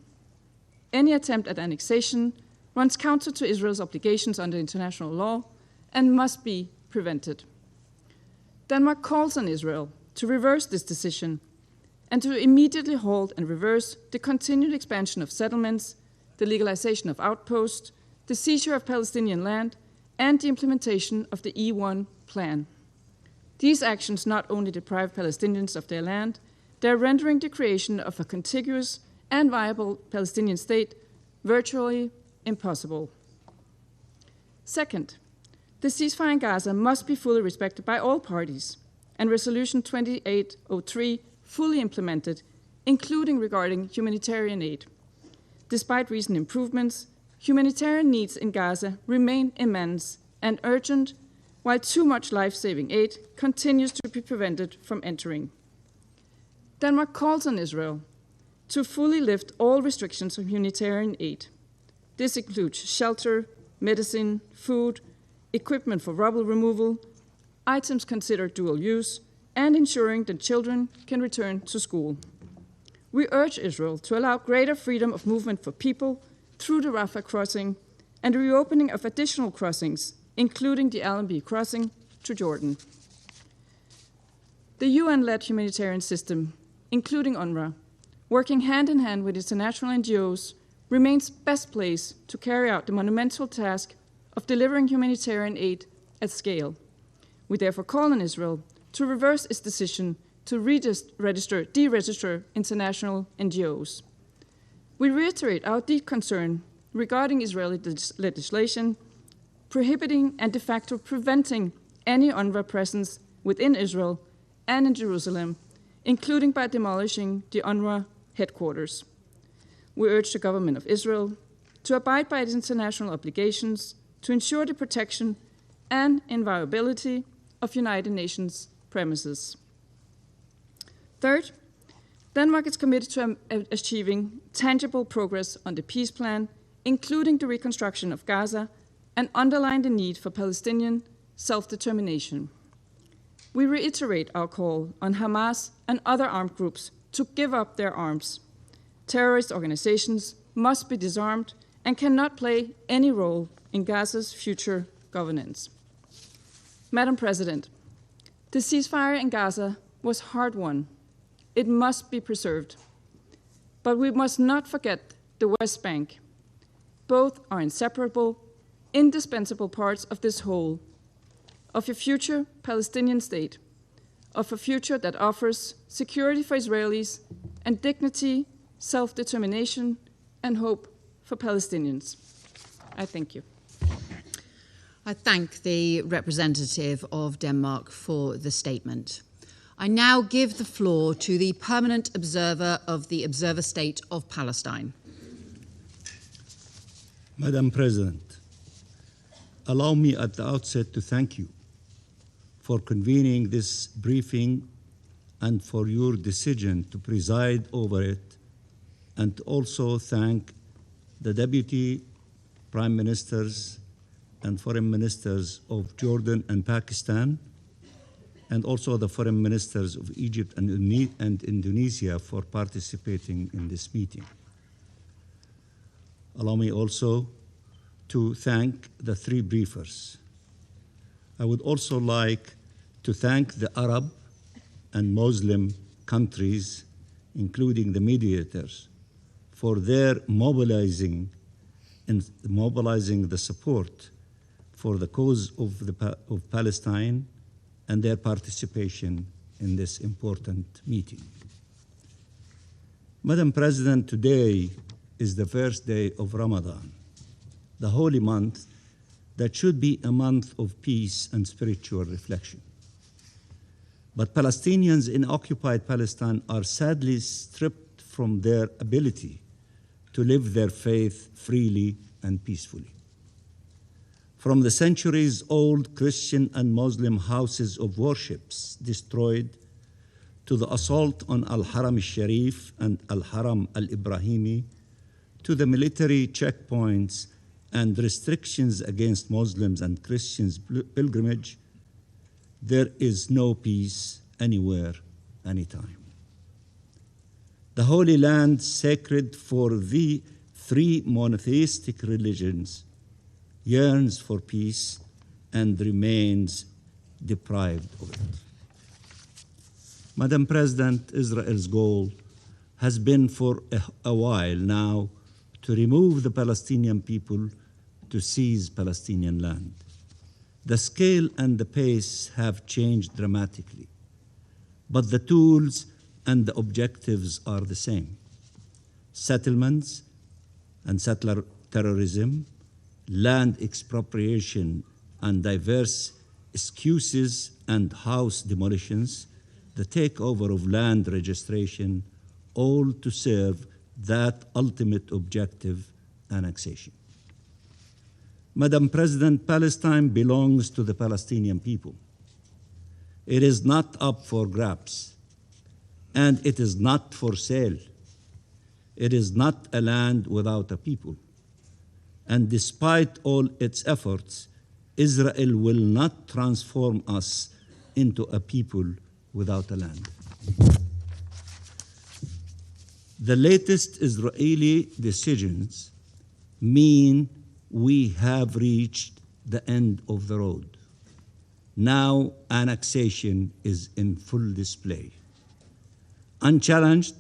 Any attempt at annexation runs counter to Israel's obligations under international law and must be prevented. Denmark calls on Israel to reverse this decision and to immediately halt and reverse the continued expansion of settlements, the legalization of outposts, the seizure of Palestinian land, and the implementation of the E1 plan. These actions not only deprive Palestinians of their land, they are rendering the creation of a contiguous and viable Palestinian state virtually impossible. Second, the ceasefire in Gaza must be fully respected by all parties, and Resolution 2803 fully implemented, including regarding humanitarian aid. Despite recent improvements, humanitarian needs in Gaza remain immense and urgent, while too much life-saving aid continues to be prevented from entering. Denmark calls on Israel to fully lift all restrictions on humanitarian aid. This includes shelter, medicine, food, equipment for rubble removal, items considered dual use, and ensuring that children can return to school. We urge Israel to allow greater freedom of movement for people through the Rafah crossing and the reopening of additional crossings, including the Allenby crossing to Jordan. The UN-led humanitarian system, including UNRWA, working hand in hand with international NGOs, remains best placed to carry out the monumental task of delivering humanitarian aid at scale. We therefore call on Israel to reverse its decision to deregister international NGOs. We reiterate our deep concern regarding Israeli legislation prohibiting and de facto preventing any UNRWA presence within Israel and in Jerusalem, including by demolishing the UNRWA headquarters. We urge the government of Israel to abide by its international obligations to ensure the protection and inviolability of United Nations premises. Third, Denmark is committed to achieving tangible progress on the peace plan, including the reconstruction of Gaza, and underline the need for Palestinian self-determination. We reiterate our call on Hamas and other armed groups to give up their arms. Terrorist organizations must be disarmed and cannot play any role in Gaza's future governance. Madam President, the ceasefire in Gaza was hard-won. It must be preserved. But we must not forget the West Bank. Both are inseparable, indispensable parts of this whole, of a future Palestinian state, of a future that offers security for Israelis and dignity, self-determination, and hope for Palestinians. I thank you. I thank the representative of Denmark for the statement. I now give the floor to the permanent observer of the Observer State of Palestine. Madam President, allow me at the outset to thank you for convening this briefing and for your decision to preside over it, and also thank the Deputy Prime Ministers and Foreign Ministers of Jordan and Pakistan, and also the Foreign Ministers of Egypt and Indonesia for participating in this meeting. Allow me also to thank the three briefers. I would also like to thank the Arab and Muslim countries, including the mediators, for their mobilizing the support for the cause of Palestine and their participation in this important meeting. Madam President, today is the first day of Ramadan, the holy month that should be a month of peace and spiritual reflection. But Palestinians in occupied Palestine are sadly stripped from their ability to live their faith freely and peacefully. From the centuries-old Christian and Muslim houses of worships destroyed, to the assault on Al-Haram al-Sharif and Al-Haram al-Ibrahimi, to the military checkpoints and restrictions against Muslims and Christians' pilgrimage, there is no peace anywhere, anytime. The Holy Land, sacred for the three monotheistic religions, yearns for peace and remains deprived of it. Madam President, Israel's goal has been for a while now to remove the Palestinian people, to seize Palestinian land. The scale and the pace have changed dramatically, but the tools and the objectives are the same. Settlements and settler terrorism, land expropriation and diverse excuses and house demolitions, the takeover of land registration, all to serve that ultimate objective, annexation. Madam President, Palestine belongs to the Palestinian people. It is not up for grabs, and it is not for sale. It is not a land without a people. And despite all its efforts, Israel will not transform us into a people without a land. The latest Israeli decisions mean we have reached the end of the road. Now annexation is in full display. Unchallenged,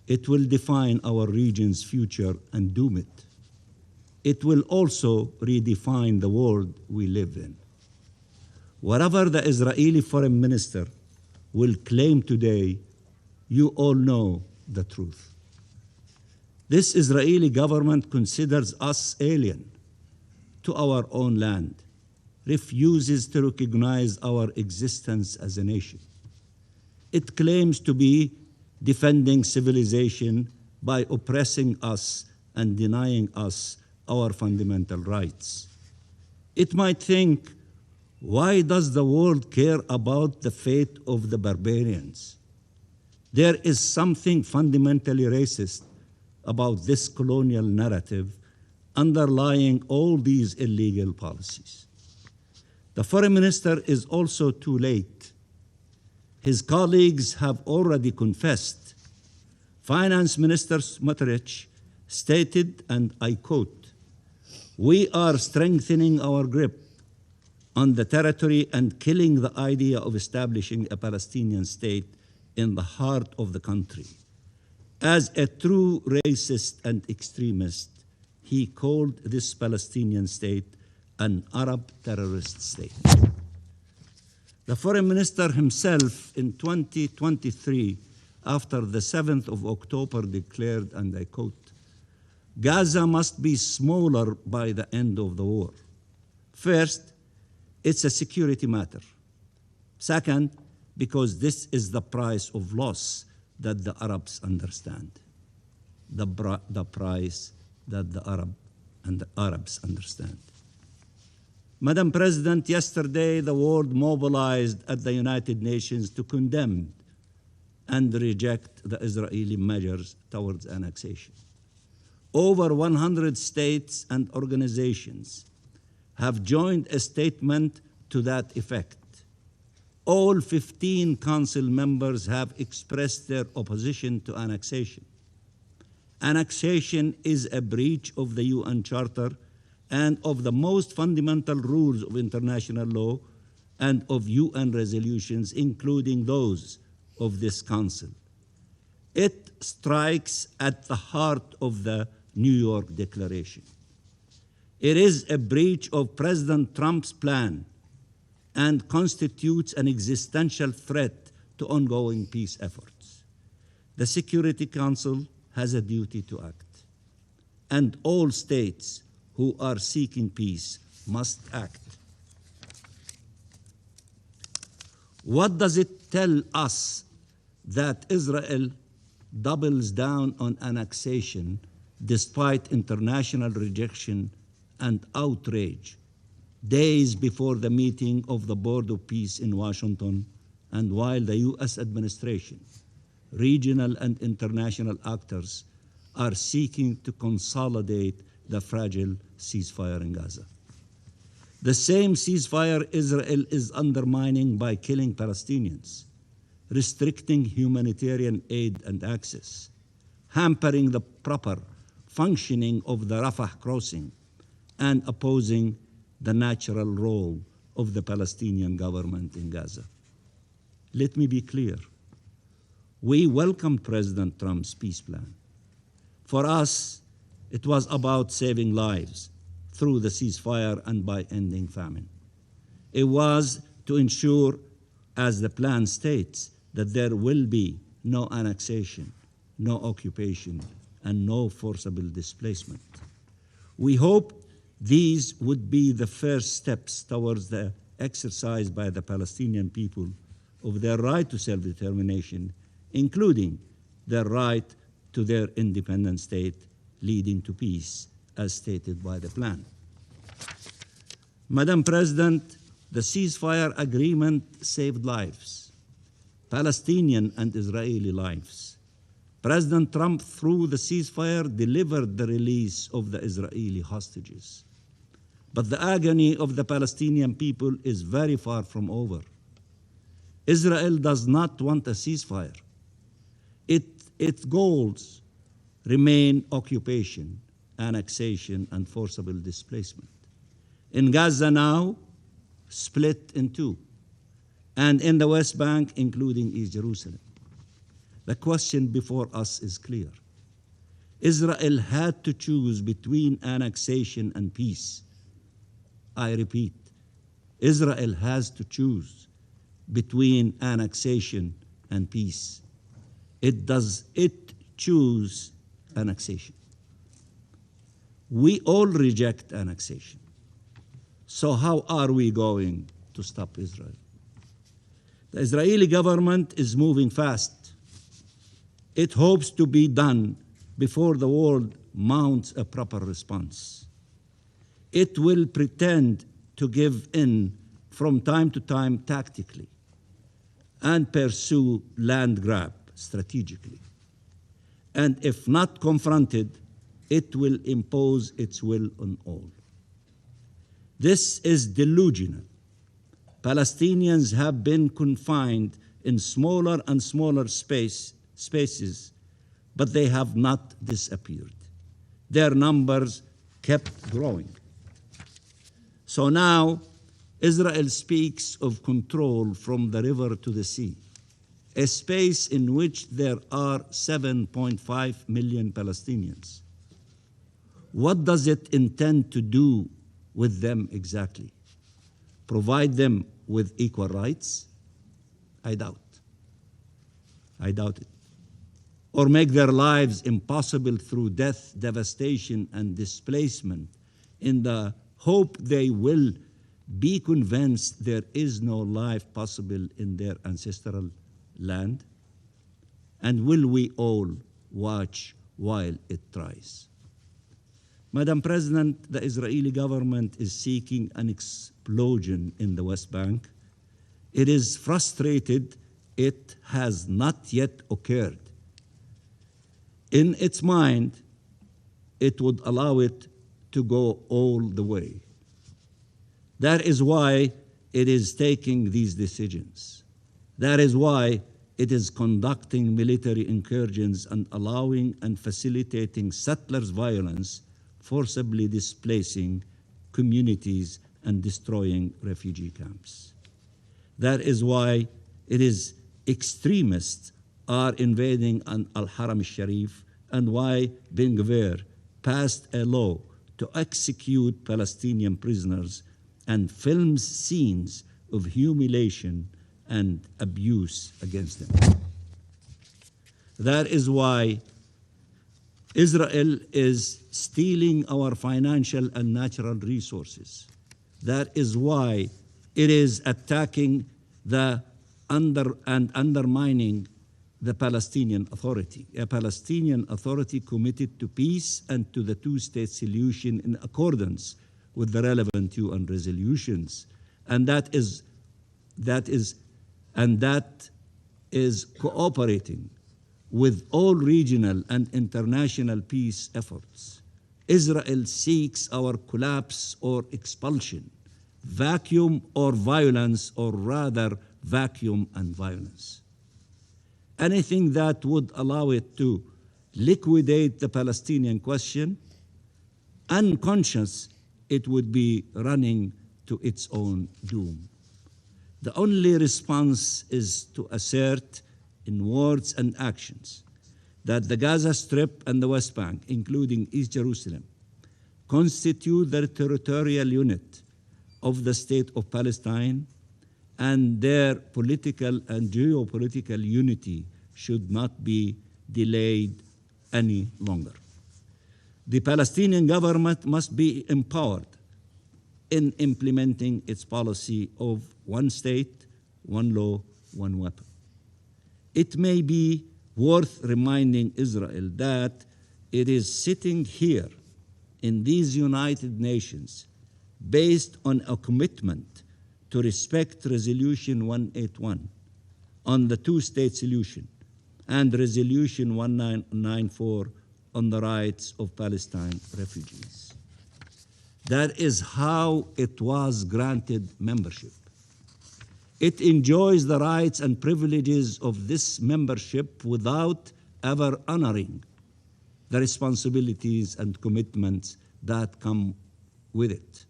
it will define our region's future and doom it. It will also redefine the world we live in. Whatever the Israeli foreign minister will claim today, you all know the truth. This Israeli government considers us alien to our own land, refuses to recognize our existence as a nation. It claims to be defending civilization by oppressing us and denying us our fundamental rights. It might think, why does the world care about the fate of the barbarians? There is something fundamentally racist about this colonial narrative underlying all these illegal policies. The foreign minister is also too late. His colleagues have already confessed. Finance Minister Smotrich stated, and I quote, "We are strengthening our grip on the territory and killing the idea of establishing a Palestinian state in the heart of the country." As a true racist and extremist, he called this Palestinian state an Arab terrorist state. The foreign minister himself in 2023, after the 7th of October, declared, and I quote, "Gaza must be smaller by the end of the war. First, it's a security matter. Second, because this is the price of loss that the Arabs understand. The price that the Arabs understand." Madam President, yesterday the world mobilized at the United Nations to condemn and reject the Israeli measures towards annexation. Over 100 states and organizations have joined a statement to that effect. All 15 council members have expressed their opposition to annexation. Annexation is a breach of the UN Charter and of the most fundamental rules of international law and of UN resolutions, including those of this Council. It strikes at the heart of the New York Declaration. It is a breach of President Trump's plan and constitutes an existential threat to ongoing peace efforts. The Security Council has a duty to act, and all states who are seeking peace must act. What does it tell us that Israel doubles down on annexation despite international rejection and outrage, days before the meeting of the Board of Peace in Washington, and while the US administration, regional and international actors are seeking to consolidate the fragile ceasefire in Gaza? The same ceasefire Israel is undermining by killing Palestinians, restricting humanitarian aid and access, hampering the proper functioning of the Rafah crossing, and opposing the natural role of the Palestinian government in Gaza. Let me be clear. We welcomed President Trump's peace plan. For us, it was about saving lives through the ceasefire and by ending famine. It was to ensure, as the plan states, that there will be no annexation, no occupation, and no forcible displacement. We hope these would be the first steps towards the exercise by the Palestinian people of their right to self-determination, including their right to their independent state leading to peace, as stated by the plan. Madam President, the ceasefire agreement saved lives, Palestinian and Israeli lives. President Trump, through the ceasefire, delivered the release of the Israeli hostages. But the agony of the Palestinian people is very far from over. Israel does not want a ceasefire. Its goals remain occupation, annexation, and forcible displacement. In Gaza now, split in two, and in the West Bank, including East Jerusalem. The question before us is clear. Israel had to choose between annexation and peace. I repeat, Israel has to choose between annexation and peace. Does it choose annexation? We all reject annexation. So how are we going to stop Israel? The Israeli government is moving fast. It hopes to be done before the world mounts a proper response. It will pretend to give in from time to time tactically and pursue land grab strategically. And if not confronted, it will impose its will on all. This is delusional. Palestinians have been confined in smaller and smaller spaces, but they have not disappeared. Their numbers kept growing. So now, Israel speaks of control from the river to the sea, a space in which there are 7.5 million Palestinians. What does it intend to do with them exactly? Provide them with equal rights? I doubt it. Or make their lives impossible through death, devastation, and displacement in the hope they will be convinced there is no life possible in their ancestral land? And will we all watch while it tries? Madam President, the Israeli government is seeking an explosion in the West Bank. It is frustrated it has not yet occurred. In its mind, it would allow it to go all the way. That is why it is taking these decisions. That is why it is conducting military incursions and allowing and facilitating settlers' violence, forcibly displacing communities and destroying refugee camps. That is why it is extremists are invading Al-Haram al-Sharif, and why Ben Gvir passed a law to execute Palestinian prisoners and films scenes of humiliation and abuse against them. That is why Israel is stealing our financial and natural resources. That is why it is attacking and undermining the Palestinian Authority, a Palestinian Authority committed to peace and to the two-state solution in accordance with the relevant UN resolutions, and that is cooperating with all regional and international peace efforts. Israel seeks our collapse or expulsion, vacuum or violence, or rather vacuum and violence. Anything that would allow it to liquidate the Palestinian question, unconscious, it would be running to its own doom. The only response is to assert in words and actions that the Gaza Strip and the West Bank, including East Jerusalem, constitute the territorial unit of the state of Palestine, and their political and geopolitical unity should not be delayed any longer. The Palestinian government must be empowered in implementing its policy of one state, one law, one weapon. It may be worth reminding Israel that it is sitting here in these United Nations based on a commitment to respect Resolution 181 on the two-state solution and Resolution 1994 on the rights of Palestine refugees. That is how it was granted membership. It enjoys the rights and privileges of this membership without ever honoring the responsibilities and commitments that come with it.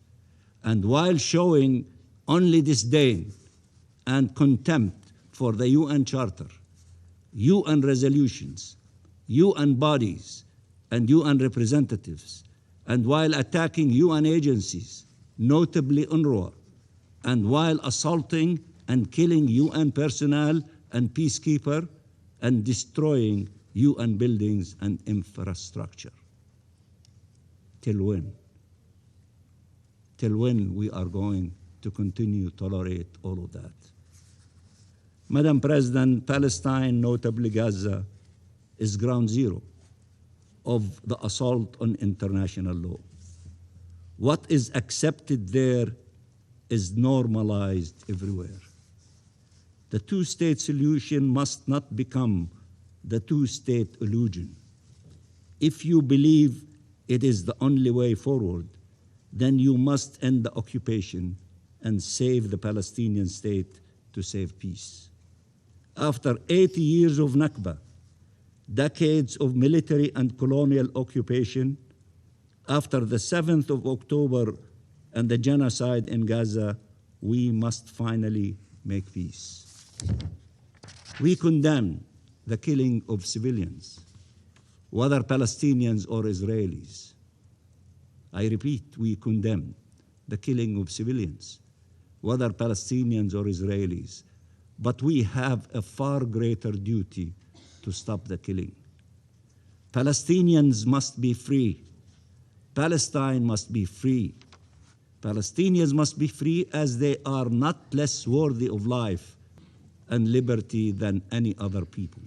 And while showing only disdain and contempt for the UN Charter, UN resolutions, UN bodies, and UN representatives, and while attacking UN agencies, notably UNRWA, and while assaulting and killing UN personnel and peacekeepers, and destroying UN buildings and infrastructure. Till when? Till when we are going to continue to tolerate all of that? Madam President, Palestine, notably Gaza, is ground zero of the assault on international law. What is accepted there is normalized everywhere. The two-state solution must not become the two-state illusion. If you believe it is the only way forward, then you must end the occupation and save the Palestinian state to save peace. After 80 years of Nakba, decades of military and colonial occupation, after the 7th of October and the genocide in Gaza, we must finally make peace. We condemn the killing of civilians, whether Palestinians or Israelis. I repeat, we condemn the killing of civilians, whether Palestinians or Israelis. But we have a far greater duty to stop the killing. Palestinians must be free. Palestine must be free. Palestinians must be free as they are not less worthy of life and liberty than any other people.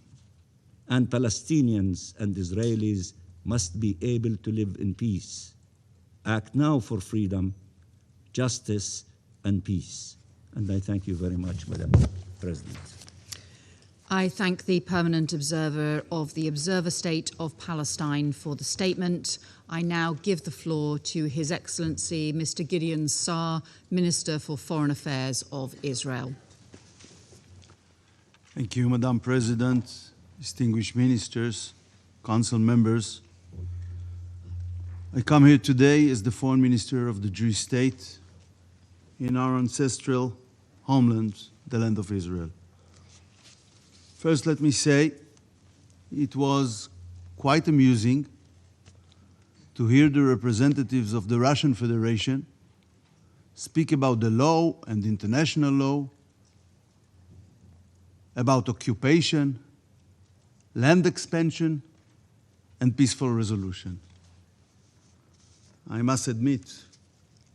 And Palestinians and Israelis must be able to live in peace. Act now for freedom, justice, and peace. And I thank you very much, Madam President. I thank the Permanent Observer of the Observer State of Palestine for the statement. I now give the floor to His Excellency Mr. Gideon Saar, Minister for Foreign Affairs of Israel. Thank you, Madam President, distinguished ministers, council members. I come here today as the Foreign Minister of the Jewish state in our ancestral homeland, the land of Israel. First, let me say it was quite amusing to hear the representatives of the Russian Federation speak about the law and international law, about occupation, land expansion, and peaceful resolution. I must admit,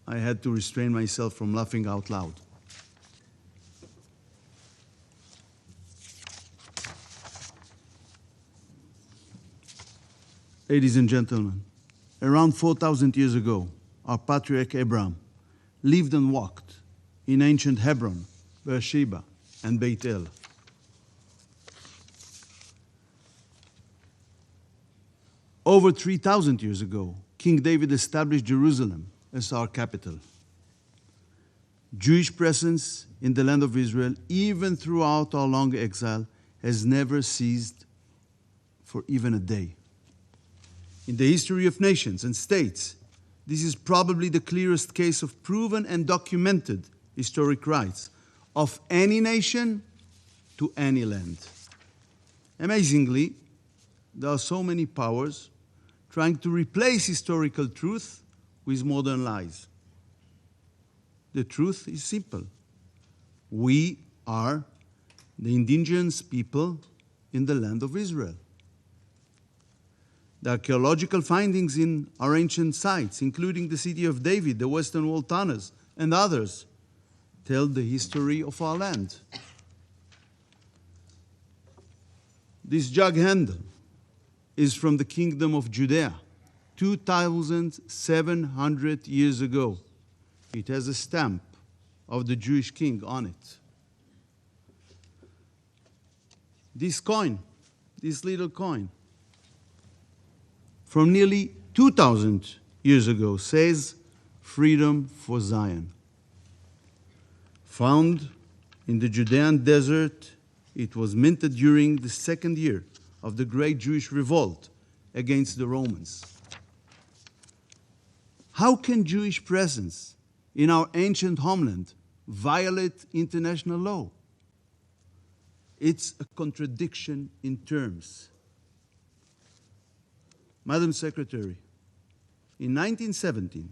I had to restrain myself from laughing out loud. Ladies and gentlemen, around 4,000 years ago, our patriarch Abraham lived and walked in ancient Hebron, Beersheba, and Beit El. Over 3,000 years ago, King David established Jerusalem as our capital. Jewish presence in the land of Israel, even throughout our long exile, has never ceased for even a day. In the history of nations and states, this is probably the clearest case of proven and documented historic rights of any nation to any land. Amazingly, there are so many powers trying to replace historical truth with modern lies. The truth is simple. We are the indigenous people in the land of Israel. The archaeological findings in our ancient sites, including the city of David, the Western Wall tunnels, and others, tell the history of our land. This jug handle is from the Kingdom of Judea, 2,700 years ago. It has a stamp of the Jewish king on it. This coin, this little coin, from nearly 2,000 years ago, says freedom for Zion. Found in the Judean desert, it was minted during the second year of the great Jewish revolt against the Romans. How can Jewish presence in our ancient homeland violate international law. It's a contradiction in terms. Madam Secretary, in 1917,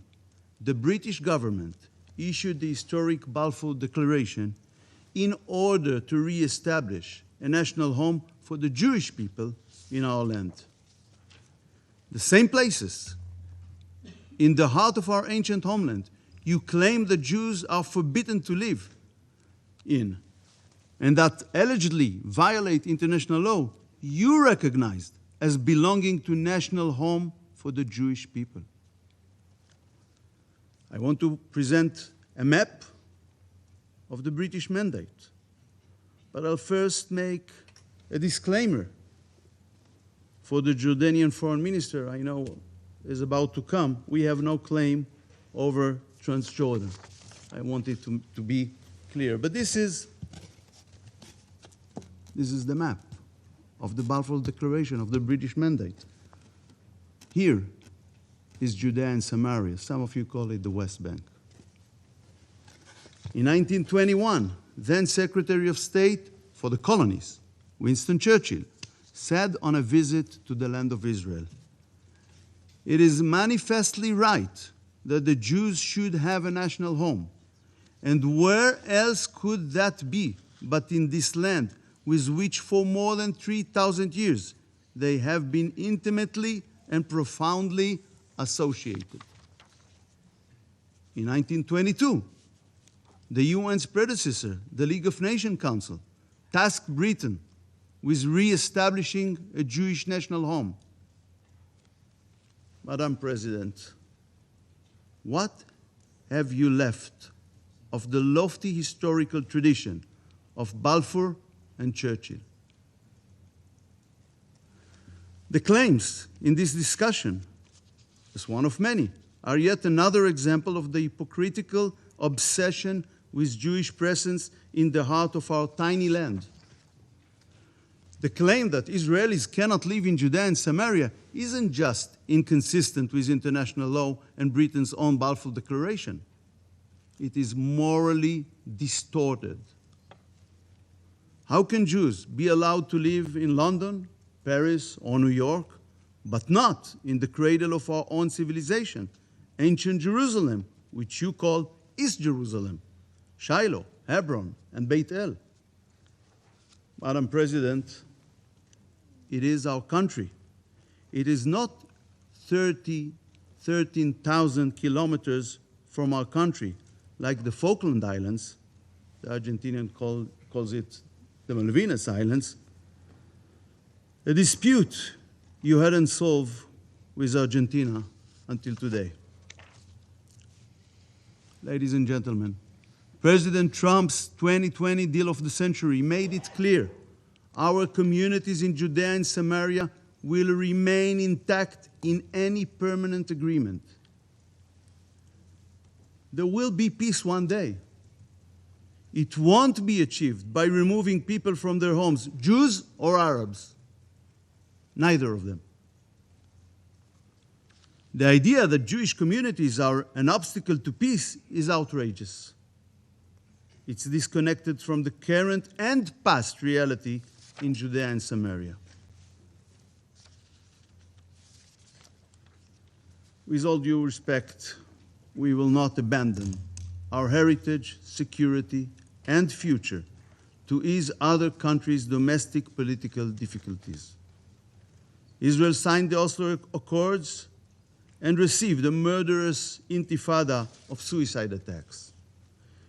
the British government issued the historic Balfour Declaration in order to re-establish a national home for the Jewish people in our land. The same places, in the heart of our ancient homeland, you claim the Jews are forbidden to live in, and that allegedly violate international law, you recognized as belonging to national home for the Jewish people. I want to present a map of the British mandate, but I'll first make a disclaimer for the Jordanian foreign minister I know is about to come. We have no claim over Transjordan. I want it to be clear. But this is the map of the Balfour Declaration of the British Mandate. Here is Judea and Samaria. Some of you call it the West Bank. In 1921, then Secretary of State for the Colonies, Winston Churchill, said on a visit to the land of Israel, "It is manifestly right that the Jews should have a national home. And where else could that be but in this land with which for more than 3,000 years they have been intimately and profoundly associated?" In 1922, the UN's predecessor, the League of Nations Council, tasked Britain with re-establishing a Jewish national home. Madam President, what have you left of the lofty historical tradition of Balfour and Churchill? The claims in this discussion, as one of many, are yet another example of the hypocritical obsession with Jewish presence in the heart of our tiny land. The claim that Israelis cannot live in Judea and Samaria isn't just inconsistent with international law and Britain's own Balfour Declaration. It is morally distorted. How can Jews be allowed to live in London, Paris, or New York, but not in the cradle of our own civilization, ancient Jerusalem, which you call East Jerusalem, Shiloh, Hebron, and Beit El? Madam President, it is our country. It is not 13,000 kilometers from our country, like the Falkland Islands. The Argentinian calls it the Malvinas Islands. A dispute you hadn't solved with Argentina until today. Ladies and gentlemen, President Trump's 2020 deal of the century made it clear our communities in Judea and Samaria will remain intact in any permanent agreement. There will be peace one day. It won't be achieved by removing people from their homes, Jews or Arabs, neither of them. The idea that Jewish communities are an obstacle to peace is outrageous. It's disconnected from the current and past reality in Judea and Samaria. With all due respect, we will not abandon our heritage, security, and future to ease other countries' domestic political difficulties. Israel signed the Oslo Accords and received a murderous intifada of suicide attacks.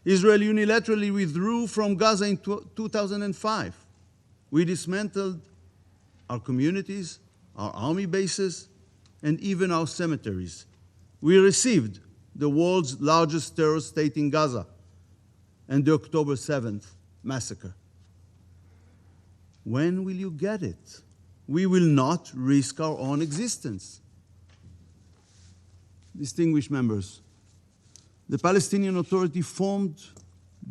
Israel unilaterally withdrew from Gaza in 2005. We dismantled our communities, our army bases, and even our cemeteries. We received the world's largest terrorist state in Gaza and the October 7th massacre. When will you get it? We will not risk our own existence. Distinguished members, the Palestinian Authority formed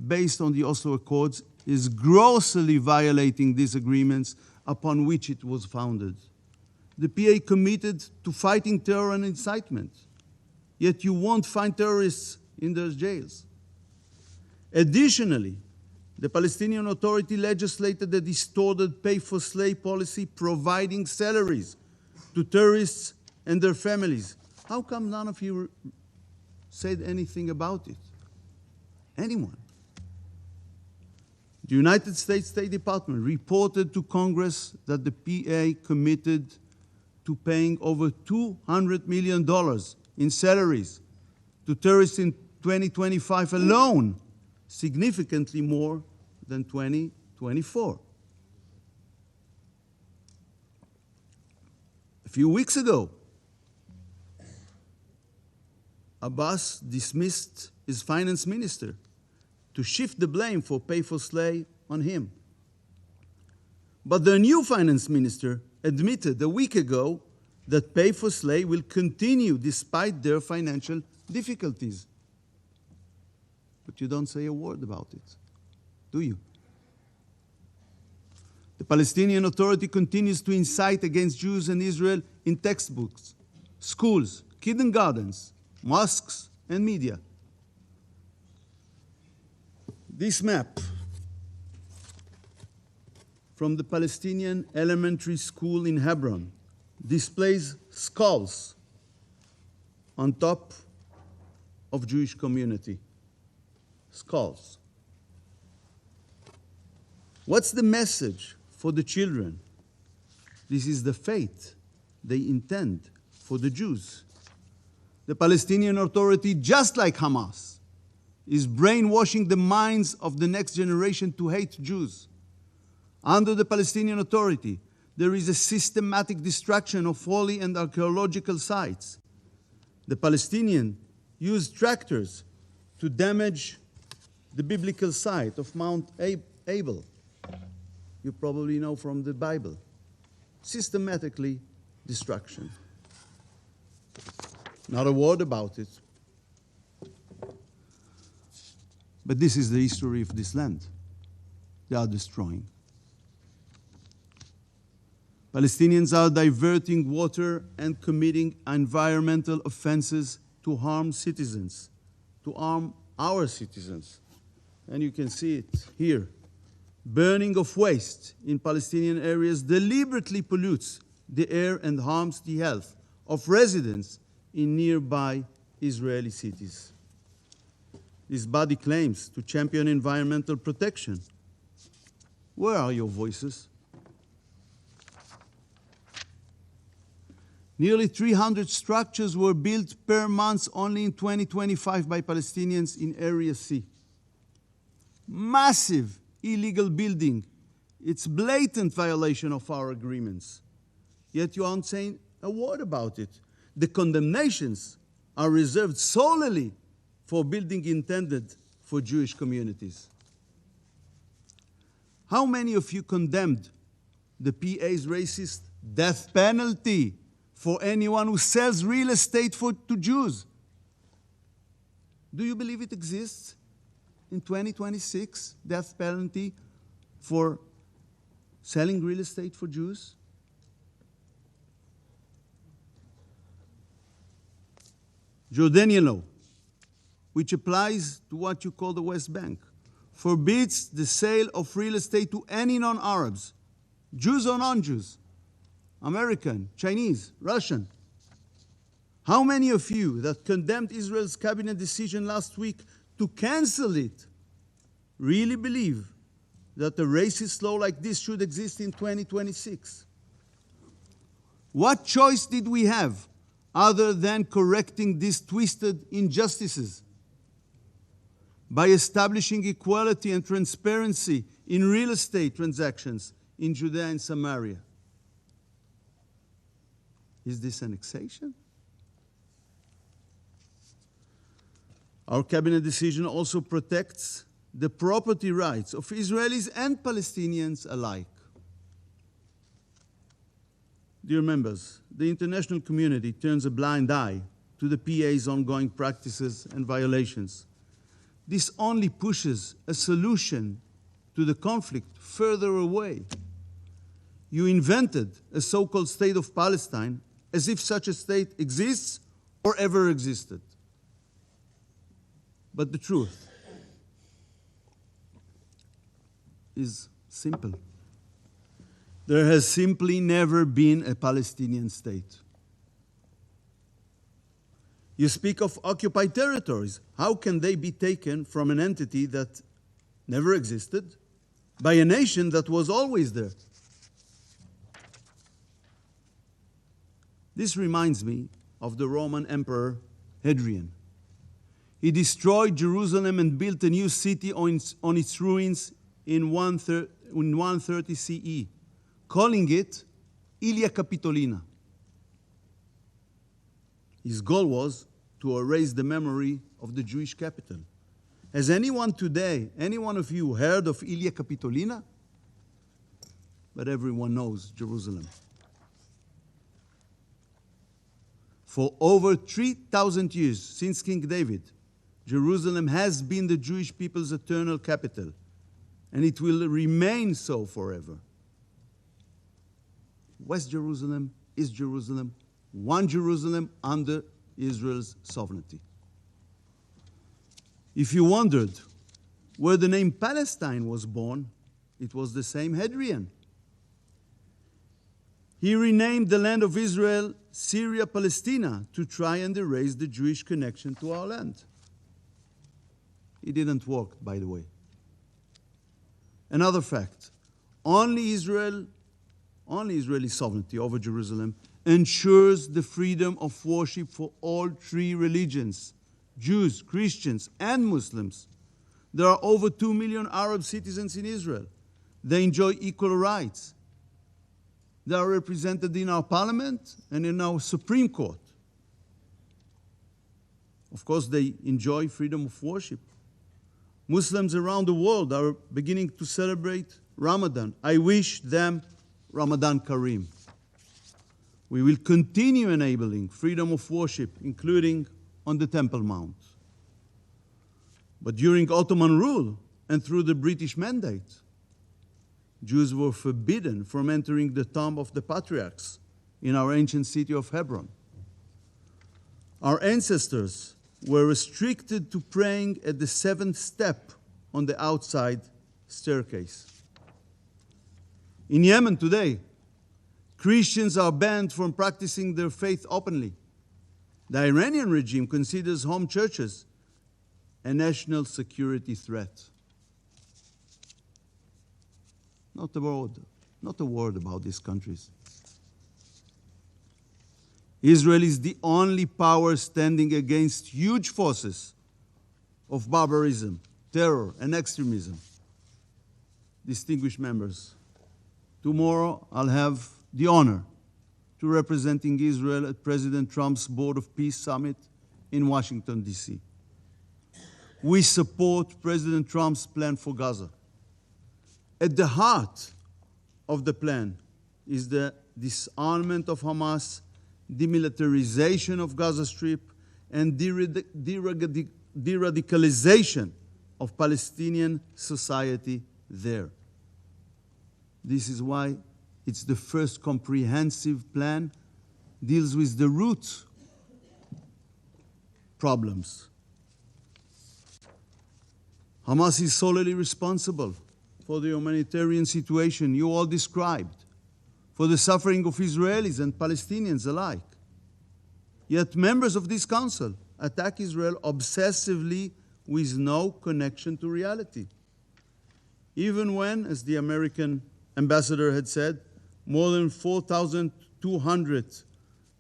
based on the Oslo Accords is grossly violating these agreements upon which it was founded. The PA committed to fighting terror and incitement, yet you won't find terrorists in those jails. Additionally, the Palestinian Authority legislated a distorted pay-for-slay policy providing salaries to terrorists and their families. How come none of you said anything about it? Anyone? The United States State Department reported to Congress that the PA committed to paying over $200 million in salaries to terrorists in 2025 alone, significantly more than 2024. A few weeks ago, Abbas dismissed his finance minister to shift the blame for pay-for-slay on him. But the new finance minister admitted a week ago that pay-for-slay will continue despite their financial difficulties. But you don't say a word about it, do you? The Palestinian Authority continues to incite against Jews and Israel in textbooks, schools, kindergartens, mosques, and media. This map from the Palestinian elementary school in Hebron displays skulls on top of Jewish community. Skulls. What's the message for the children? This is the fate they intend for the Jews. The Palestinian Authority, just like Hamas, is brainwashing the minds of the next generation to hate Jews. Under the Palestinian Authority, there is a systematic destruction of holy and archaeological sites. The Palestinians use tractors to damage the biblical site of Mount Abel. You probably know from the Bible. Systematically destruction. Not a word about it. But this is the history of this land. They are destroying. Palestinians are diverting water and committing environmental offenses to harm citizens, to harm our citizens. And you can see it here. Burning of waste in Palestinian areas deliberately pollutes the air and harms the health of residents in nearby Israeli cities. This body claims to champion environmental protection. Where are your voices? Nearly 300 structures were built per month only in 2025 by Palestinians in Area C. Massive illegal building. It's blatant violation of our agreements. Yet you aren't saying a word about it. The condemnations are reserved solely for building intended for Jewish communities. How many of you condemned the PA's racist death penalty for anyone who sells real estate to Jews? Do you believe it exists in 2026, death penalty for selling real estate for Jews? Jordanian law, which applies to what you call the West Bank, forbids the sale of real estate to any non-Arabs, Jews or non-Jews, American, Chinese, Russian. How many of you that condemned Israel's cabinet decision last week to cancel it really believe that a racist law like this should exist in 2026? What choice did we have other than correcting these twisted injustices? By establishing equality and transparency in real estate transactions in Judea and Samaria. Is this annexation? Our cabinet decision also protects the property rights of Israelis and Palestinians alike. Dear members, the international community turns a blind eye to the PA's ongoing practices and violations. This only pushes a solution to the conflict further away. You invented a so-called state of Palestine as if such a state exists or ever existed. But the truth is simple. There has simply never been a Palestinian state. You speak of occupied territories. How can they be taken from an entity that never existed by a nation that was always there? This reminds me of the Roman Emperor Hadrian. He destroyed Jerusalem and built a new city on its ruins in 130 CE, calling it Ilia Capitolina. His goal was to erase the memory of the Jewish capital. Has anyone today, any one of you, heard of Ilia Capitolina? But everyone knows Jerusalem. For over 3,000 years, since King David, Jerusalem has been the Jewish people's eternal capital, and it will remain so forever. West Jerusalem, East Jerusalem, one Jerusalem under Israel's sovereignty. If you wondered where the name Palestine was born, it was the same Hadrian. He renamed the land of Israel Syria Palestina to try and erase the Jewish connection to our land. It didn't work, by the way. Another fact, only Israeli sovereignty over Jerusalem ensures the freedom of worship for all three religions, Jews, Christians, and Muslims. There are over 2 million Arab citizens in Israel. They enjoy equal rights. They are represented in our parliament and in our Supreme Court. Of course, they enjoy freedom of worship. Muslims around the world are beginning to celebrate Ramadan. I wish them Ramadan Kareem. We will continue enabling freedom of worship, including on the Temple Mount. But during Ottoman rule and through the British Mandate, Jews were forbidden from entering the tomb of the patriarchs in our ancient city of Hebron. Our ancestors were restricted to praying at the seventh step on the outside staircase. In Yemen today, Christians are banned from practicing their faith openly. The Iranian regime considers home churches a national security threat. Not a word about these countries. Israel is the only power standing against huge forces of barbarism, terror, and extremism. Distinguished members, tomorrow I'll have the honor to representing Israel at President Trump's Board of Peace Summit in Washington, D.C. We support President Trump's plan for Gaza. At the heart of the plan is the disarmament of Hamas, demilitarization of Gaza Strip, and de-radicalization of Palestinian society there. This is why it's the first comprehensive plan, deals with the root problems. Hamas is solely responsible for the humanitarian situation you all described, for the suffering of Israelis and Palestinians alike. Yet members of this council attack Israel obsessively with no connection to reality. Even when, as the American ambassador had said, more than 4,200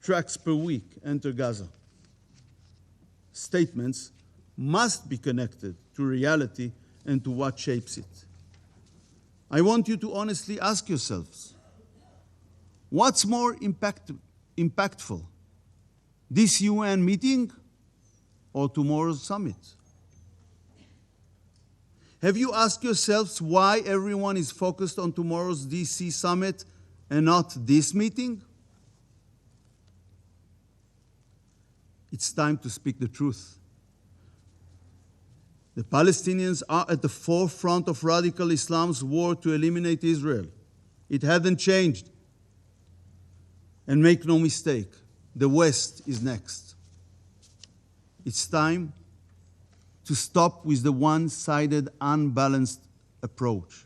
trucks per week enter Gaza. Statements must be connected to reality and to what shapes it. I want you to honestly ask yourselves, what's more impactful, this UN meeting or tomorrow's summit? Have you asked yourselves why everyone is focused on tomorrow's DC summit and not this meeting? It's time to speak the truth. The Palestinians are at the forefront of radical Islam's war to eliminate Israel. It hadn't changed. And make no mistake, the West is next. It's time to stop with the one-sided, unbalanced approach.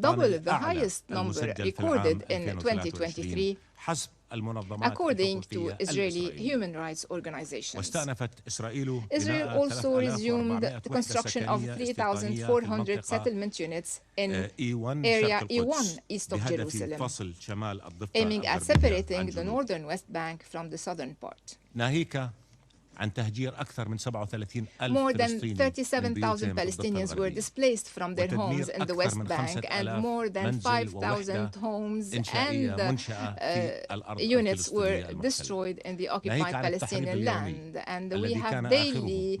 double the highest number recorded in 2023 according to Israeli human rights organizations. Israel also resumed the construction of 3,400 settlement units in Area E1 east of Jerusalem, aiming at separating the northern West Bank from the southern part. More than 37,000 Palestinians were displaced from their homes in the West Bank, and more than 5,000 homes and units were destroyed in the occupied Palestinian land. And we have daily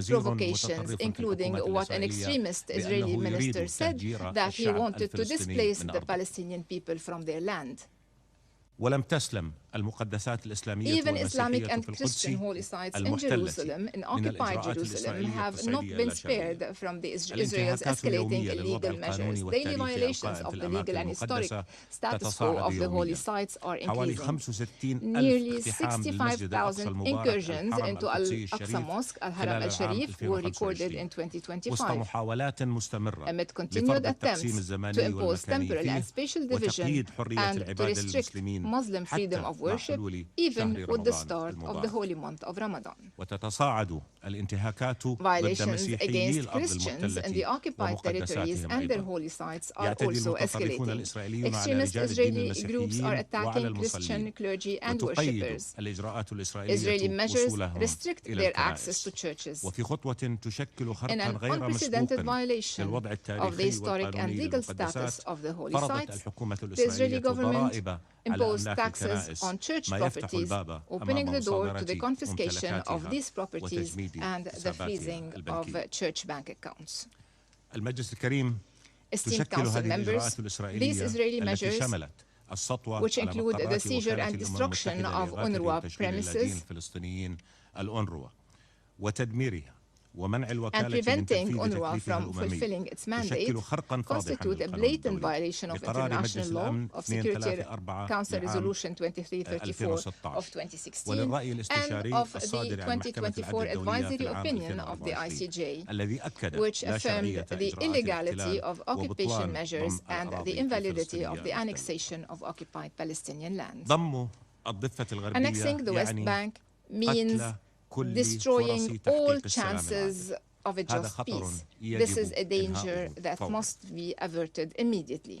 provocations, including what an extremist Israeli minister said, that he wanted to displace the Palestinian people from their land. Even Islamic and Christian holy sites in Jerusalem, in occupied Jerusalem, have not been spared from Israel's escalating illegal measures. Daily violations of the legal and historic status quo of the holy sites are increasing. Nearly 65,000 incursions into Al-Aqsa Mosque, Al-Haram al-Sharif, were recorded in 2025, amid continued attempts to impose temporal and spatial division and to restrict Muslim freedom of worship, even with the start of the holy month of Ramadan. Violations against Christians in the occupied territories and their holy sites are also escalating. Extremist Israeli groups are attacking Christian clergy and worshippers. Israeli measures restrict their access to churches. In an unprecedented violation of the historic and legal status of the holy sites, the Israeli government imposed taxes on church properties, opening the door to the confiscation of these properties and the freezing of church bank accounts. Esteemed Council members, these Israeli measures, which include the seizure and destruction of UNRWA premises, and preventing UNRWA from fulfilling its mandate, constitute a blatant violation of international law, of Security Council Resolution 2334 of 2016, and of the 2024 advisory opinion of the ICJ, which affirmed the illegality of occupation measures and the invalidity of the annexation of occupied Palestinian lands. Annexing the West Bank means destroying all chances of a just peace. This is a danger that must be averted immediately.